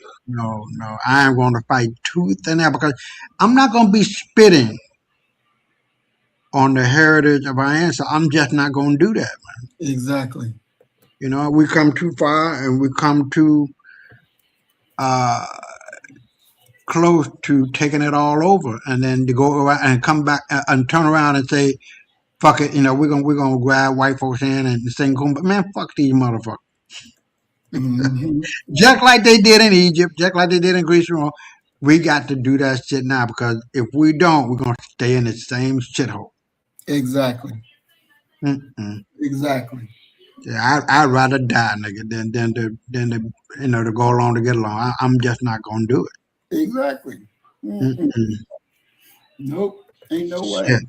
I am going to fight tooth and nail, because I'm not going to be spitting on the heritage of our ancestors. I'm just not going to do that, man. Exactly. We come too far, and we come too close to taking it all over, and then to go around and come back and turn around and say, fuck it, we're gonna grab white folks in and sing kumbaya. Man, fuck these motherfuckers. Mm-hmm. Just like they did in Egypt, just like they did in Greece and Rome, we got to do that shit now, because if we don't, we're gonna stay in the same shithole. Exactly. Exactly. Yeah, I'd rather die, nigga, than to go along to get along. I'm just not gonna do it. Exactly. Nope, ain't no way. Yeah.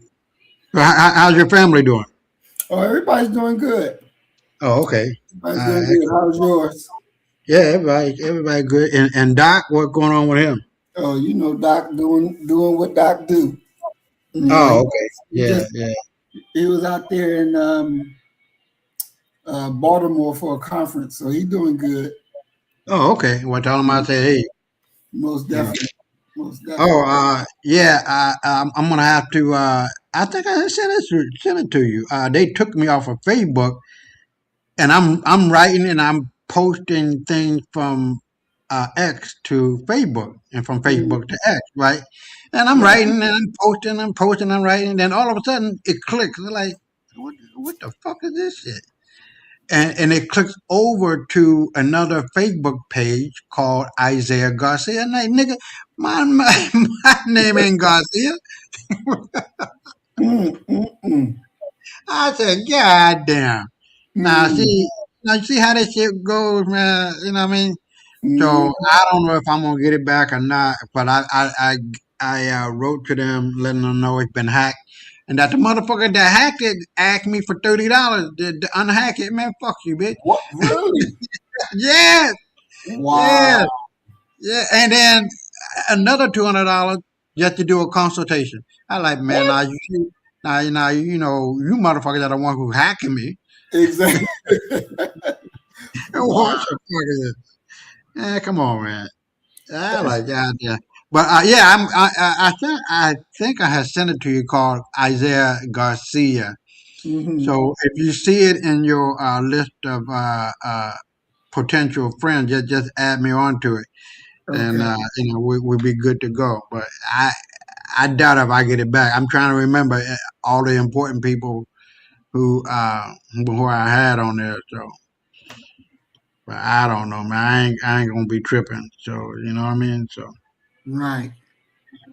How's your family doing? Oh, everybody's doing good. Oh, okay. Everybody's doing good. How's yours? Yeah, everybody good. And Doc, what's going on with him? Oh, you know, Doc doing what Doc do. You know, Oh, okay. he Yeah, just yeah. he was out there in Baltimore for a conference, so he doing good. Oh, okay. Well, tell him I said, hey. Most Yeah. definitely. Most definitely. Oh, yeah. I'm gonna have to. I think I sent it to you. They took me off of Facebook, and I'm writing and I'm posting things from X to Facebook, and from Facebook to X, right? And I'm Right. writing and I'm posting, I'm writing. Then all of a sudden it clicks. It's like, what the fuck is this shit? And it clicks over to another Facebook page called Isaiah Garcia. And like, nigga, my name ain't Garcia. I said, God damn. Now see how this shit goes, man. You know what I mean? So I don't know if I'm gonna get it back or not. But I wrote to them, letting them know it's been hacked, and that the motherfucker that hacked it asked me for $30 to unhack it. Man, fuck you, bitch. What? Really? Yes. Wow. Yeah. And then another $200 just to do a consultation. I like, man, now you you motherfuckers are the one who hacking me. Exactly. What the fuck is this? Come on, man. I like that. Yeah. But yeah, I think I had sent it to you called Isaiah Garcia. So if you see it in your list of potential friends, just add me onto it, and Okay. we'll be good to go. But I doubt if I get it back. I'm trying to remember all the important people who I had on there. So, but I don't know, man. I ain't gonna be tripping. So you know what I mean. So. Right.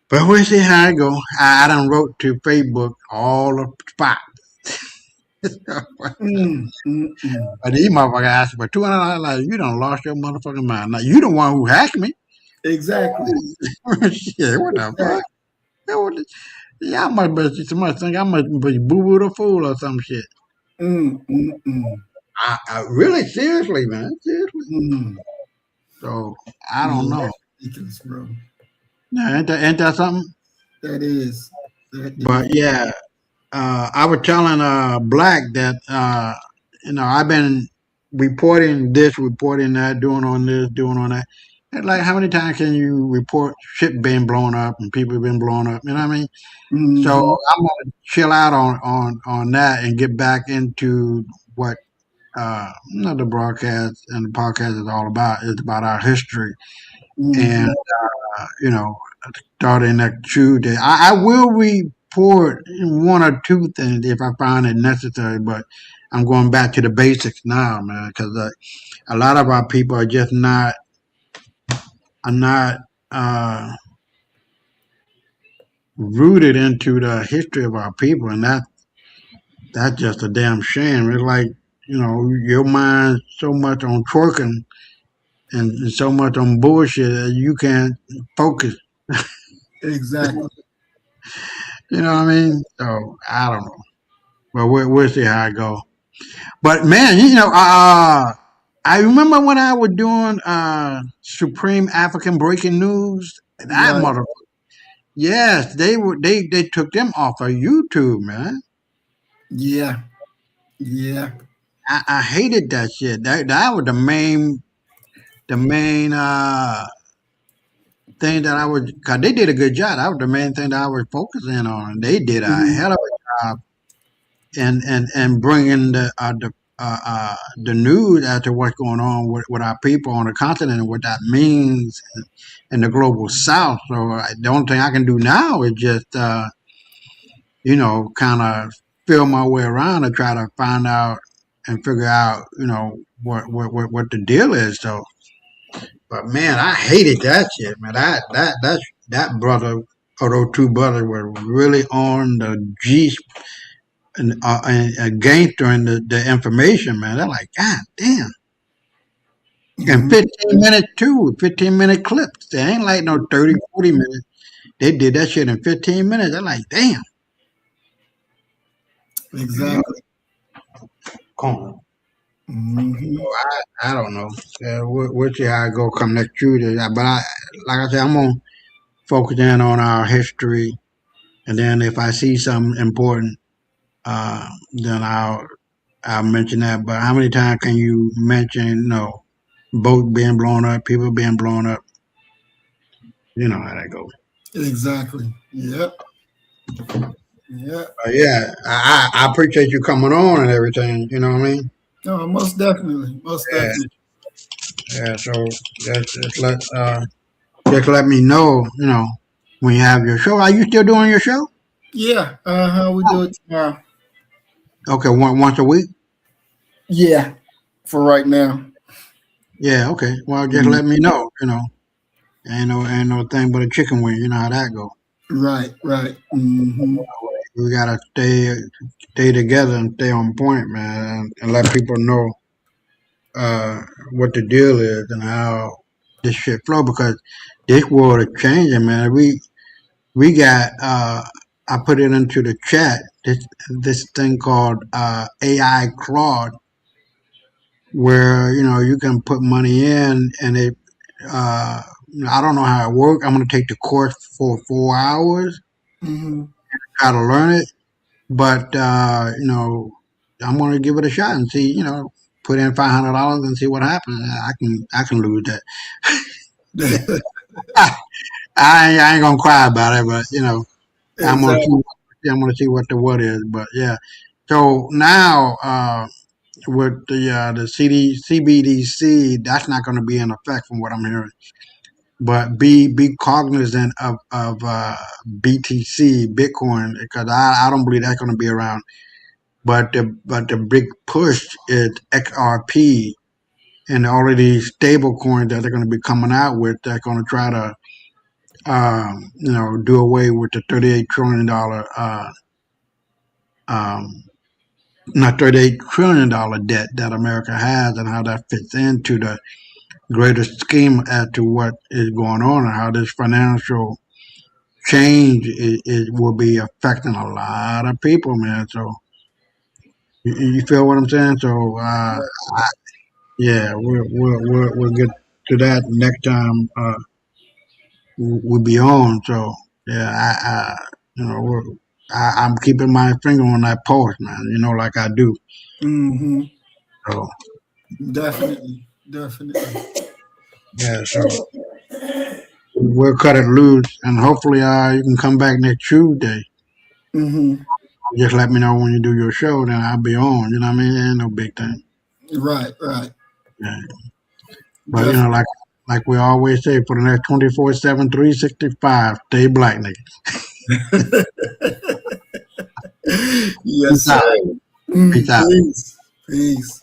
But we'll see how it go. I done wrote to Facebook all the spots. But these motherfuckers asked for $200. Like, you done lost your motherfucking mind. Now you the one who hacked me. Exactly. Shit, what the fuck? Y'all must be somebody think I must be boo boo the fool or some shit. I really seriously, man, seriously. So I don't know. Ridiculous, bro. Yeah, ain't that something? That is. But yeah, I was telling Black that I've been reporting this, reporting that, doing on this, doing on that. And like, how many times can you report shit being blown up and people being blown up? You know what I mean? So I'm gonna chill out on that and get back into what the broadcast and the podcast is all about. It's about our history, and starting next Tuesday, I will report one or two things if I find it necessary. But I'm going back to the basics now, man, because a lot of our people are just not rooted into the history of our people, and that's just a damn shame. It's like your mind so much on twerking and so much on bullshit that you can't focus. Exactly. You know what I mean? So I don't know, but we'll see how it goes. But man, I remember when I was doing Supreme African Breaking News. That Right. motherfucker. Yes, they took them off of YouTube, man. Yeah. Yeah. I hated that shit. That was the main thing that I was, cause they did a good job. That was the main thing that I was focusing on. They did a hell of a job and bringing the news as to what's going on with our people on the continent and what that means in the global South. So the only thing I can do now is just kind of feel my way around and try to find out and figure out what the deal is. So, but man, I hated that shit, man. That brother or those two brothers were really on the G and gangstering the information, man. They're like, God damn. And 15 minutes too, 15-minute clips. They ain't like no 30, 40 minutes. They did that shit in 15 minutes. They're like, damn. Exactly. Come on. So I don't know. We'll see how I go come next Tuesday. But like I said, I'm gonna focus in on our history, and then if I see something important, then I'll mention that. But how many times can you mention, boats being blown up, people being blown up? You know how that goes. Exactly. Yep. Yeah. Yeah, I appreciate you coming on and everything. You know what I mean? No, most definitely. Most definitely. Yeah. So just let me know. When you have your show. Are you still doing your show? Yeah. We do it tomorrow. Okay, once a week. Yeah. For right now. Yeah. Okay. Well, just let me know. Ain't no thing but a chicken wing. You know how that goes. Right. Mm-hmm. We gotta stay together and stay on point, man, and let people know what the deal is and how this shit flow, because this world is changing, man. We got I put it into the chat, this thing called AI Claude, where you can put money in and it I don't know how it works. I'm gonna take the course for 4 hours, Mm-hmm. try to learn it, but I'm gonna give it a shot and see, put in $500 and see what happens. I can lose that. I ain't gonna cry about it, but I'm gonna Exactly. see what the what is. But yeah, so now with the CBDC, that's not going to be in effect from what I'm hearing. But be cognizant of BTC, Bitcoin, because I don't believe that's going to be around. But the big push is XRP and all of these stable coins that they're going to be coming out with. They're going to try to do away with the $38 trillion not $38 trillion debt that America has, and how that fits into the greater scheme as to what is going on and how this financial change will be affecting a lot of people, man. So you feel what I'm saying? So yeah, we'll get to that next time we'll be on. So yeah, I'm keeping my finger on that pulse, man. Like I do. Mm-hmm. So Definitely. yeah, so we'll cut it loose, and hopefully you can come back next Tuesday. Mm-hmm. Just let me know when you do your show, then I'll be on. You know what I mean? Ain't no big thing. Right. Yeah. But like we always say, for the next 24/7, 365, stay black, nigga. Yes, sir. Peace out. Peace.